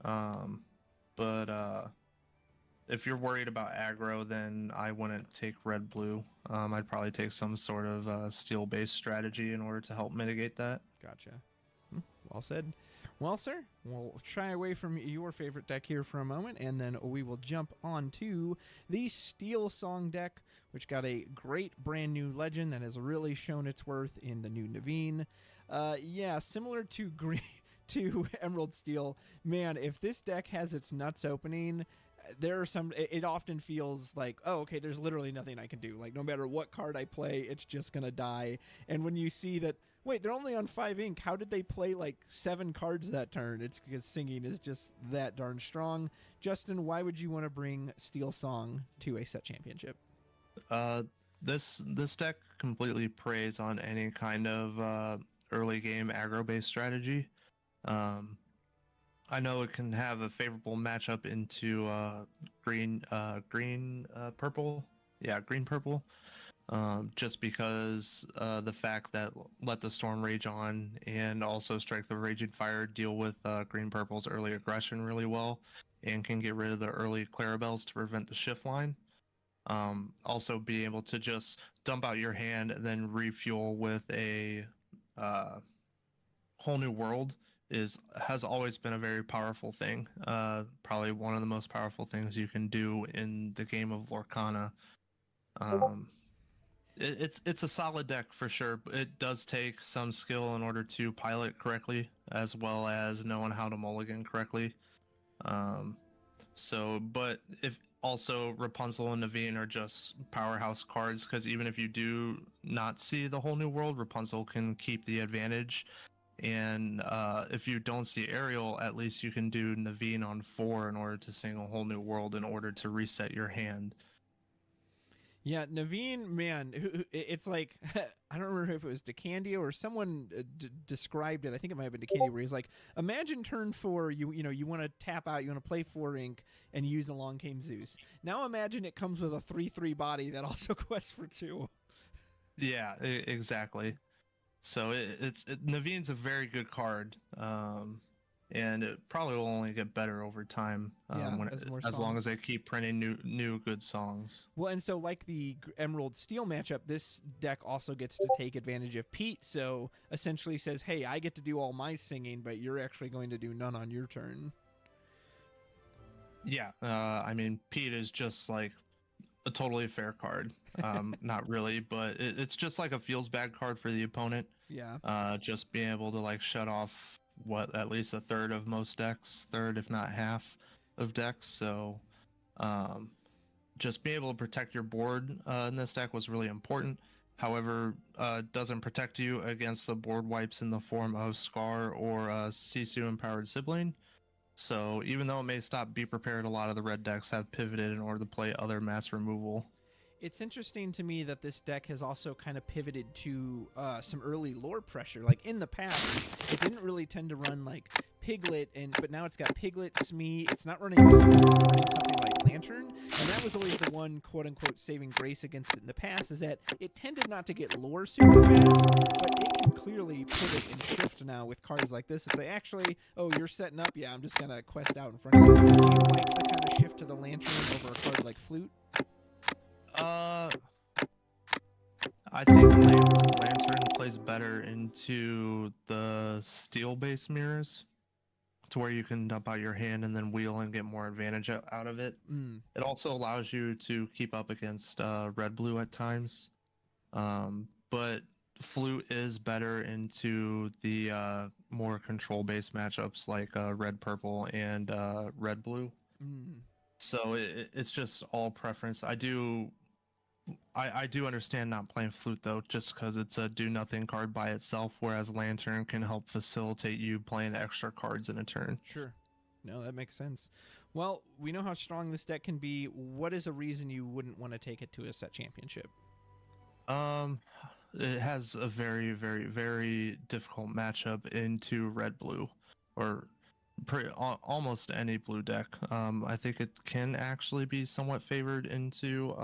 But if you're worried about aggro, then I wouldn't take red-blue. I'd probably take some sort of steel-based strategy in order to help mitigate that. Gotcha. Well said. Well, sir, we'll shy away from your favorite deck here for a moment, and then we will jump on to the Steel Song deck, which got a great brand new legend that has really shown its worth in the new Naveen. Yeah, similar to to Emerald Steel, man, if this deck has its nuts opening, there are some, it often feels like, oh, okay, there's literally nothing I can do. Like, no matter what card I play, it's just going to die. And when you see that, wait, they're only on 5 ink, how did they play like 7 cards that turn? It's because singing is just that darn strong. Justin, why would you want to bring Steel Song to a set championship? This deck completely preys on any kind of early game aggro-based strategy. I know it can have a favorable matchup into green purple. Yeah, green purple. Just because the fact that Let the Storm Rage On and also Strike the Raging Fire deal with green purple's early aggression really well and can get rid of the early Clarabelles to prevent the shift line. Also be able to just dump out your hand and then refuel with a Whole New World has always been a very powerful thing. Probably one of the most powerful things you can do in the game of Lorcana. It's a solid deck for sure. But it does take some skill in order to pilot correctly, as well as knowing how to mulligan correctly. But if also Rapunzel and Naveen are just powerhouse cards, because even if you do not see the Whole New World, Rapunzel can keep the advantage. And if you don't see Ariel, at least you can do Naveen on 4 in order to sing a Whole New World in order to reset your hand. Yeah, Naveen, man, it's like, I don't remember if it was DeCandio or someone described it. I think it might have been DeCandio, where he's like, imagine turn 4, you want to tap out, you want to play 4 ink and use Along Came Zeus. Now imagine it comes with a 3/3 body that also quests for 2. Yeah, exactly. So Naveen's a very good card, and it probably will only get better over time as long as they keep printing new good songs. Well, and so like the Emerald Steel matchup, this deck also gets to take advantage of Pete. So essentially says, hey, I get to do all my singing, but you're actually going to do none on your turn. Yeah, I mean, Pete is just like a totally fair card. Not really, but it's just like a feels bad card for the opponent. Yeah. Just being able to like shut off at least a third of most decks, third if not half of decks. So just being able to protect your board in this deck was really important. However, doesn't protect you against the board wipes in the form of Scar or Sisu Empowered Sibling. So even though it may stop Be Prepared, a lot of the red decks have pivoted in order to play other mass removal. It's interesting to me that this deck has also kind of pivoted to some early lore pressure. Like in the past, it didn't really tend to run like Piglet, but now it's got Piglet, Smee. It's not running. It's running something like Lantern, and that was always the one quote unquote saving grace against it in the past, is that it tended not to get lore super fast, but it can clearly pivot and shift now with cards like this. It's like, actually, oh, you're setting up. Yeah, I'm just gonna quest out in front of you. Do you like the kind of shift to the Lantern over a card like Flute? I think Lantern plays better into the steel-based mirrors, to where you can dump out your hand and then wheel and get more advantage out of it. It also allows you to keep up against red-blue at times, but Flute is better into the more control-based matchups like red-purple and red-blue. So it's just all preference. I do understand not playing Flute though, just because it's a do nothing card by itself, whereas Lantern can help facilitate you playing extra cards in a turn. Sure. No, that makes sense. Well, we know how strong this deck can be. What is a reason you wouldn't want to take it to a set championship? It has a very, very, very difficult matchup into red blue, or almost any blue deck. I think it can actually be somewhat favored into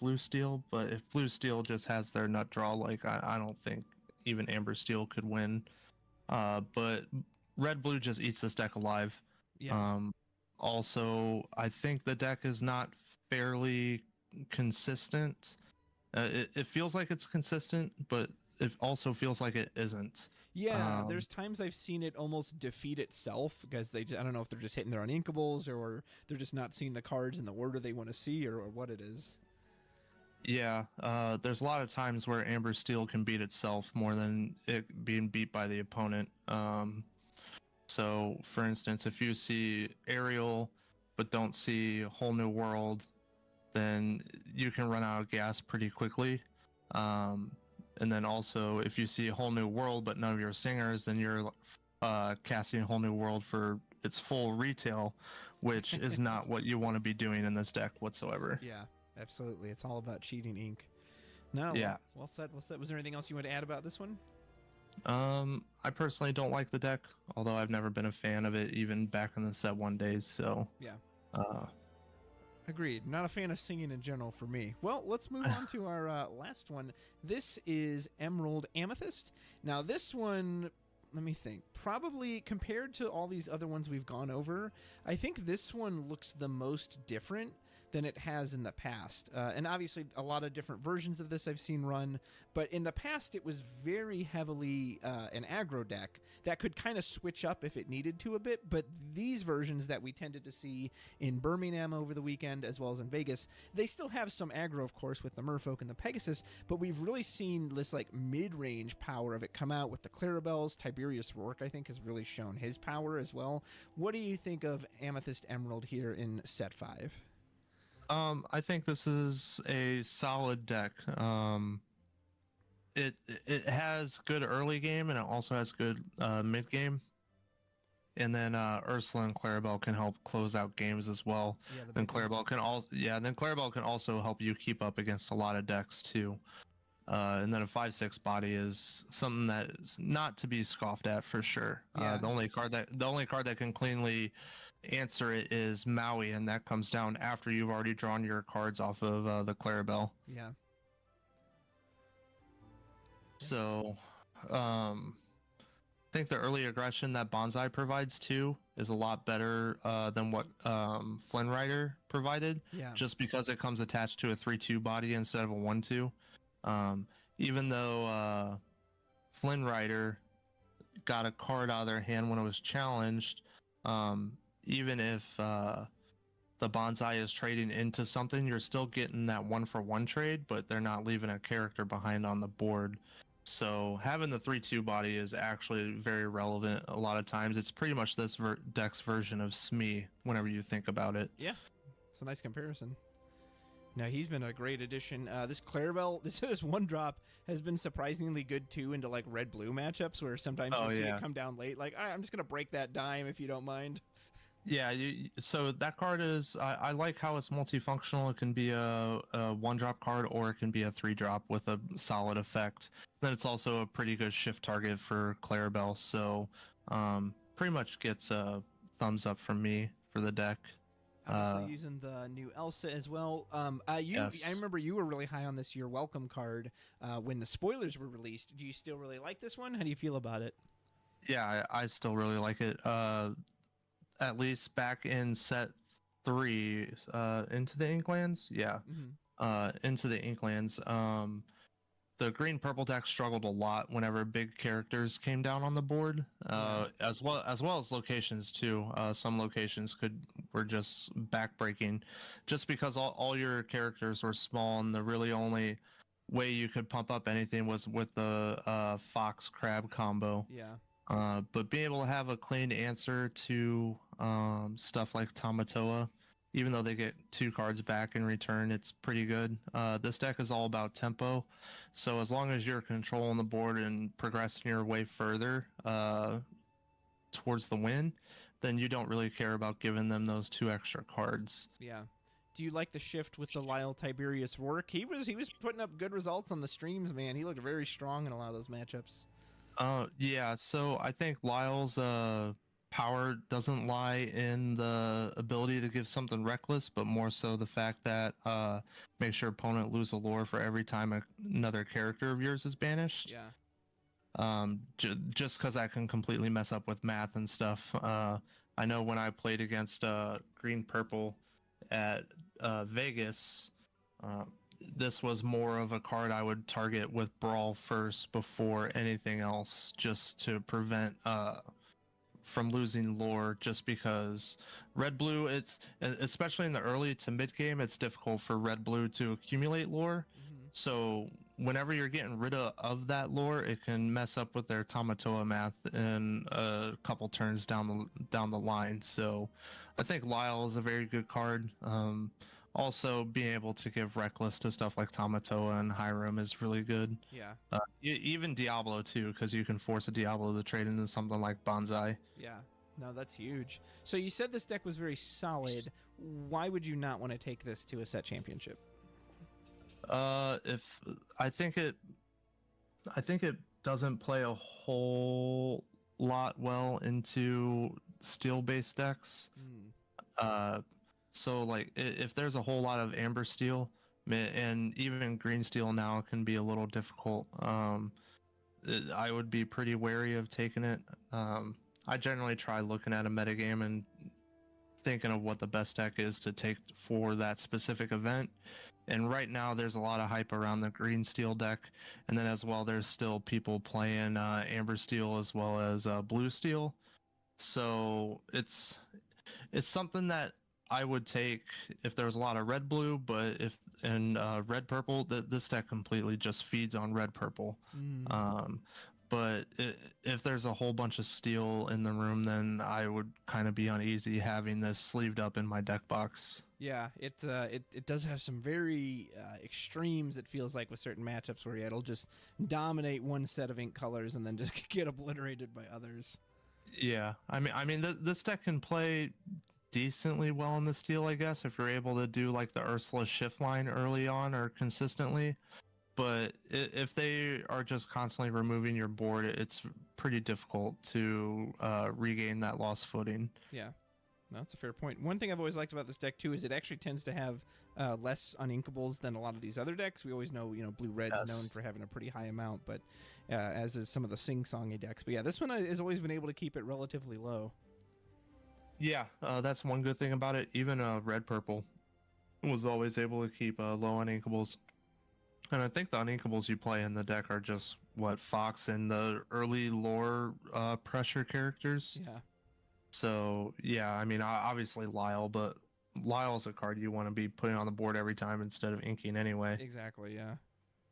blue steel, but if blue steel just has their nut draw, like I don't think even amber steel could win. But red blue just eats this deck alive. Yeah. Also, I think the deck is not fairly consistent. It feels like it's consistent, but it also feels like it isn't. Yeah, there's times I've seen it almost defeat itself because I don't know if they're just hitting their uninkables or they're just not seeing the cards in the order they want to see, or what it is. Yeah, there's a lot of times where amber steel can beat itself more than it being beat by the opponent. So, for instance, if you see Aerial but don't see Whole New World, then you can run out of gas pretty quickly. And then also, if you see a Whole New World but none of your singers, then you're casting a Whole New World for its full retail, which is not what you want to be doing in this deck whatsoever. Yeah, absolutely. It's all about cheating ink. No, yeah. Well said. Was there anything else you want to add about this one? I personally don't like the deck, although I've never been a fan of it, even back in the set 1 days. So yeah. Agreed. Not a fan of singing in general for me. Well, let's move on to our last one. This is Emerald Amethyst. Now, this one, let me think. Probably compared to all these other ones we've gone over, I think this one looks the most different than it has in the past. And obviously, a lot of different versions of this I've seen run. But in the past, it was very heavily an aggro deck that could kind of switch up if it needed to a bit. But these versions that we tended to see in Birmingham over the weekend, as well as in Vegas, they still have some aggro, of course, with the Merfolk and the Pegasus. But we've really seen this like mid-range power of it come out with the Clarabelles. Tiberius Rourke, I think, has really shown his power as well. What do you think of Amethyst Emerald here in set 5? I think this is a solid deck. It has good early game and it also has good mid game. And then Ursula and Clarabelle can help close out games as well. Yeah, then Clarabelle can also help you keep up against a lot of decks too. And then a 5/6 body is something that is not to be scoffed at for sure. Yeah. The only card that can cleanly answer it is Maui, and that comes down after you've already drawn your cards off of the Clarabelle. Yeah. So, I think the early aggression that Bonsai provides too is a lot better than what Flynn Rider provided. Yeah. Just because it comes attached to a 3/2 body instead of a 1/2. Even though Flynn Rider got a card out of their hand when it was challenged, even if the Bonsai is trading into something, you're still getting that 1-for-1 trade, but they're not leaving a character behind on the board. So having the 3/2 body is actually very relevant a lot of times. It's pretty much this deck's version of Smee whenever you think about it. Yeah, it's a nice comparison. Now, he's been a great addition. This Clarabelle, this one drop has been surprisingly good too into like red-blue matchups where sometimes you see it come down late. Like, all right, I'm just going to break that dime if you don't mind. Yeah, so that card is, I like how it's multifunctional. It can be a 1-drop card or it can be a 3-drop with a solid effect. Then it's also a pretty good shift target for Clarabelle. So pretty much gets a thumbs up from me for the deck. Obviously using the new Elsa as well. I Yes. remember you were really high on this Your Welcome card when the spoilers were released. Do you still really like this one? How do you feel about it? Yeah, I still really like it. At least back in set 3, Into the Inklands. Yeah. Into the Inklands. The green purple deck struggled a lot whenever big characters came down on the board, as well as locations too. Some locations were just backbreaking, just because all your characters were small, and the really only way you could pump up anything was with the fox crab combo. Yeah. But being able to have a clean answer to stuff like Tamatoa, even though they get 2 cards back in return, it's pretty good. This deck is all about tempo, so as long as you're controlling the board and progressing your way further towards the win, then you don't really care about giving them those 2 extra cards. Yeah. Do you like the shift with the Lyle Tiberius work? He was putting up good results on the streams, man. He looked very strong in a lot of those matchups. Yeah, so I think Lyle's power doesn't lie in the ability to give something reckless, but more so the fact that makes your opponent lose a lore for every time another character of yours is banished. Yeah. Just because I can completely mess up with math and stuff. I know when I played against green purple at Vegas, this was more of a card I would target with Brawl first before anything else, just to prevent from losing lore, just because red blue, it's especially in the early to mid game, it's difficult for red blue to accumulate lore. So whenever you're getting rid of that lore, it can mess up with their Tamatoa math in a couple turns down the line. So I think Lyle is a very good card. Also, being able to give reckless to stuff like Tamatoa and Hiram is really good. Yeah. Even Diablo too, because you can force a Diablo to trade into something like Bonsai. Yeah. No, that's huge. So you said this deck was very solid. Why would you not want to take this to a set championship? If I think it doesn't play a whole lot well into steel-based decks. So like if there's a whole lot of amber steel, and even green steel now can be a little difficult, I would be pretty wary of taking it. I generally try looking at a metagame and thinking of what the best deck is to take for that specific event. And right now there's a lot of hype around the green steel deck, and then as well there's still people playing amber steel as well as blue steel. So it's something that I would take if there was a lot of red blue, but if in red purple, this deck completely just feeds on red purple. But if there's a whole bunch of steel in the room, then I would kind of be uneasy having this sleeved up in my deck box. Yeah, it does have some very extremes, it feels like, with certain matchups where it'll just dominate one set of ink colors and then just get obliterated by others. Yeah, I mean, this deck can play decently well in the steel, I guess, if you're able to do like the Ursula shift line early on or consistently. But if they are just constantly removing your board, it's pretty difficult to regain that lost footing. Yeah, no, that's a fair point. One thing I've always liked about this deck too is it actually tends to have less uninkables than a lot of these other decks. We always know, blue-red's known for having a pretty high amount, but as is some of the sing-songy decks. But yeah, this one has always been able to keep it relatively low. Yeah, that's one good thing about it. Even red-purple was always able to keep low uninkables. And I think the uninkables you play in the deck are just Fox and the early lore pressure characters. Yeah. So yeah, I mean obviously Lyle, but Lyle's a card you want to be putting on the board every time instead of inking anyway. Exactly. Yeah.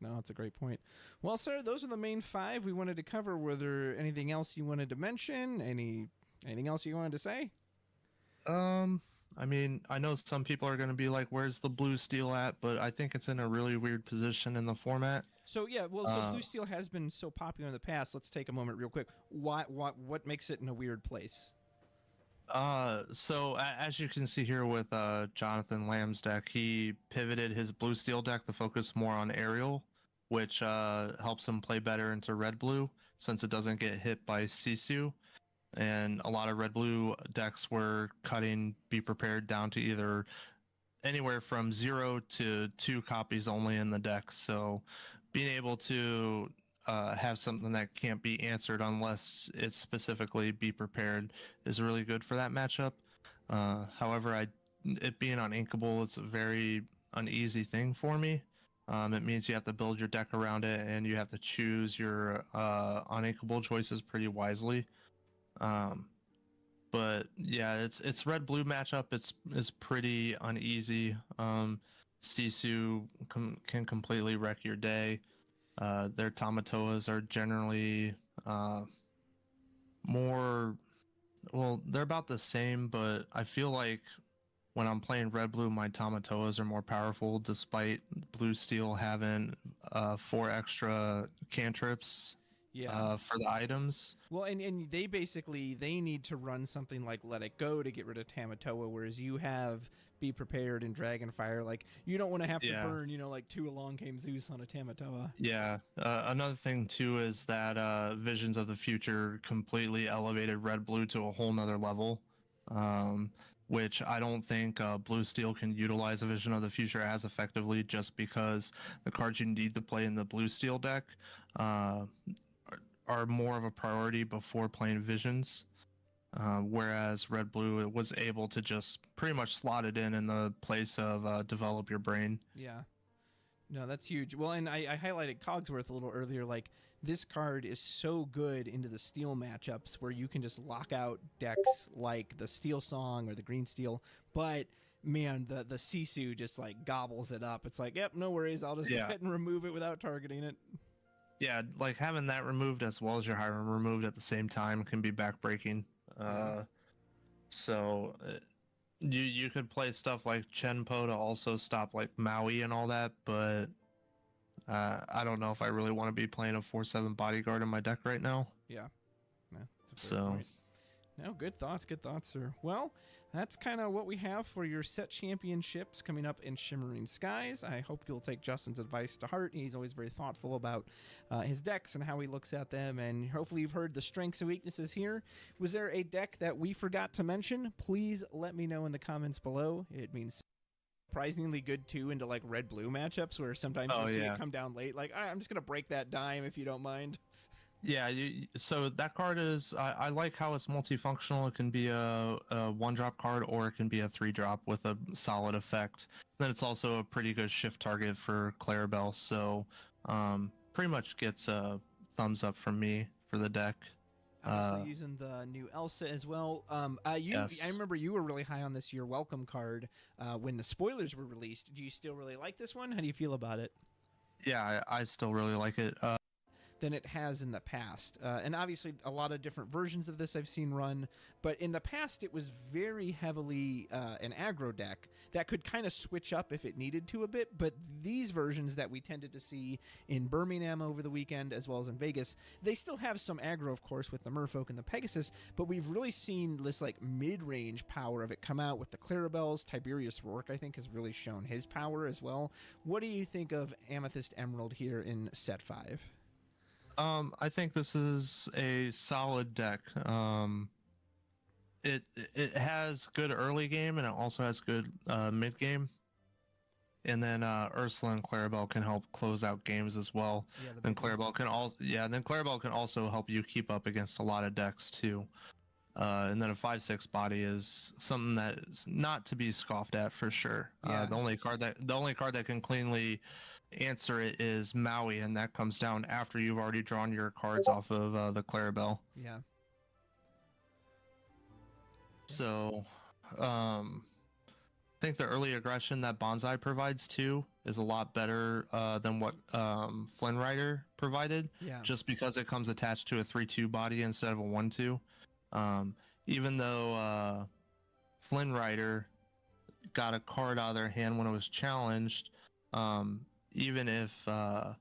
No, that's a great point. Well, sir, those are the main 5 we wanted to cover. Were there anything else you wanted to mention? Anything else you wanted to say? I mean, I know some people are going to be like, where's the blue steel at? But I think it's in a really weird position in the format. So yeah, well, so blue steel has been so popular in the past. Let's take a moment real quick. What makes it in a weird place? So as you can see here with Jonathan Lamb's deck, he pivoted his blue steel deck to focus more on aerial, which helps him play better into red blue since it doesn't get hit by Sisu. and a lot of red-blue decks were cutting Be Prepared down to either anywhere from 0 to 2 copies only in the deck. So being able to have something that can't be answered unless it's specifically Be Prepared is really good for that matchup. However, it being uninkable, it's a very uneasy thing for me. It means you have to build your deck around it, and you have to choose your uninkable choices pretty wisely. But yeah, it's red blue matchup. It's pretty uneasy. Sisu can completely wreck your day. Their Tamatoas are generally more, well, they're about the same, but I feel like when I'm playing red blue, my Tamatoas are more powerful, despite blue steel having 4 extra cantrips Yeah. for the items. Well, and they basically they need to run something like Let It Go to get rid of Tamatoa, whereas you have Be Prepared and Dragonfire. Like you don't want to have to Yeah. burn, like 2 Along Came Zeus on a Tamatoa. Yeah. Another thing too is that Visions of the Future completely elevated red blue to a whole nother level, which I don't think blue steel can utilize a Vision of the Future as effectively, just because the cards you need to play in the blue steel deck are more of a priority before playing Visions. Whereas red blue, it was able to just pretty much slot it in the place of Develop Your Brain. Yeah. No, that's huge. Well, and I highlighted Cogsworth a little earlier. Like, this card is so good into the steel matchups where you can just lock out decks like the Steel Song or the Green Steel. But, man, the Sisu just, like, gobbles it up. It's like, yep, no worries. I'll just go ahead and remove it without targeting it. Yeah, like having that removed as well as your Hiram removed at the same time can be backbreaking. So you could play stuff like Chenpo to also stop like Maui and all that, but I don't know if I really want to be playing a 4/7 bodyguard in my deck right now. Yeah, no, that's a fair point. No, good thoughts, sir. Well, that's kind of what we have for your set championships coming up in Shimmering Skies. I hope you'll take Justin's advice to heart. He's always very thoughtful about his decks and how he looks at them, and hopefully you've heard the strengths and weaknesses here. Was there a deck that we forgot to mention? Please let me know in the comments below. It means surprisingly good too into like red-blue matchups where sometimes you see it come down late. Like, I'm just going to break that dime if you don't mind. Yeah, so that card is, I like how it's multifunctional. It can be a 1-drop card, or it can be a 3-drop with a solid effect. Then it's also a pretty good shift target for Clarabelle, so pretty much gets a thumbs up from me for the deck. Obviously using the new Elsa as well. Yes. I remember you were really high on this Your Welcome card when the spoilers were released. Do you still really like this one? How do you feel about it? Yeah, I still really like it. Than it has in the past. And obviously a lot of different versions of this I've seen run, but in the past it was very heavily an aggro deck that could kind of switch up if it needed to a bit, but these versions that we tended to see in Birmingham over the weekend as well as in Vegas, they still have some aggro, of course, with the Merfolk and the Pegasus, but we've really seen this like mid-range power of it come out with the Clarabelles. Tiberius Rourke, I think, has really shown his power as well. What do you think of Amethyst Emerald here in set 5? I think this is a solid deck. It has good early game, and it also has good mid game. And then Ursula and Clarabelle can help close out games as well. Yeah, then Clarabelle can also help you keep up against a lot of decks too. And then a 5/6 body is something that is not to be scoffed at for sure. Yeah. The only card that can cleanly answer it is Maui, and that comes down after you've already drawn your cards off of the Clarabelle. Yeah. So, I think the early aggression that Bonsai provides too is a lot better than what Flynn Rider provided. Yeah. Just because it comes attached to a 3/2 body instead of a 1/2. Even though Flynn Rider got a card out of their hand when it was challenged, even if the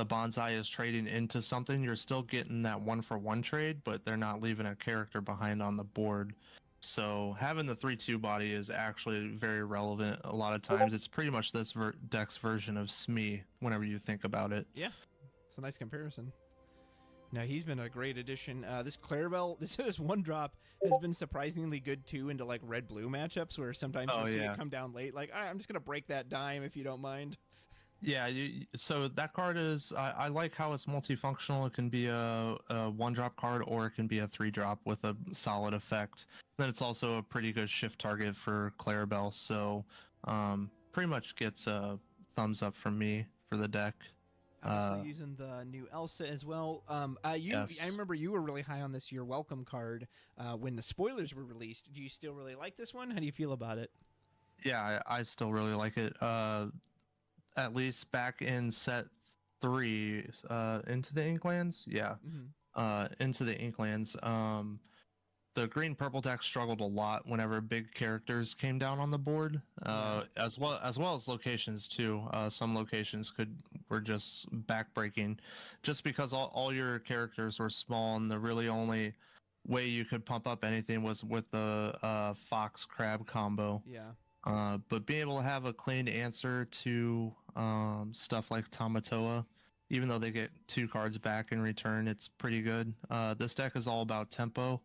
Bonsai is trading into something, you're still getting that 1-for-1 trade, but they're not leaving a character behind on the board. So having the 3/2 body is actually very relevant. A lot of times it's pretty much this deck's version of Smee whenever you think about it. Yeah, it's a nice comparison. No, he's been a great addition. This Clarabelle, this one drop has been surprisingly good too into like red-blue matchups where sometimes Oh you'll see yeah. it come down late. Like, all right, I'm just gonna break that dime if you don't mind. Yeah, so that card is I like how it's multifunctional. It can be a one drop card or it can be a 3-drop with a solid effect. Then it's also a pretty good shift target for Clarabelle. So pretty much gets a thumbs up from me for the deck. Obviously using the new Elsa as well. I Yes. remember you were really high on this Your Welcome card when the spoilers were released. Do you still really like this one? How do you feel about it? Yeah, I still really like it. At least back in set 3, Into the Inklands. Yeah. Into the Inklands. The green purple deck struggled a lot whenever big characters came down on the board, as well as locations too. Some locations were just backbreaking, just because all your characters were small, and the really only way you could pump up anything was with the fox crab combo. Yeah. But being able to have a clean answer to stuff like Tamatoa, even though they get 2 cards back in return, it's pretty good. This deck is all about tempo,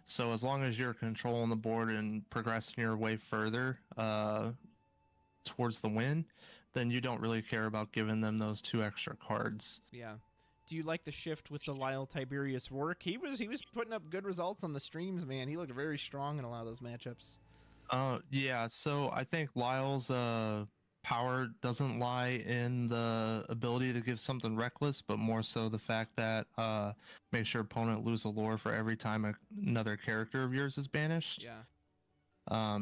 so as long as you're controlling the board and progressing your way further towards the win, then you don't really care about giving them those 2 extra cards. Yeah. Do you like the shift with the Lyle Tiberius work? He was putting up good results on the streams, man. He looked very strong in a lot of those matchups. Yeah, so I think Lyle's power doesn't lie in the ability to give something reckless, but more so the fact that makes your opponent lose a lore for every time another character of yours is banished. Yeah.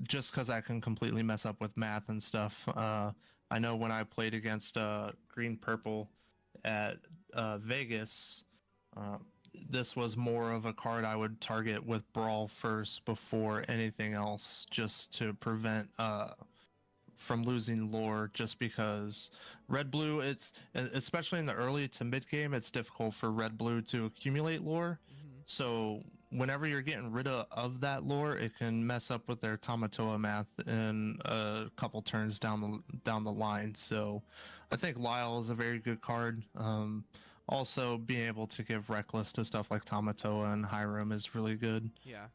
Just because I can completely mess up with math and stuff. I know when I played against green purple at Vegas, this was more of a card I would target with Brawl first before anything else, just to prevent from losing lore, just because red blue, it's especially in the early to mid game, it's difficult for red blue to accumulate lore. So whenever you're getting rid of that lore, it can mess up with their Tamatoa math in a couple turns down the line. So I think Lyle is a very good card. Also, being able to give reckless to stuff like Tamatoa and Hiram is really good. Yeah.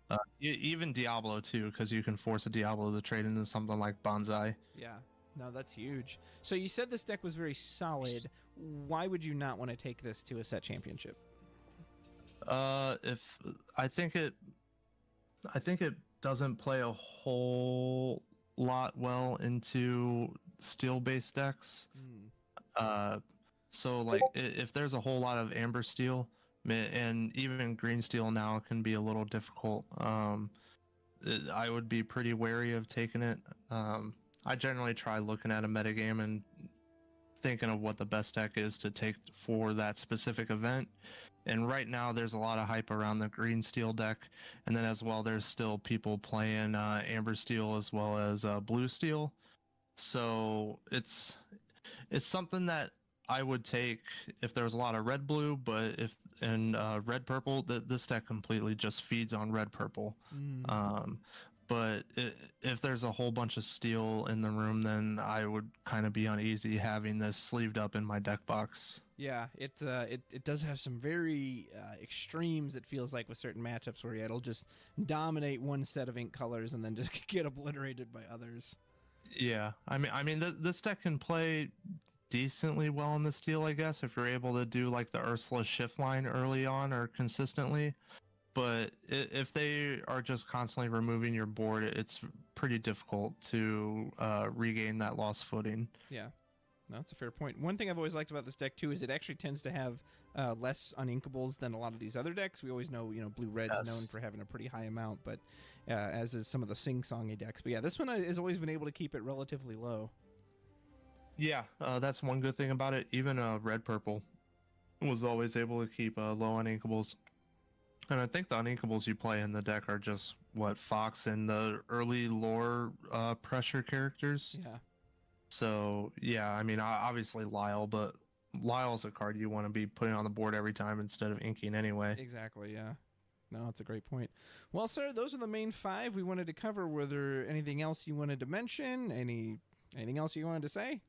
Even Diablo too, because you can force a Diablo to trade into something like Bonsai. Yeah. No, that's huge. So you said this deck was very solid. Why would you not want to take this to a set championship? If I think it doesn't play a whole lot well into steel-based decks. So like if there's a whole lot of amber steel, and even green steel now can be a little difficult, I would be pretty wary of taking it. I generally try looking at a metagame and thinking of what the best deck is to take for that specific event. And right now there's a lot of hype around the green steel deck, and then as well there's still people playing amber steel as well as blue steel. So it's something that I would take if there was a lot of red blue, but if in red purple, this deck completely just feeds on red purple. But if there's a whole bunch of steel in the room, then I would kind of be uneasy having this sleeved up in my deck box. Yeah, it does have some very extremes, it feels like, with certain matchups where it'll just dominate one set of ink colors and then just get obliterated by others. Yeah, I mean, this deck can play decently well in the steel, I guess, if you're able to do like the Ursula shift line early on or consistently. But if they are just constantly removing your board, it's pretty difficult to regain that lost footing. Yeah, no, that's a fair point. One thing I've always liked about this deck too is it actually tends to have less uninkables than a lot of these other decks. We always know, blue-red's known for having a pretty high amount, but as is some of the sing-songy decks. But yeah, this one has always been able to keep it relatively low. Yeah, that's one good thing about it. Even red-purple was always able to keep low uninkables. And I think the uninkables you play in the deck are just, Fox and the early lore pressure characters. Yeah. So, yeah, I mean, obviously Lyle, but Lyle's a card you want to be putting on the board every time instead of inking anyway. Exactly, yeah. No, that's a great point. Well, sir, those are the main 5 we wanted to cover. Were there anything else you wanted to mention? Anything else you wanted to say?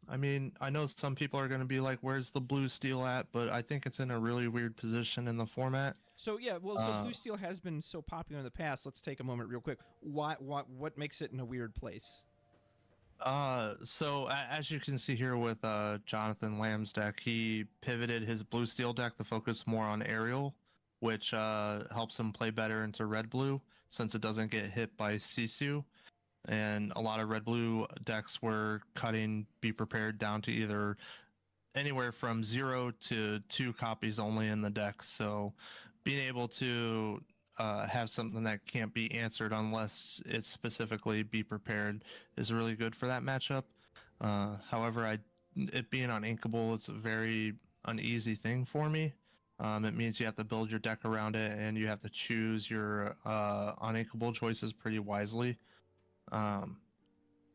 I mean, I know some people are going to be like, "Where's the blue steel at?" But I think it's in a really weird position in the format. So yeah, well, so Uh, blue steel has been so popular in the past. Let's take a moment, real quick. What makes it in a weird place? so as you can see here with Jonathan Lamb's deck, he pivoted his blue steel deck to focus more on aerial, which helps him play better into red blue since it doesn't get hit by Sisu. And a lot of red blue decks were cutting Be Prepared down to either anywhere from 0 to 2 copies only in the deck. So being able to have something that can't be answered unless it's specifically Be Prepared is really good for that matchup. However, it being uninkable, it's a very uneasy thing for me. It means you have to build your deck around it, and you have to choose your uninkable choices pretty wisely. Um,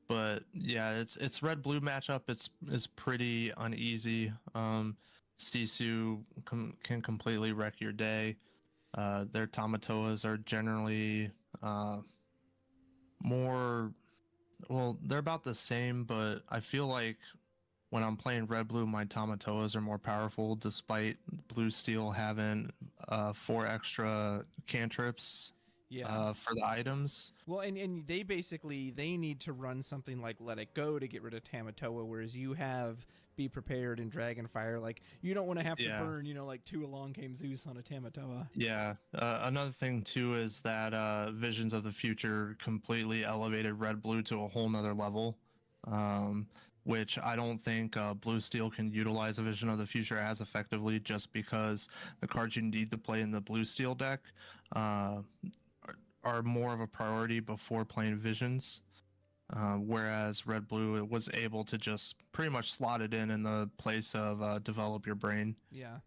but yeah, it's red blue matchup. It's pretty uneasy. Sisu can completely wreck your day. Their Tamatoas are generally uh, more, well, they're about the same, but I feel like when I'm playing red blue, my Tamatoas are more powerful, despite blue steel having 4 extra cantrips Yeah. for the items. Well, and they basically they need to run something like Let It Go to get rid of Tamatoa, whereas you have Be Prepared and Dragonfire. Like you don't want to have to Yeah. burn, like 2 Along Came Zeus on a Tamatoa. Yeah. Another thing too is that Visions of the Future completely elevated Red Blue to a whole nother level, um, which I don't think Blue Steel can utilize a Vision of the Future as effectively, just because the cards you need to play in the Blue Steel deck uh, are more of a priority before playing Visions. Whereas Red Blue was able to just pretty much slot it in the place of Develop Your Brain. Yeah.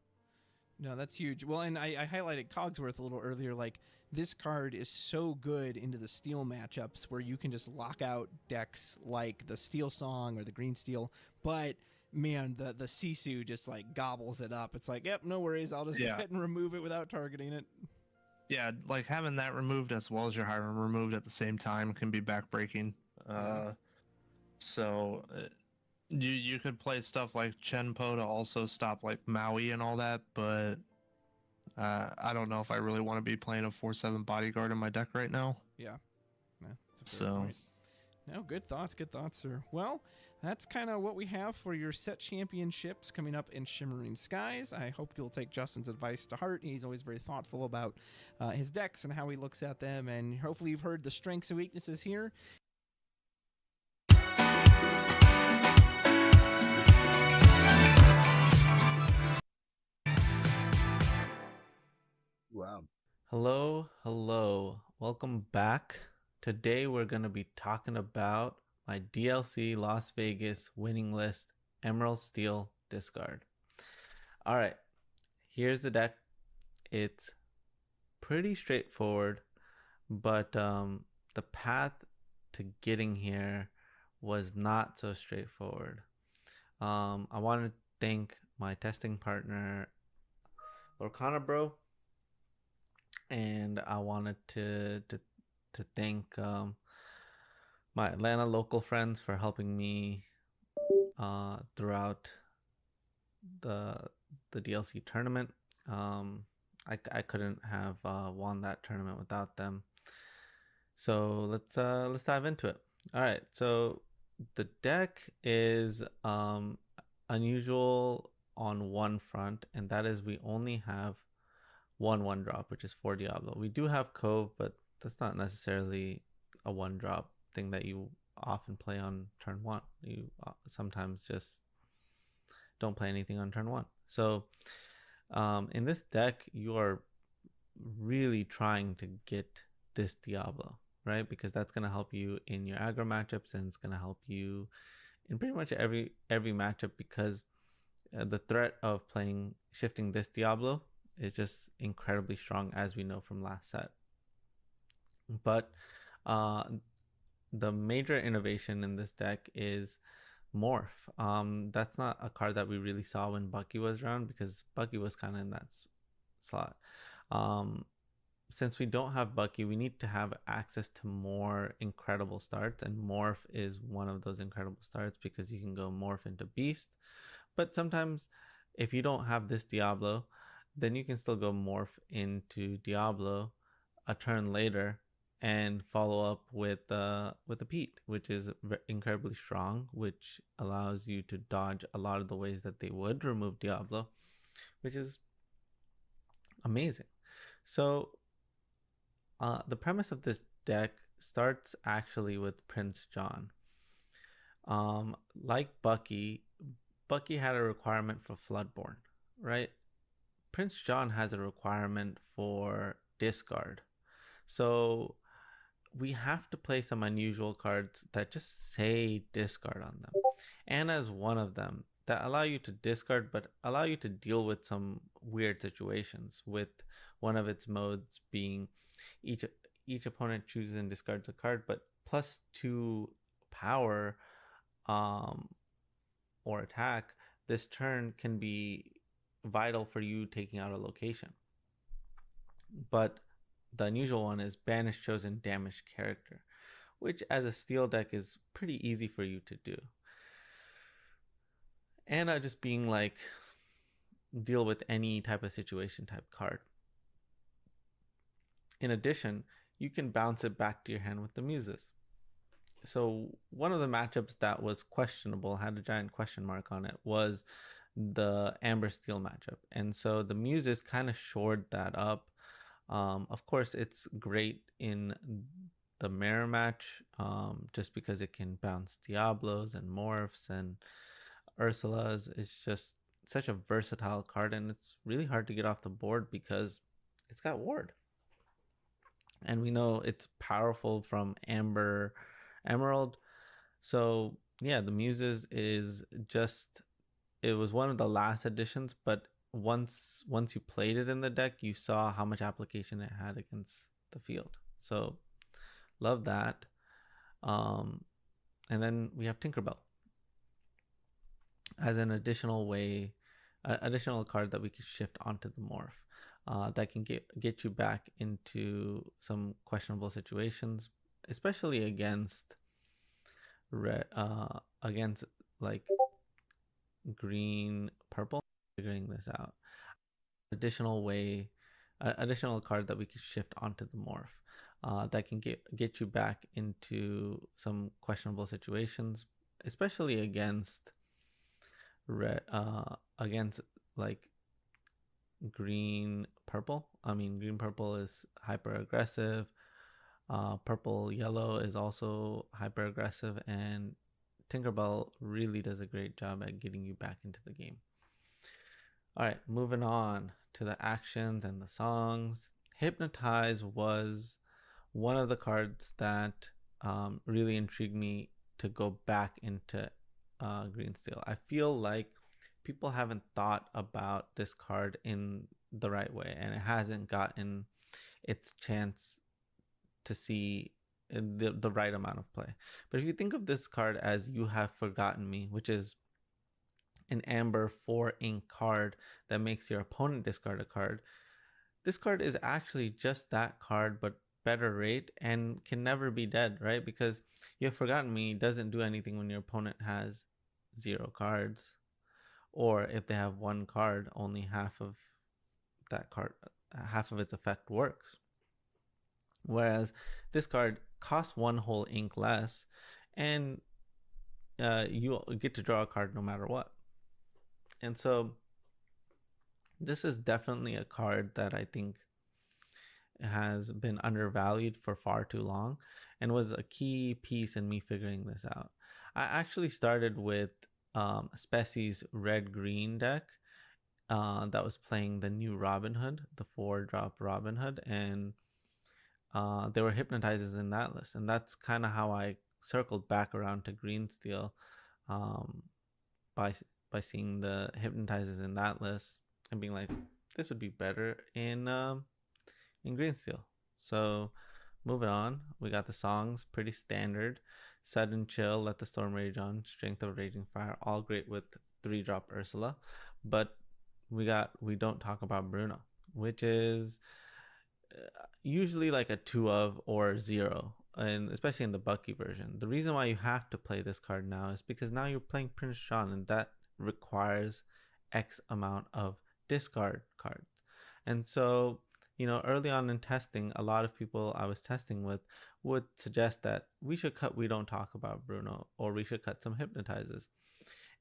No, that's huge. Well, and I highlighted Cogsworth a little earlier. Like this card is so good into the steel matchups where you can just lock out decks like the Steel Song or the Green Steel. But man, the Sisu just like gobbles it up. It's like, yep, no worries. I'll just go Yeah. ahead and remove it without targeting it. Yeah, like having that removed as well as your Hiram removed at the same time can be backbreaking. Yeah. So you could play stuff like Chenpo to also stop like Maui and all that, but I don't know if I really want to be playing a 4/7 bodyguard in my deck right now. Yeah. No, that's a fair So point. No, good thoughts, sir. Well, that's kind of what we have for your set championships coming up in Shimmering Skies. I hope you'll take Justin's advice to heart. He's always very thoughtful about his decks and how he looks at them, and hopefully you've heard the strengths and weaknesses here. Wow. Hello. Welcome back. Today we're going to be talking about my DLC Las Vegas winning list, Emerald Steel Discard. All right, here's the deck. It's pretty straightforward, but the path to getting here was not so straightforward. I want to thank my testing partner, Lorcana Bro, and I wanted to thank my Atlanta local friends for helping me throughout the DLC tournament. I couldn't have won that tournament without them. So let's dive into it. All right, so the deck is unusual on one front, and that is we only have one drop, which is for Diablo. We do have Cove, but that's not necessarily a one drop thing that you often play on turn one. You sometimes just don't play anything on turn one. So in this deck, you are really trying to get this Diablo, right? Because that's going to help you in your aggro matchups, and it's going to help you in pretty much every matchup, because the threat of shifting this Diablo is just incredibly strong, as we know from last set. But the major innovation in this deck is Morph. That's not a card that we really saw when Bucky was around, because Bucky was kind of in that slot. since we don't have Bucky, we need to have access to more incredible starts, and Morph is one of those incredible starts because you can go Morph into Beast. But sometimes, if you don't have this Diablo, then you can still go Morph into Diablo a turn later and follow up with a Pete, which is incredibly strong, which allows you to dodge a lot of the ways that they would remove Diablo, which is amazing. So the premise of this deck starts actually with Prince John. Like Bucky had a requirement for Floodborn, right? Prince John has a requirement for discard. So we have to play some unusual cards that just say discard on them. Anna's one of them that allow you to discard but allow you to deal with some weird situations, with one of its modes being each opponent chooses and discards a card, but +2 power or attack this turn can be vital for you taking out a location. But the unusual one is banish chosen damaged character, which as a steel deck is pretty easy for you to do. Anna just being like deal with any type of situation type card. In addition, you can bounce it back to your hand with the Muses. So one of the matchups that was questionable, had a giant question mark on it, was the Amber Steel matchup. And so the Muses kind of shored that up. Of course, it's great in the mirror match just because it can bounce Diablos and Morphs and Ursulas. It's just such a versatile card, and it's really hard to get off the board because it's got Ward. And we know it's powerful from Emerald. So yeah, the Muses is just, it was one of the last additions, but once you played it in the deck, you saw how much application it had against the field. So love that. And then we have Tinkerbell as an additional card that we can shift onto the Morph. That can get you back into some questionable situations, especially against against like green purple. Figuring this out. Additional card that we can shift onto the Morph. That can get you back into some questionable situations, especially against against like green purple. I mean, green purple is hyper aggressive. Purple yellow is also hyper aggressive, and Tinkerbell really does a great job at getting you back into the game. All right, moving on to the actions and the songs. Hypnotize was one of the cards that really intrigued me to go back into Green Steel. I feel like people haven't thought about this card in the right way, and it hasn't gotten its chance to see the right amount of play. But if you think of this card as You Have Forgotten Me, which is an amber 4 ink card that makes your opponent discard a card, this card is actually just that card but better rate and can never be dead, right? Because You Have Forgotten Me doesn't do anything when your opponent has 0 cards, or if they have 1 card, only half of its effect works. Whereas this card costs 1 whole ink less, and you get to draw a card no matter what. And so this is definitely a card that I think has been undervalued for far too long and was a key piece in me figuring this out. I actually started with Spessie's red-green deck that was playing the new Robin Hood, the 4-drop Robin Hood, and there were Hypnotizers in that list. And that's kind of how I circled back around to Green Steel by seeing the Hypnotizers in that list and being like, this would be better in Green Steel. So moving on, we got the songs, pretty standard. Sudden Chill, Let the Storm Rage On, Strength of Raging Fire, all great with 3-drop Ursula. But we don't talk about Bruno, which is usually like a 2 of or 0, and especially in the Bucky version. The reason why you have to play this card now is because now you're playing Prince John, and that requires X amount of discard cards. And so, early on in testing, a lot of people I was testing with would suggest that we should cut We Don't Talk About Bruno, or we should cut some Hypnotizes.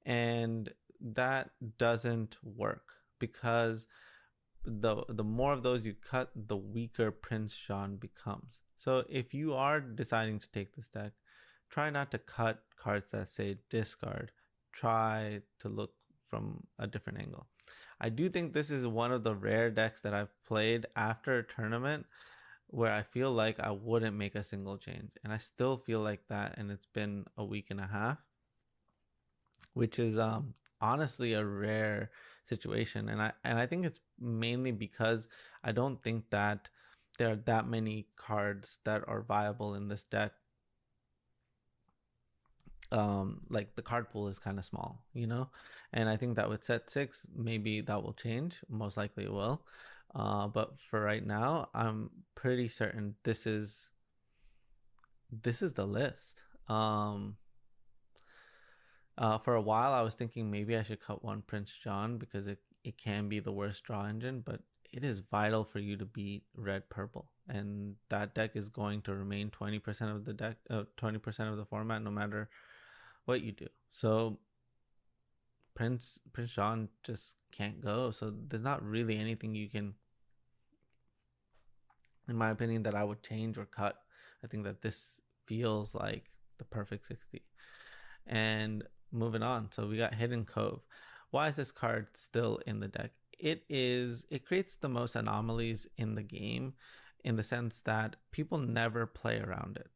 And that doesn't work, because the more of those you cut, the weaker Prince Jean becomes. So if you are deciding to take this deck, try not to cut cards that say discard. Try to look from a different angle. I do think this is one of the rare decks that I've played after a tournament where I feel like I wouldn't make a single change. And I still feel like that, and it's been a week and a half, which is honestly a rare situation. And I think it's mainly because I don't think that there are that many cards that are viable in this deck. Like the card pool is kind of small, and I think that with set 6 maybe that will change. Most likely it will, but for right now I'm pretty certain this is the list. For a while, I was thinking maybe I should cut one Prince John, because it can be the worst draw engine, but it is vital for you to beat red purple, and that deck is going to remain 20% of the deck, 20% of the format, no matter what you do. So Prince John just can't go. So there's not really anything you can, in my opinion, that I would change or cut. I think that this feels like the perfect 60. And moving on, so we got Hidden Cove. Why is this card still in the deck? It creates the most anomalies in the game, in the sense that people never play around it.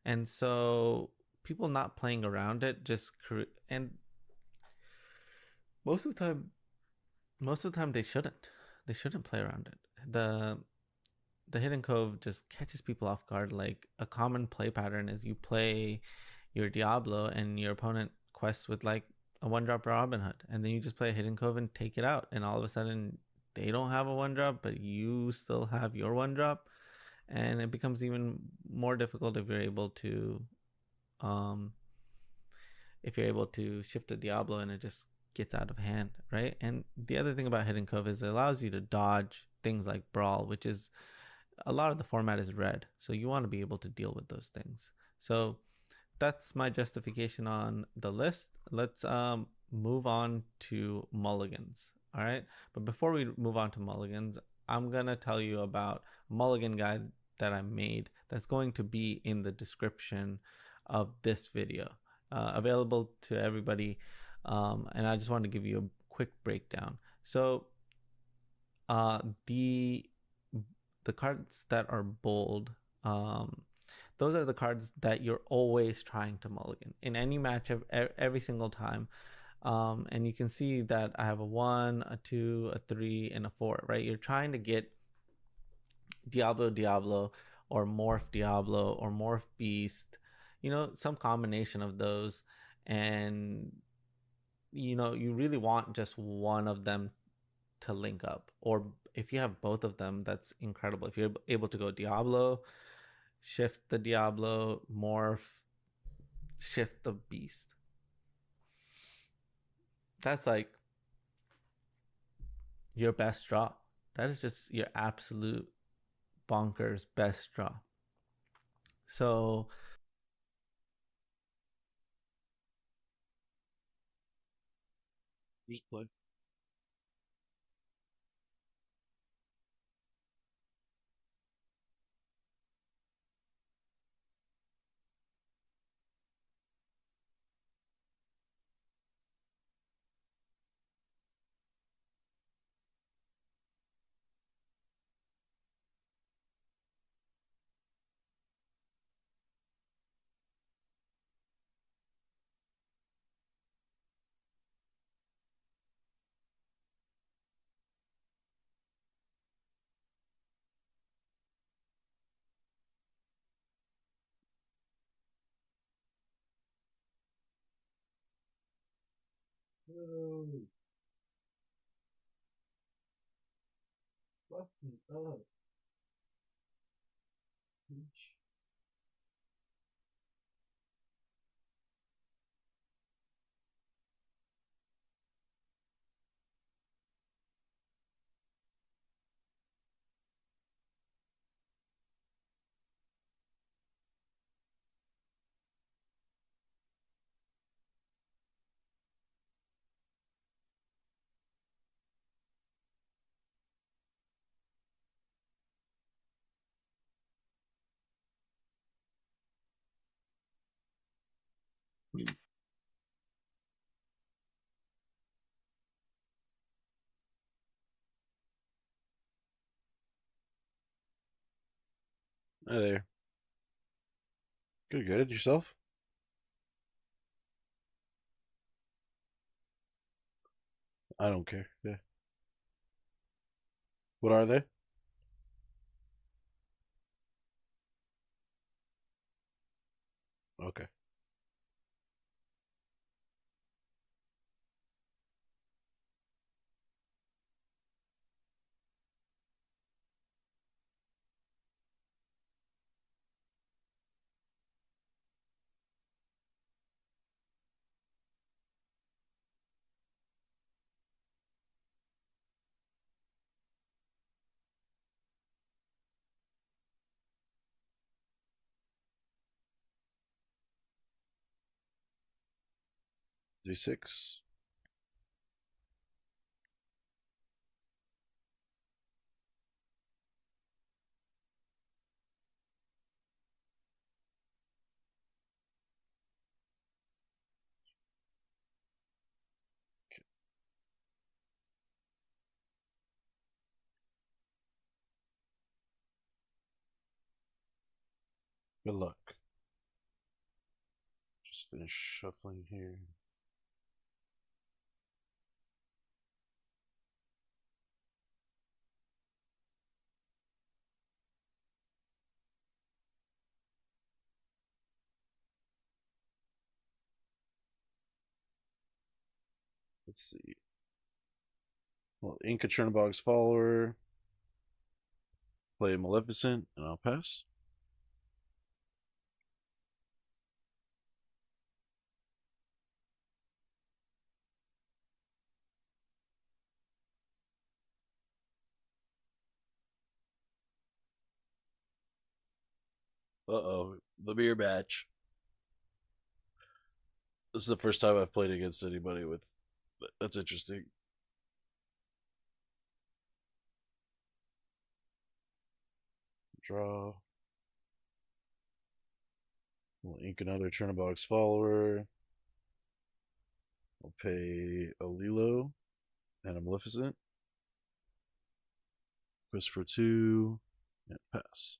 And so people not playing around it just and most of the time they shouldn't play around it. The Hidden Cove just catches people off guard. Like, a common play pattern is you play your Diablo and your opponent quests with like a 1-drop Robin Hood, and then you just play a Hidden Cove and take it out, and all of a sudden they don't have a 1-drop, but you still have your 1-drop, and it becomes even more difficult if you're able to shift a Diablo and it just gets out of hand, right? And the other thing about Hidden Cove is it allows you to dodge things like Brawl, which is, a lot of the format is red, so you want to be able to deal with those things. So that's my justification on the list. Let's move on to mulligans. All right, but before we move on to mulligans, I'm gonna tell you about a mulligan guide that I made that's going to be in the description of this video, available to everybody. And I just want to give you a quick breakdown. So uh, the the cards that are bold, those are the cards that you're always trying to mulligan in any matchup, every single time. And you can see that I have a 1, a 2, a 3, and a 4, right? You're trying to get Diablo, or Morph Diablo, or Morph Beast, some combination of those. And, you really want just one of them to link up. Or if you have both of them, that's incredible. If you're able to go Diablo, shift the Diablo, Morph, shift the Beast, that's like your best draw. That is just your absolute bonkers best draw. So Just play. No. Fuck me up. Hi there. Good, good. Yourself? I don't care. Yeah. What are they? Okay. D6. Good luck. Just finish shuffling here. Let's see. Well, Inca Chernobog's follower. Play Maleficent, and I'll pass. Uh-oh. The beer batch. This is the first time I've played against anybody with... That's interesting. Draw. We'll ink another Chernobog's follower. I'll pay a Lilo and a Maleficent. Quest for 2. And pass.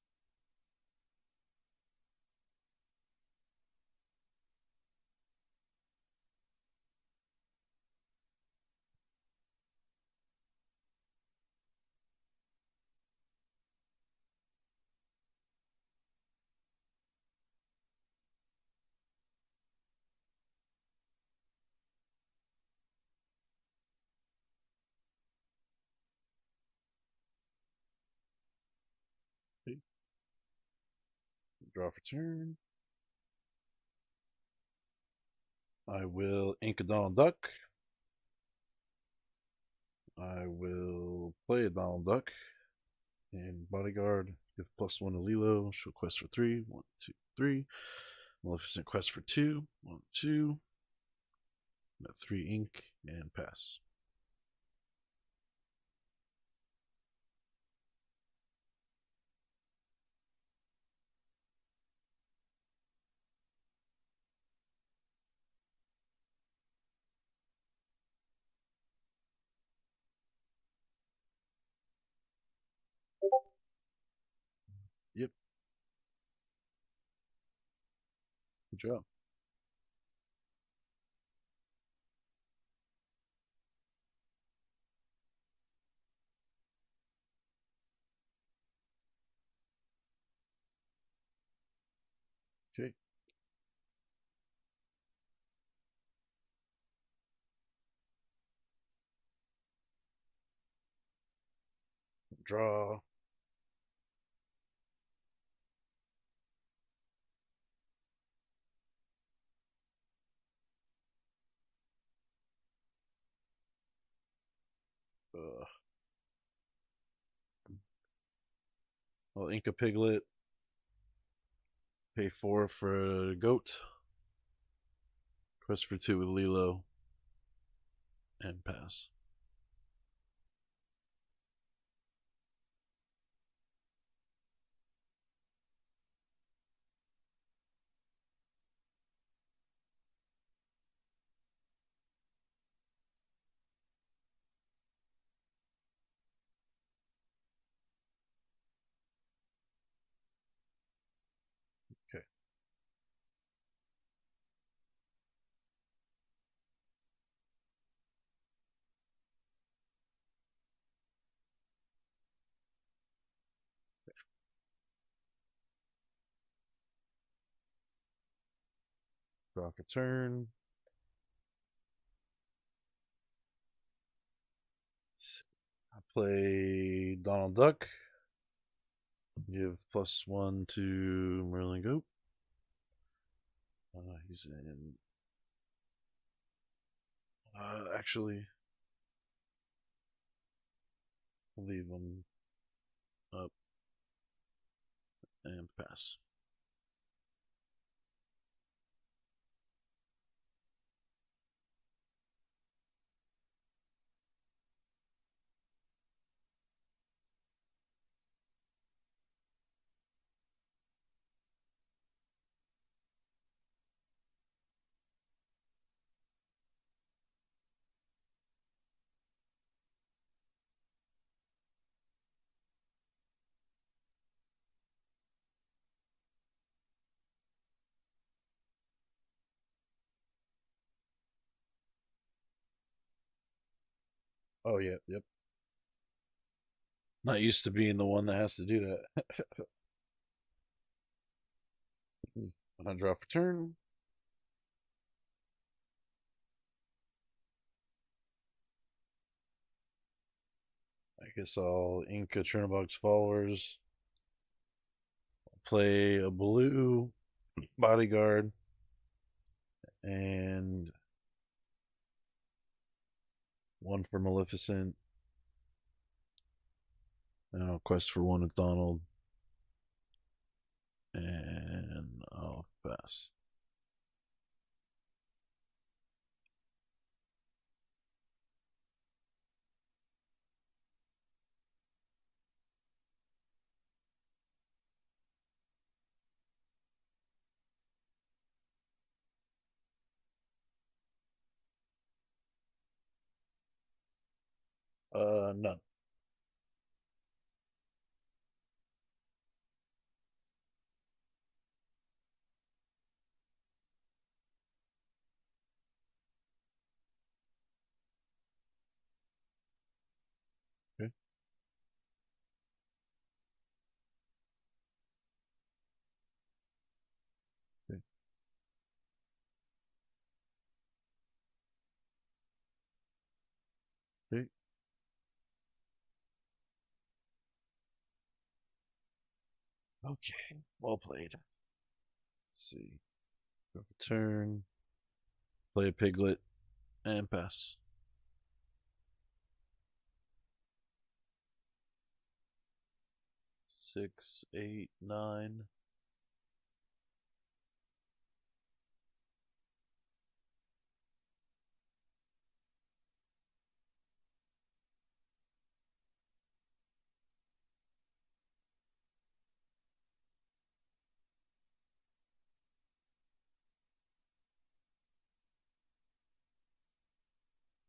Okay. Draw for turn. I will ink a Donald Duck. I will play a Donald Duck. And Bodyguard, give +1 to Lilo. She'll quest for 3. 1, 2, 3. Maleficent quest for 2. 1, 2. Got 3 ink and pass. Yep. Good job. Okay. Draw. Well, Inca Piglet. Pay 4 for a goat. Quest for 2 with Lilo. And pass. Okay. Draw for turn. I play Donald Duck. Give +1 to Merlin Goat. He's in. Actually, I'll leave him up and pass. Oh, yeah, yep. Not used to being the one that has to do that. I'm gonna draw for turn. I guess I'll Inca Chernobog's followers. I'll play a blue bodyguard and 1 for Maleficent. And I'll quest for 1 with Donald. And I'll pass. None. Okay. Okay. Okay. Okay. Well played. Let's see. Go for turn. Play a piglet and pass. 6, 8, 9.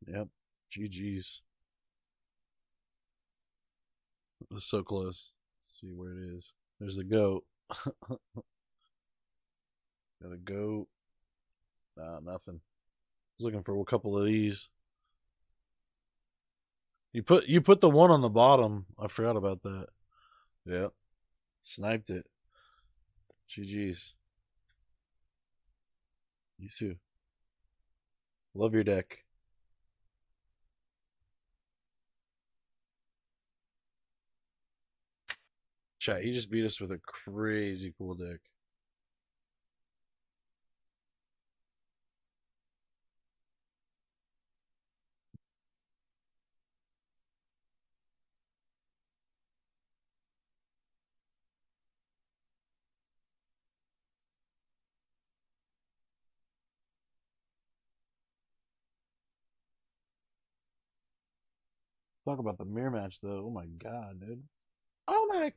Yep. GG's. It's so close. Let's see where it is. There's the goat. Got a goat. Nah, nothing. I was looking for a couple of these. You put the one on the bottom. I forgot about that. Yeah. Sniped it. GG's. You too. Love your deck. Chat, he just beat us with a crazy cool deck. Talk about the mirror match, though. Oh my god, dude. Oh my.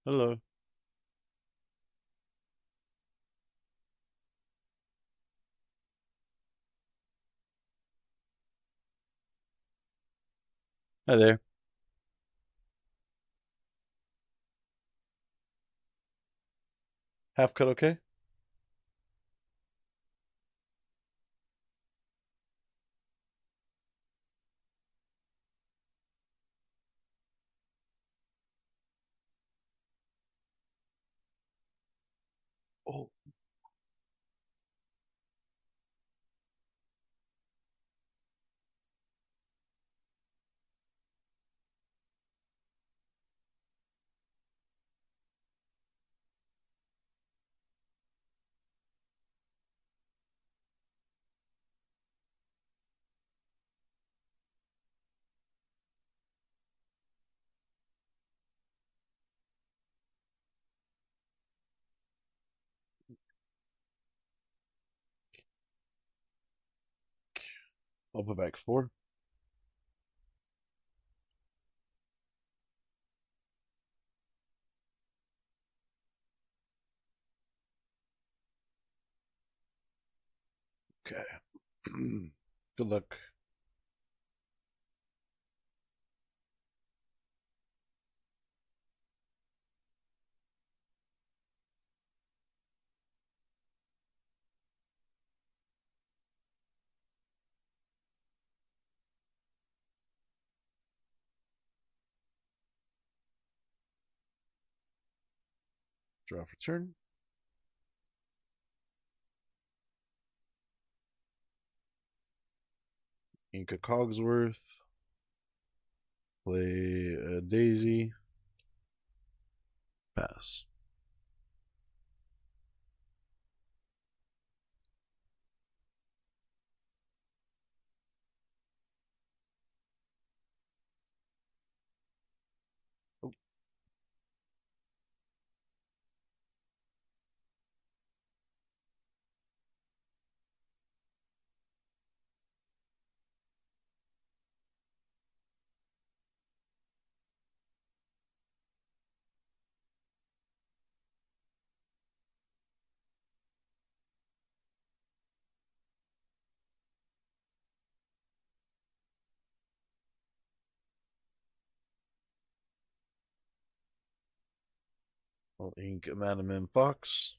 Hello. Hi there. Half cut okay? Oh, I'll put back 4. Okay. Good luck. Draw for turn. Inca Cogsworth. Play a Daisy. Pass. Oh, I'll ink a Madam Fox.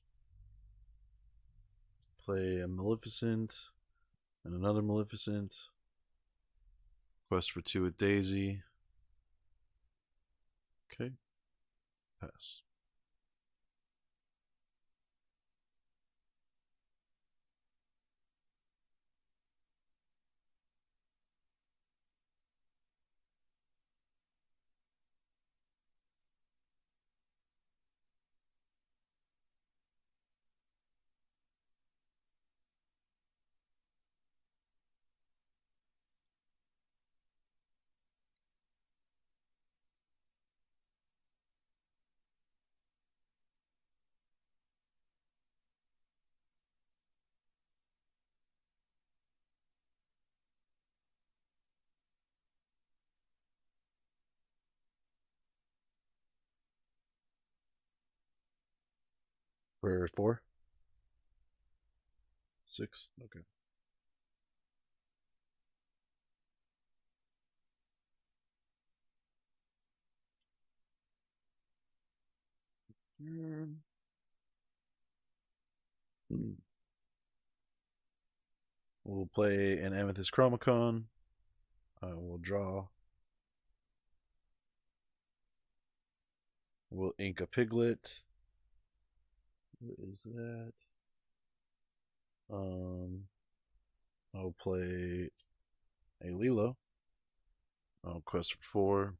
Play a Maleficent and another Maleficent. Quest for 2 with Daisy. Okay. Pass. For 4? 6? Okay. We'll play an Amethyst Chromacon. I will draw. We'll ink a Piglet. What is that? I'll play a Lilo. I'll quest for 4,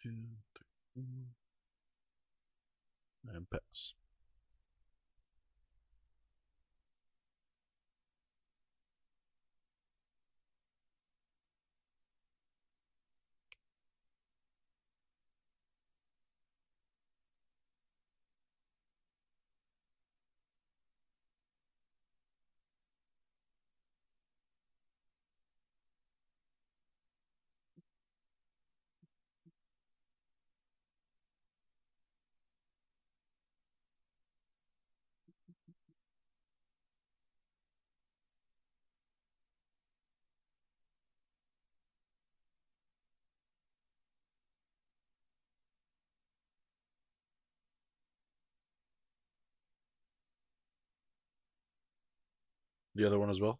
2, 3, and pass. The other one as well?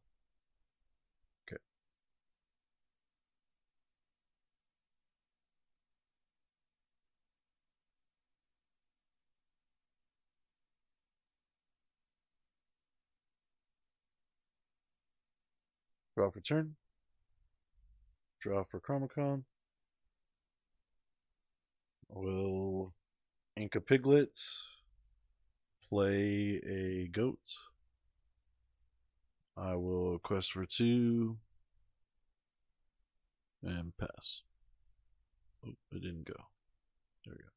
Okay. Draw for turn. Draw for Chromacon. We'll ink a Piglet. Play a goat. I will quest for 2 and pass. Oh, it didn't go. There we go.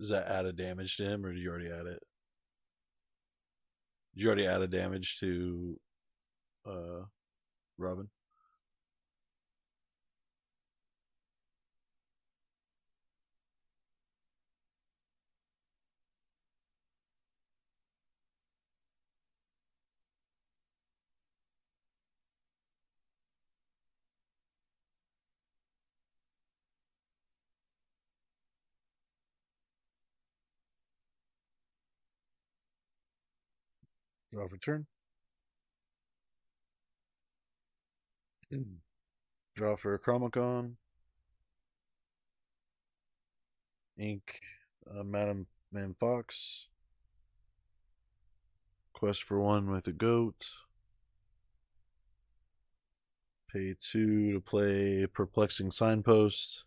Does that add a damage to him, or did you already add it? Did you already add a damage to Robin? Draw for turn. Draw for a Chromacon. Ink Madam Man Fox. Quest for 1 with a goat. Pay 2 to play Perplexing Signpost.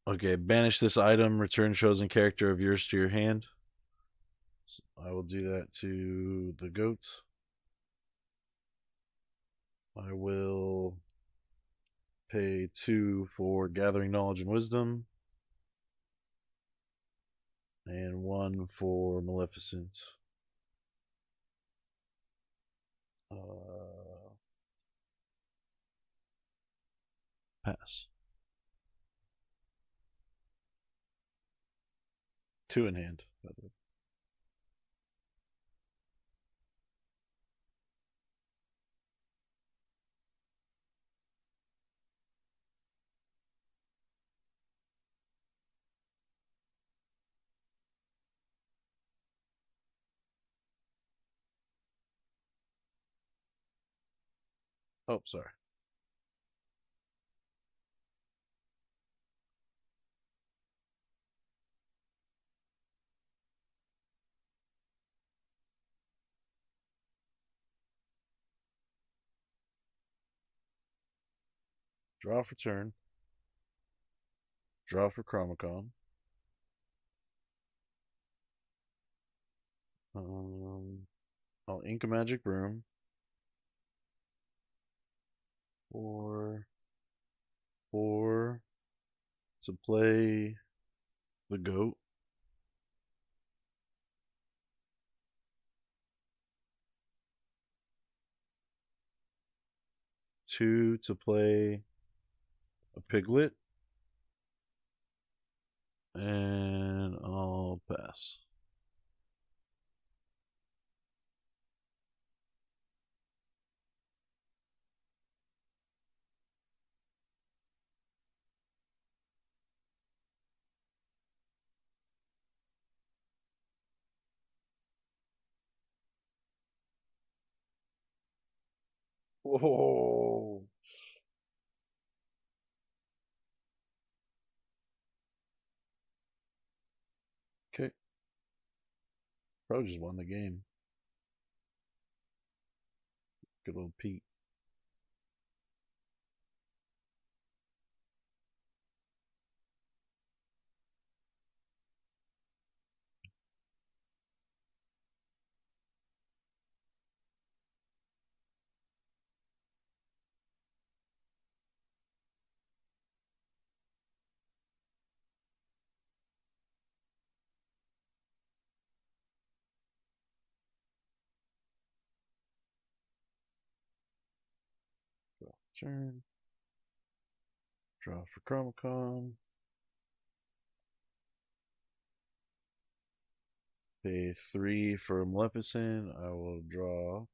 Okay, banish this item, return chosen character of yours to your hand. So I will do that to the goat. I will pay 2 for Gathering Knowledge and Wisdom, and 1 for Maleficent. Pass. 2 in hand, by the way. Oh, sorry. Draw for turn. Draw for Chromacon. I'll ink a magic broom. 4 to play the goat. Two to play a piglet. And I'll pass. Whoa. Okay. Probably just won the game. Good old Pete. Turn. Draw for Chromacon. Pay 3 for Maleficent. I will draw.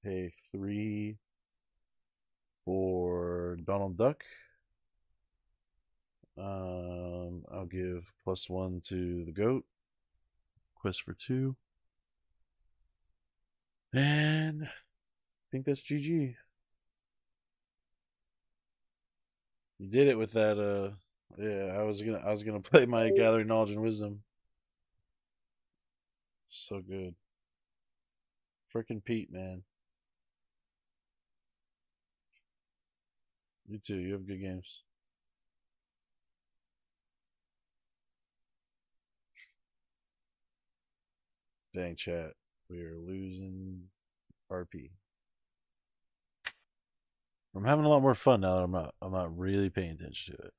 Pay 3 for Donald Duck. I'll give +1 to the goat. Quest for 2. And I think that's GG. You did it with that yeah, I was gonna play my Gathering Knowledge and Wisdom. So good. Frickin' Pete, man. You too, you have good games. Dang chat. We are losing RP. I'm having a lot more fun now that I'm not really paying attention to it.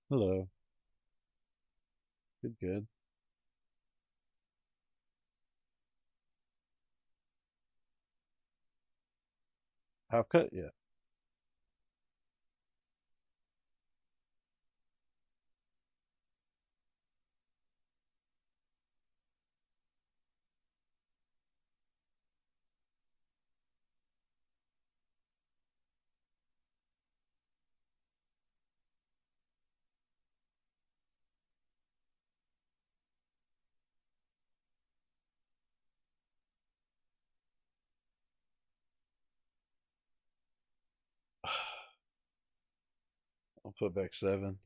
Hello. Good, good. Half cut? Yeah. I'll put back 7.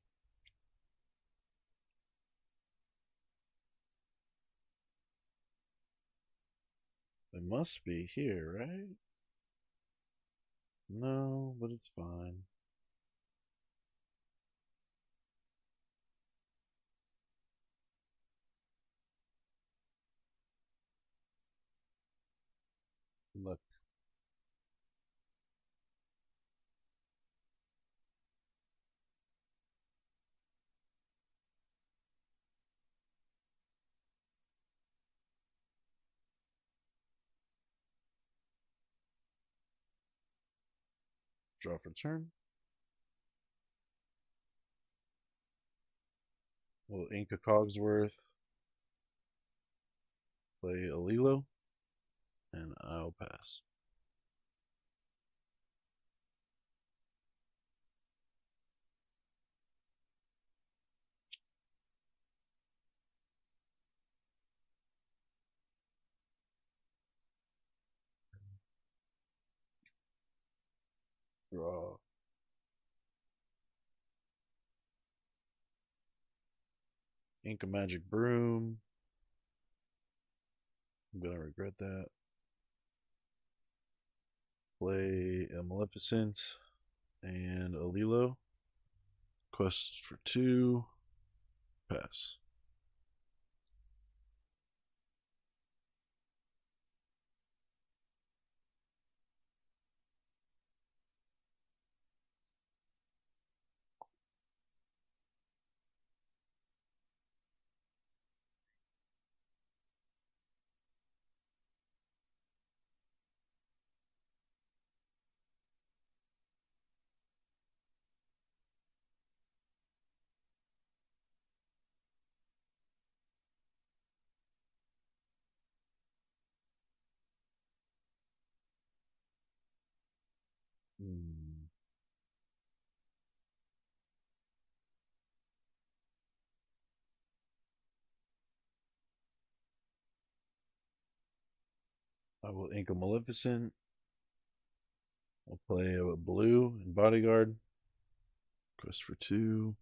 It must be here, right? No, but it's fine. Look. Draw for turn. We'll ink a Cogsworth. Play a Lilo. And I'll pass. Draw. Ink a Magic Broom. I'm gonna regret that. Play a Maleficent and a Lilo. Quest for 2. Pass. I will ink a Maleficent. I'll play a blue and Bodyguard. Quest for 2.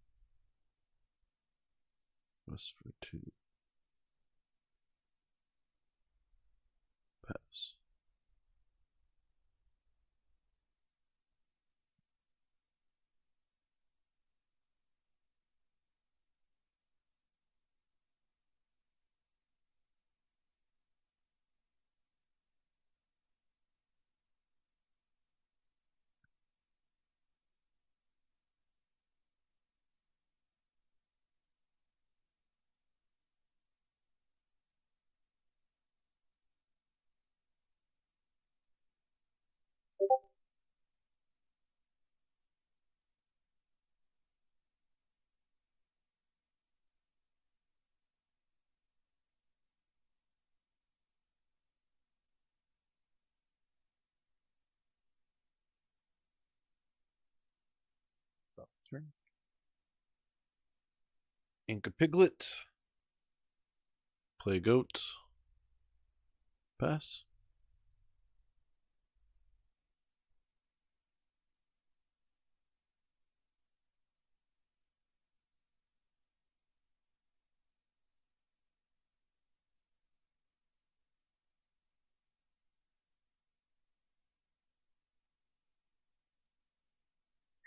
Quest for 2. Pass. Stop the turn. Ink a Piglet. Play Goat. Pass.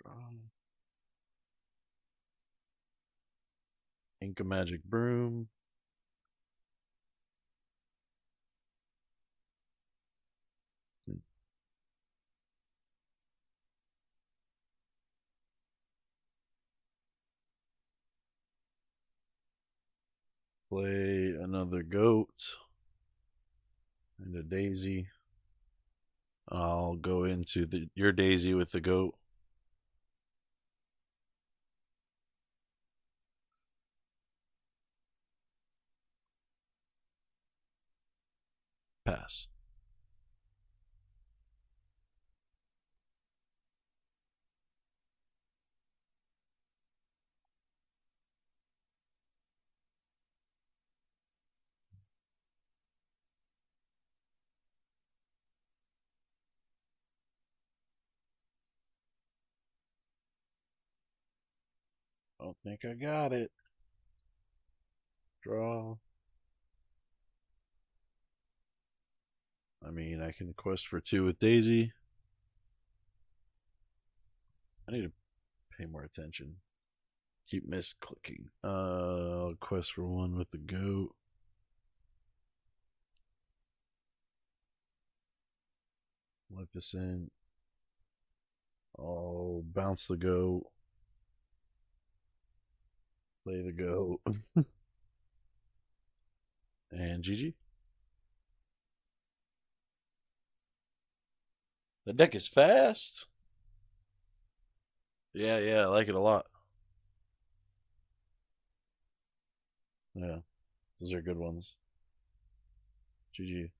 Draw. Ink a Magic Broom. Play another Goat and a Daisy. I'll go into your Daisy with the Goat. Pass. Don't think I got it. Draw. I mean, I can quest for 2 with Daisy. I need to pay more attention. Keep misclicking. Quest for 1 with the Goat. Maleficent. I'll bounce the Goat. Play the Goat. And GG. The deck is fast. Yeah, I like it a lot. Yeah, those are good ones. GG.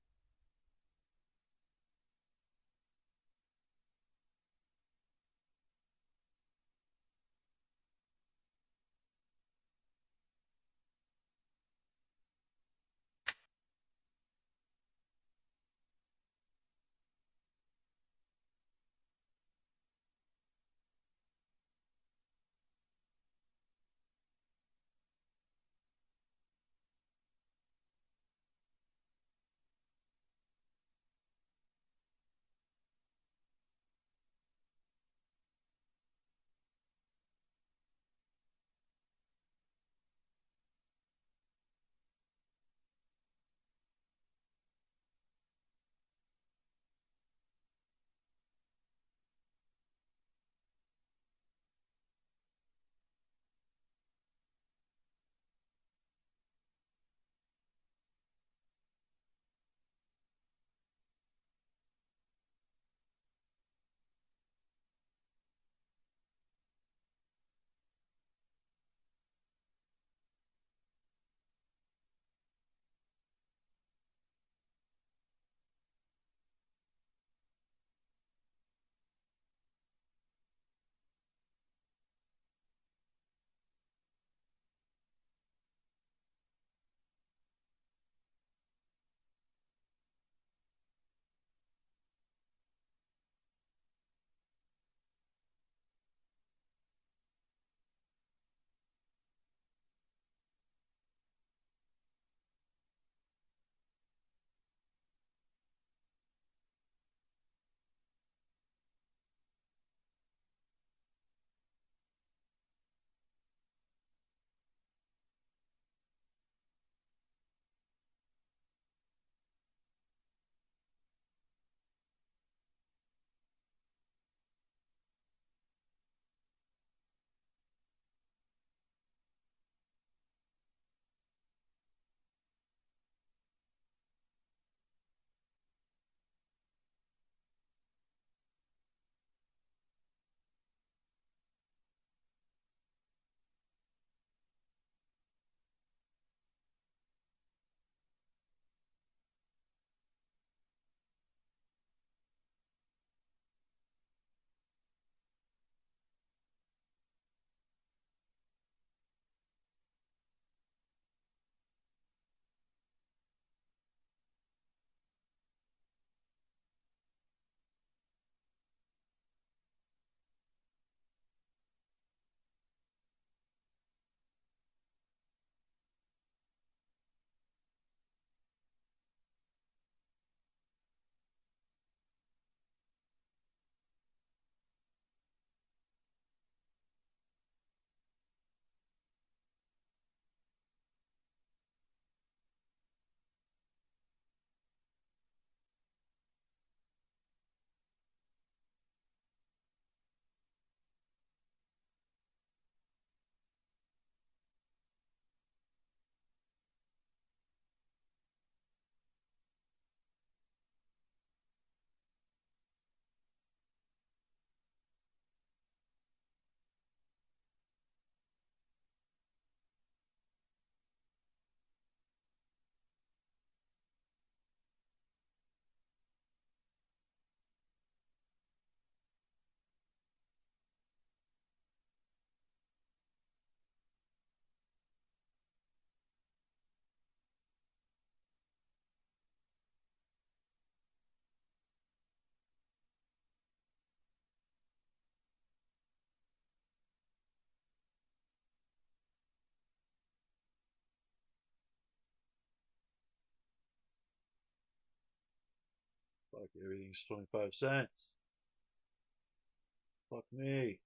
Fuck, everything's 25 cents. Fuck me.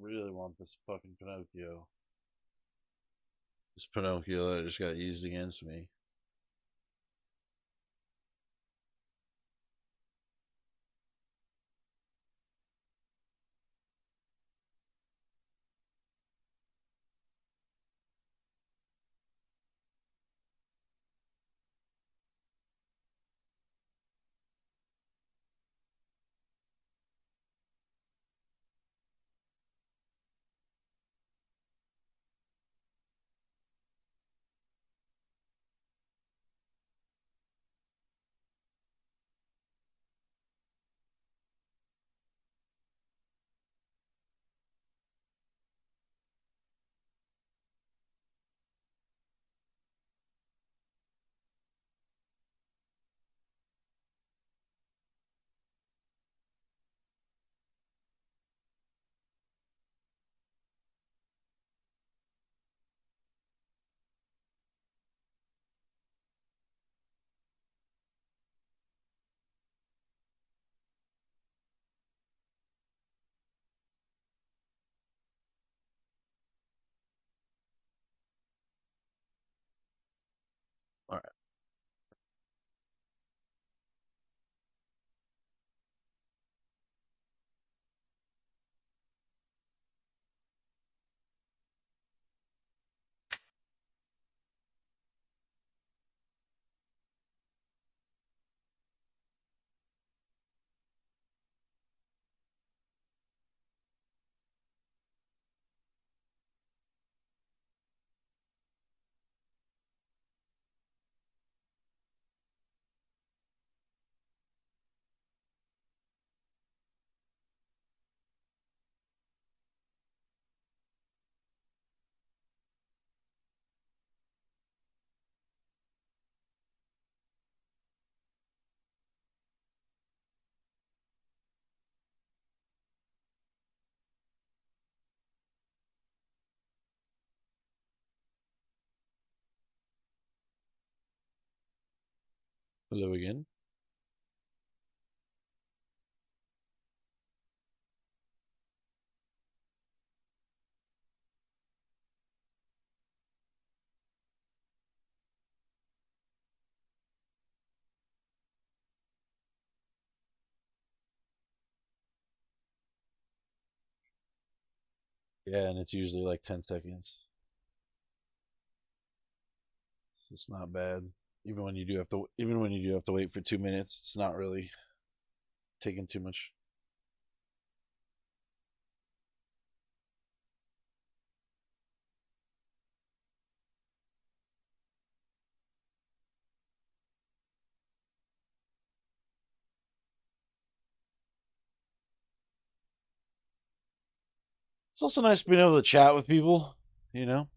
really want this fucking Pinocchio. This Pinocchio that just got used against me. All right. Hello again. Yeah, and it's usually like 10 seconds. So it's not bad. Even when you do have to wait for 2 minutes, it's not really taking too much. It's also nice being able to chat with people, you know?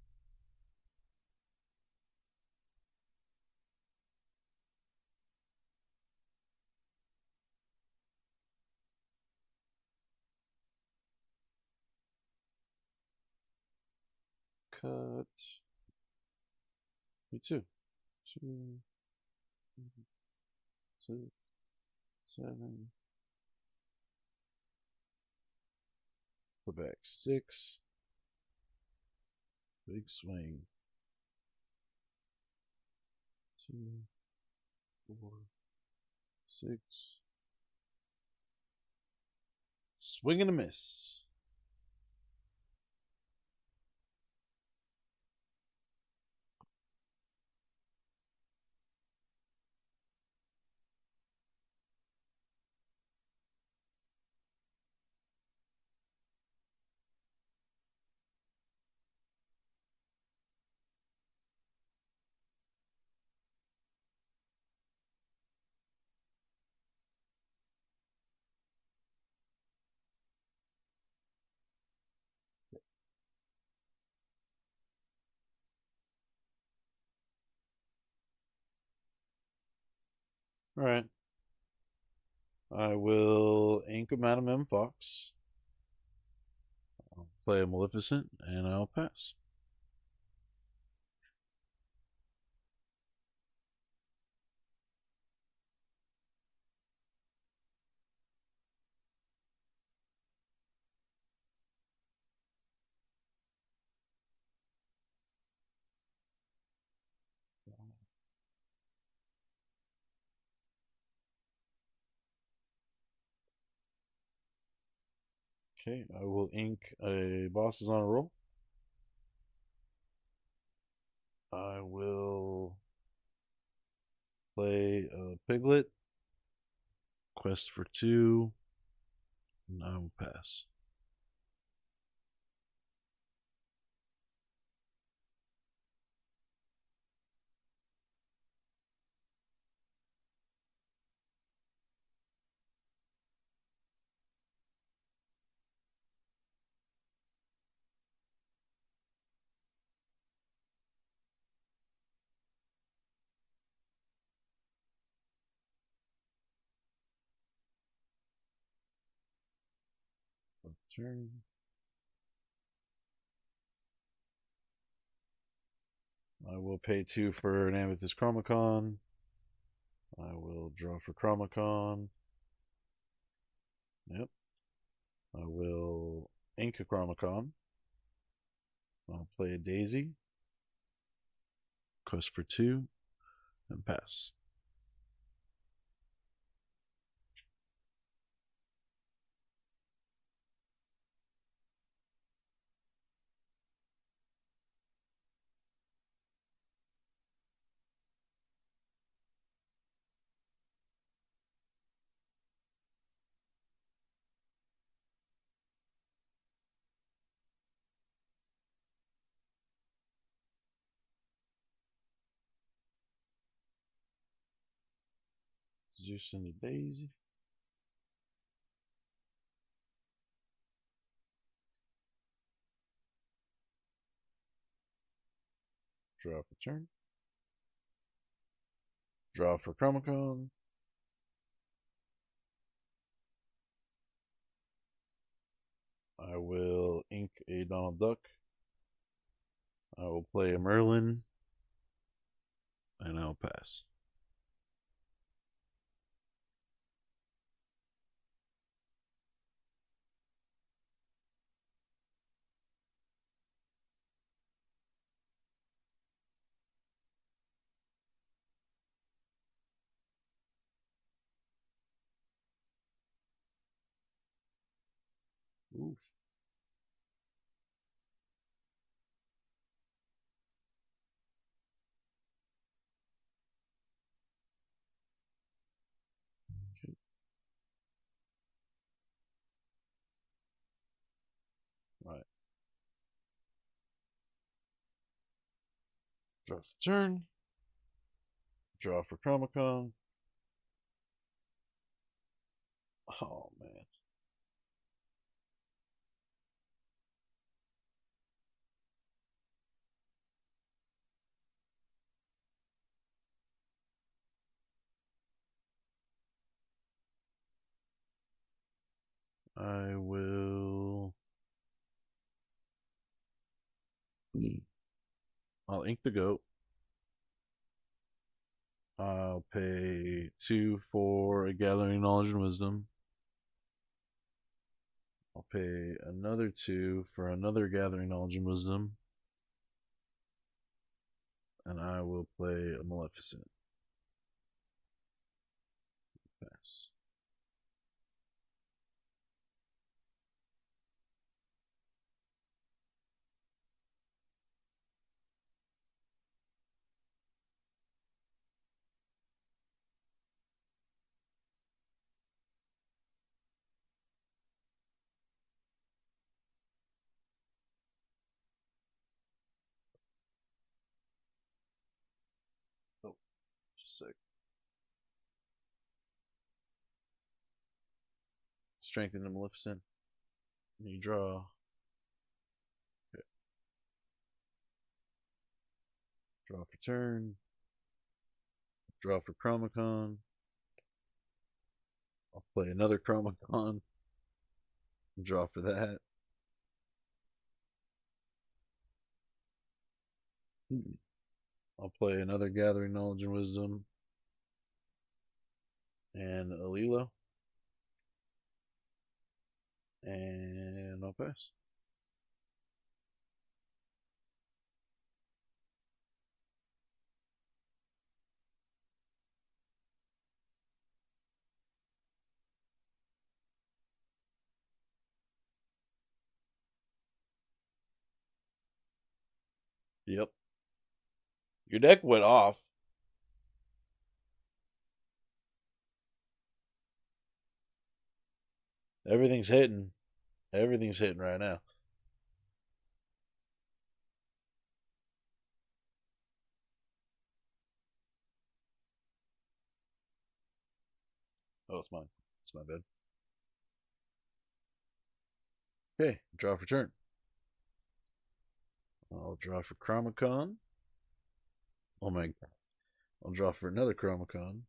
Cut. Me too. 2, 2, 7. Put back 6. Big swing. 2, 4, 6. Swing and a miss. All right. I will ink a Madam M Fox. I'll play a Maleficent, and I'll pass. Okay, I will ink a bosses on a roll. I will play a piglet. Quest for 2. And I will pass. Turn. I will pay 2 for an Amethyst Chromacon. I will draw for Chromacon. Yep. I will ink a Chromacon. I'll play a Daisy. Quest for 2 and pass. Zeus and a Daisy. Draw for turn. Draw for Chromacon. I will ink a Donald Duck. I will play a Merlin. And I'll pass. Oof. Okay. Right. Draw for turn. Draw for Chromacon. Oh, man. I will. I'll ink the goat. I'll pay 2 for a Gathering Knowledge and Wisdom. I'll pay another 2 for another Gathering Knowledge and Wisdom. And I will play a Maleficent. Pass. Oh, just a sec. Strengthen the Maleficent. And you draw. Okay. Draw for turn. Draw for Chromacon. I'll play another Chromacon. Draw for that. I'll play another Gathering Knowledge and Wisdom. And Alilo. And I'll pass. Yep. Your deck went off. Everything's hitting. Everything's hitting right now. Oh, it's mine. It's my bad. Okay, draw for turn. I'll draw for Chromacon. Oh my god. I'll draw for another Chromacon.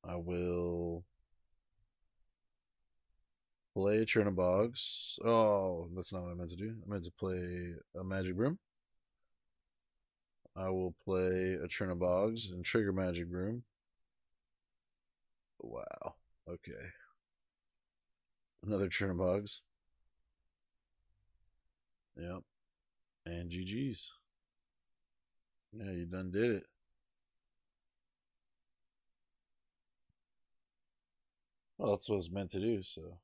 I will play a Chernobog's. Oh, that's not what I meant to do. I meant to play a Magic Broom. I will play a Chernobog's and trigger Magic Broom. Wow. Okay. Another Chernobog's. Yep. And GG's. Yeah, you done did it. Well, that's what it's meant to do, so.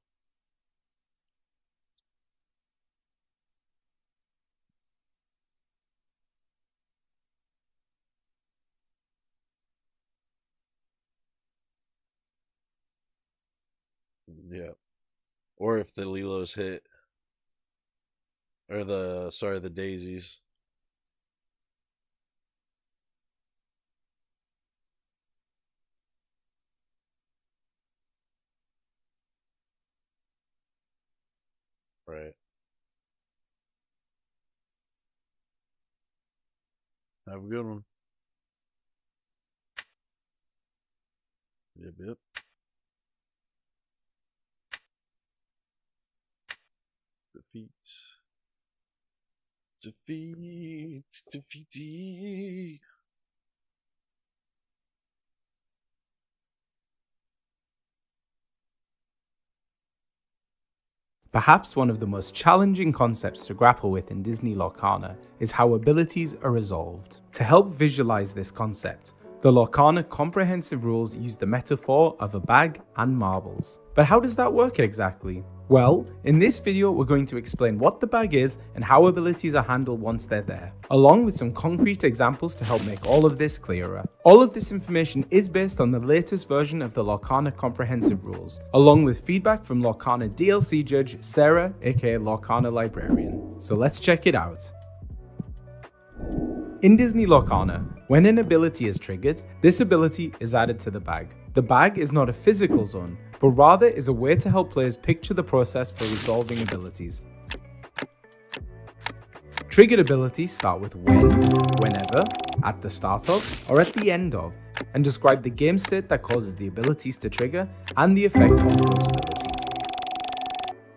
Yeah. Or if the Lilos hit. Or the daisies. Right. Have a good one. Yep, yep. Defeat. Defeat. Perhaps one of the most challenging concepts to grapple with in Disney Lorcana is how abilities are resolved. To help visualize this concept, the Lorcana comprehensive rules use the metaphor of a bag and marbles. But how does that work exactly? Well, in this video we're going to explain what the bag is and how abilities are handled once they're there, along with some concrete examples to help make all of this clearer. All of this information is based on the latest version of the Lorcana comprehensive rules, along with feedback from Lorcana DLC judge Sarah, aka Lorcana Librarian. So let's check it out. In Disney Lorcana, when an ability is triggered, this ability is added to the bag. The bag is not a physical zone, but rather is a way to help players picture the process for resolving abilities. Triggered abilities start with when, whenever, at the start of, or at the end of, and describe the game state that causes the abilities to trigger and the effect of those abilities.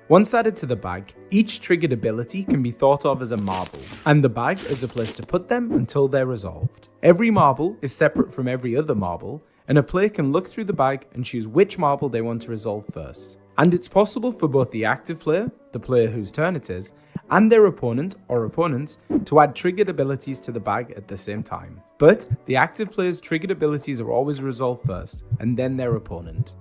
Once added to the bag, each triggered ability can be thought of as a marble, and the bag is a place to put them until they're resolved. Every marble is separate from every other marble, and a player can look through the bag and choose which marble they want to resolve first. And it's possible for both the active player, the player whose turn it is, and their opponent or opponents to add triggered abilities to the bag at the same time. But the active player's triggered abilities are always resolved first, and then their opponent.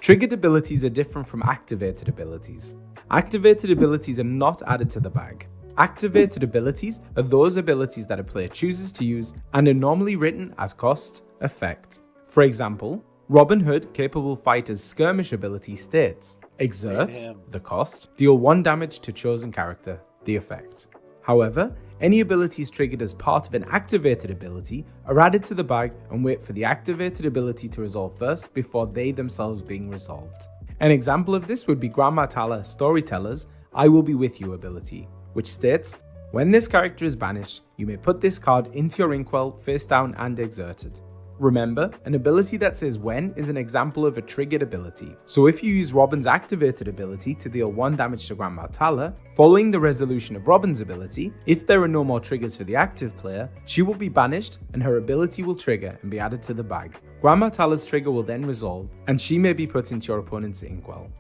Triggered abilities are different from activated abilities. Activated abilities are not added to the bag. Activated abilities are those abilities that a player chooses to use and are normally written as cost, effect. For example, Robin Hood Capable Fighter's skirmish ability states, exert, the cost, deal 1 damage to chosen character, the effect. However, any abilities triggered as part of an activated ability are added to the bag and wait for the activated ability to resolve first before they themselves being resolved. An example of this would be Grandma Tala Storyteller's I Will Be With You ability, which states, when this character is banished, you may put this card into your inkwell face down and exerted. Remember, an ability that says when is an example of a triggered ability. So if you use Robin's activated ability to deal 1 damage to Grandma Tala, following the resolution of Robin's ability, if there are no more triggers for the active player, she will be banished and her ability will trigger and be added to the bag. Grandma Tala's trigger will then resolve, and she may be put into your opponent's inkwell.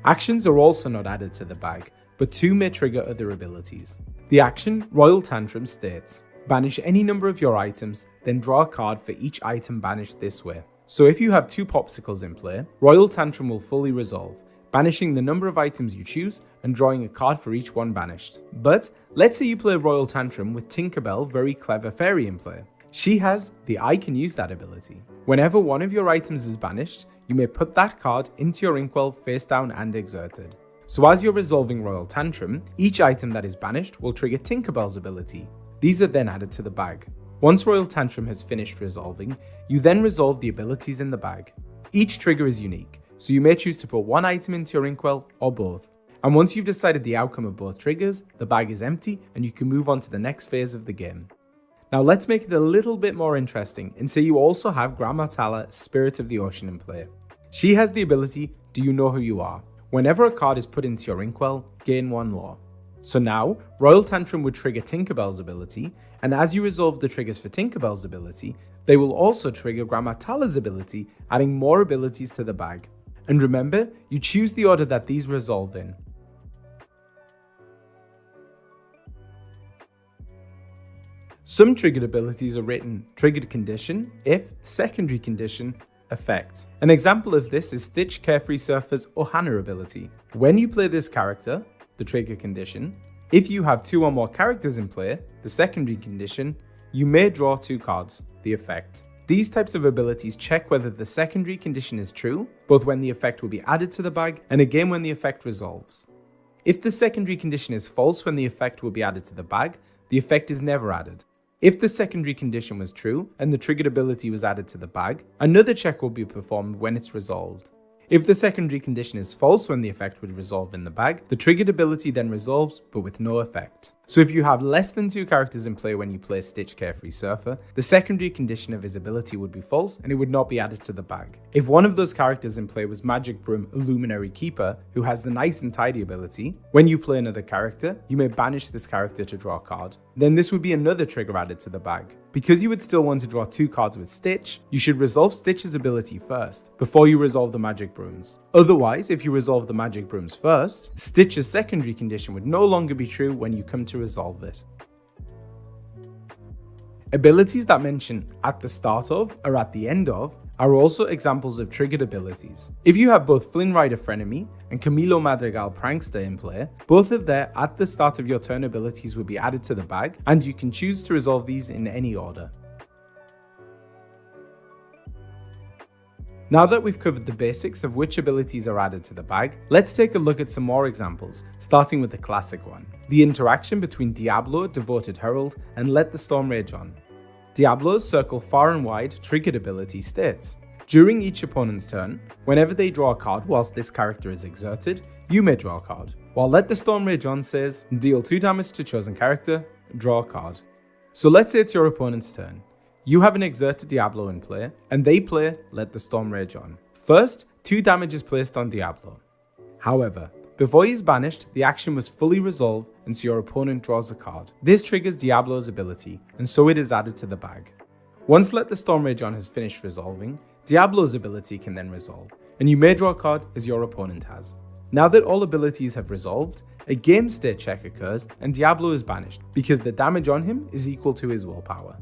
Actions are also not added to the bag, but 2 may trigger other abilities. The action Royal Tantrum states, banish any number of your items, then draw a card for each item banished this way. So if you have 2 popsicles in play, Royal Tantrum will fully resolve, banishing the number of items you choose and drawing a card for each one banished. But let's say you play Royal Tantrum with Tinkerbell Very Clever Fairy in play. She has the I Can Use That ability. Whenever one of your items is banished, you may put that card into your inkwell face down and exerted. So as you're resolving Royal Tantrum, each item that is banished will trigger Tinkerbell's ability. These are then added to the bag. Once Royal Tantrum has finished resolving, you then resolve the abilities in the bag. Each trigger is unique, so you may choose to put one item into your inkwell or both. And once you've decided the outcome of both triggers, the bag is empty and you can move on to the next phase of the game. Now let's make it a little bit more interesting and say you also have Grandma Tala, Spirit of the Ocean in play. She has the ability, Do You Know Who You Are? Whenever a card is put into your inkwell, gain 1 lore. So now, Royal Tantrum would trigger Tinkerbell's ability, and as you resolve the triggers for Tinkerbell's ability, they will also trigger Grandma Tala's ability, adding more abilities to the bag. And remember, you choose the order that these resolve in. Some triggered abilities are written triggered condition, if, secondary condition, effect. An example of this is Stitch Carefree Surfer's Ohana ability. When you play this character, the trigger condition, if you have 2 or more characters in play, the secondary condition, you may draw 2 cards, the effect. These types of abilities check whether the secondary condition is true, both when the effect will be added to the bag and again when the effect resolves. If the secondary condition is false when the effect will be added to the bag, the effect is never added. If the secondary condition was true and the triggered ability was added to the bag, another check will be performed when it's resolved. If the secondary condition is false when the effect would resolve in the bag, the triggered ability then resolves but with no effect. So if you have less than 2 characters in play when you play Stitch Carefree Surfer, the secondary condition of his ability would be false and it would not be added to the bag. If one of those characters in play was Magic Broom Illuminary Keeper, who has the Nice and Tidy ability, when you play another character, you may banish this character to draw a card. Then this would be another trigger added to the bag. Because you would still want to draw 2 cards with Stitch, you should resolve Stitch's ability first, before you resolve the Magic Brooms. Otherwise, if you resolve the Magic Brooms first, Stitch's secondary condition would no longer be true when you come to resolve it. Abilities that mention at the start of or at the end of are also examples of triggered abilities. If you have both Flynn Rider Frenemy and Camilo Madrigal Prankster in play, both of their at the start of your turn abilities will be added to the bag, and you can choose to resolve these in any order. Now that we've covered the basics of which abilities are added to the bag, let's take a look at some more examples, starting with the classic one. The interaction between Diablo, Devoted Herald, and Let the Storm Rage On. Diablo's Circle Far and Wide triggered ability states, during each opponent's turn, whenever they draw a card whilst this character is exerted, you may draw a card. While Let the Storm Rage On says, deal 2 damage to chosen character, draw a card. So let's say it's your opponent's turn. You have an exerted Diablo in play, and they play Let the Storm Rage On. First, 2 damage is placed on Diablo. However, before he's banished, the action was fully resolved and so your opponent draws a card. This triggers Diablo's ability, and so it is added to the bag. Once Let the Storm Rage On has finished resolving, Diablo's ability can then resolve, and you may draw a card as your opponent has. Now that all abilities have resolved, a game state check occurs and Diablo is banished because the damage on him is equal to his willpower.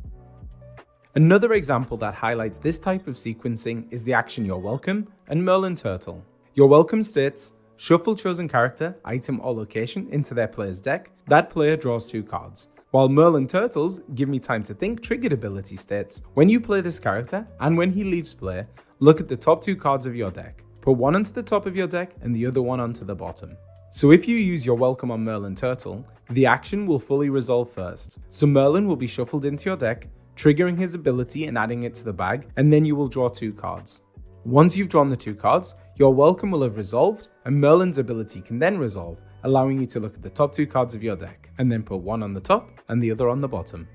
Another example that highlights this type of sequencing is the action You're Welcome and Merlin Turtle. You're Welcome states, shuffle chosen character, item or location into their player's deck, that player draws 2 cards. While Merlin Turtle's Give Me Time to Think triggered ability states, when you play this character and when he leaves play, look at the top 2 cards of your deck. Put one onto the top of your deck and the other one onto the bottom. So if you use You're Welcome on Merlin Turtle, the action will fully resolve first. So Merlin will be shuffled into your deck, triggering his ability and adding it to the bag, and then you will draw 2 cards. Once you've drawn the 2 cards, You're Welcome will have resolved, and Merlin's ability can then resolve, allowing you to look at the top 2 cards of your deck, and then put one on the top and the other on the bottom.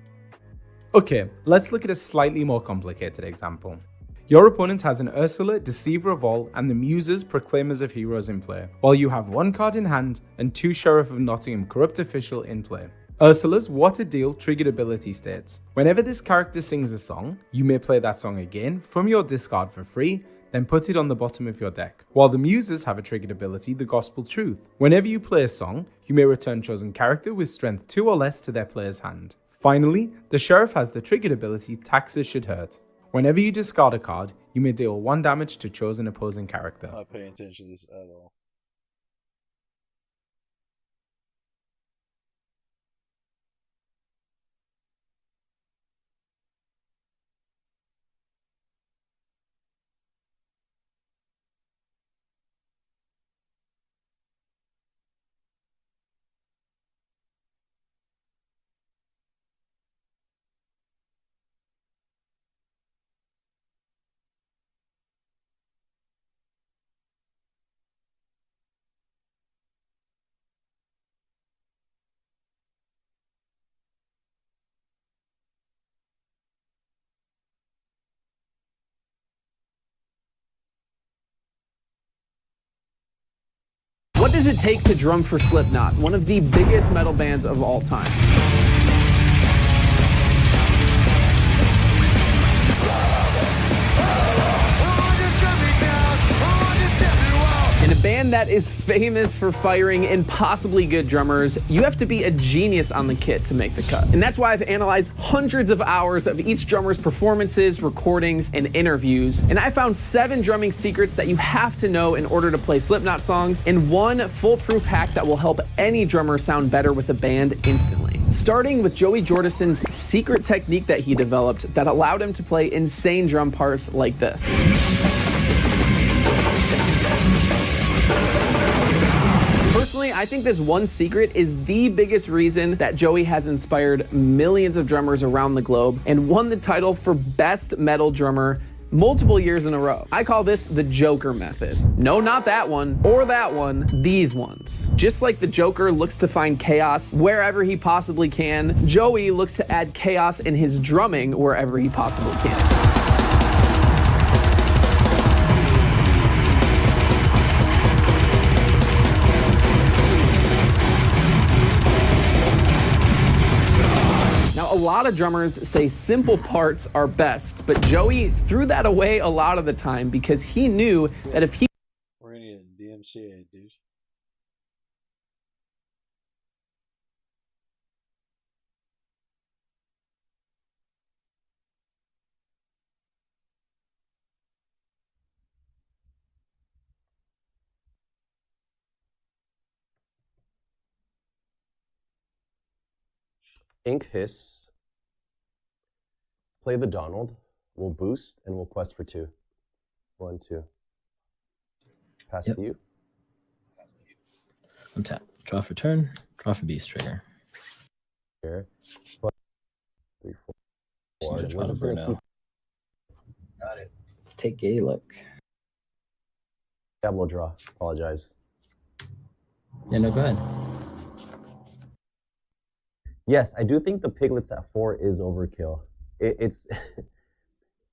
Okay, let's look at a slightly more complicated example. Your opponent has an Ursula, Deceiver of All, and the Muses, Proclaimers of Heroes in play, while you have 1 card in hand and 2 Sheriff of Nottingham Corrupt Official in play. Ursula's What a Deal triggered ability states, whenever this character sings a song, you may play that song again from your discard for free, then put it on the bottom of your deck. While the Muses have a triggered ability, the Gospel Truth. Whenever you play a song, you may return chosen character with strength 2 or less to their player's hand. Finally, the Sheriff has the triggered ability Taxes Should Hurt. Whenever you discard a card, you may deal 1 damage to chosen opposing character. I'm not paying attention to this at all. does it take to drum for Slipknot, one of the biggest metal bands of all time? In a band that is famous for firing impossibly good drummers, you have to be a genius on the kit to make the cut. And that's why I've analyzed hundreds of hours of each drummer's performances, recordings, and interviews. And I found 7 drumming secrets that you have to know in order to play Slipknot songs, and 1 foolproof hack that will help any drummer sound better with a band instantly. Starting with Joey Jordison's secret technique that he developed that allowed him to play insane drum parts like this. Personally, I think this one secret is the biggest reason that Joey has inspired millions of drummers around the globe and won the title for Best Metal Drummer multiple years in a row. I call this the Joker method. No, not that one, or that one, these ones. Just like the Joker looks to find chaos wherever he possibly can, Joey looks to add chaos in his drumming wherever he possibly can. A lot of drummers say simple parts are best, but Joey threw that away a lot of the time because he knew that if he... We're gonna get DMCA, dude. Ink Hiss. Play the Donald. We'll boost and we'll quest for 2. 1, 2. Pass to you. Untap. Draw for turn. Draw for beast trigger. Here. 3, 4. We're We're just gonna keep... Got it. Let's take a look. Diablo draw. Apologize. Yeah, no, go ahead. Yes, I do think the piglets at 4 is overkill. It's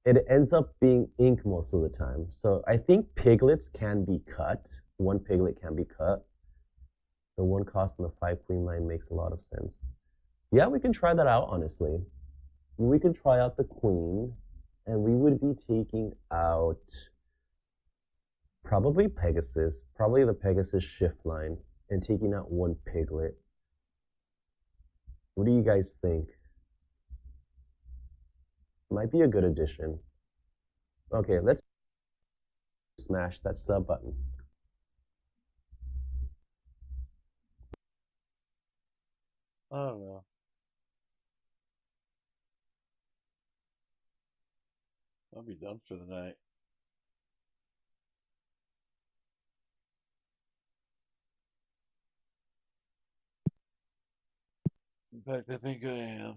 it ends up being ink most of the time. So I think piglets can be cut. 1 piglet can be cut. The 1 cost on the 5 queen line makes a lot of sense. Yeah, we can try that out, honestly. We can try out the queen, and we would be taking out probably Pegasus, probably the Pegasus shift line, and taking out 1 piglet. What do you guys think? Might be a good addition. Okay, let's smash that sub button. I don't know. I'll be done for the night. In fact, I think I am.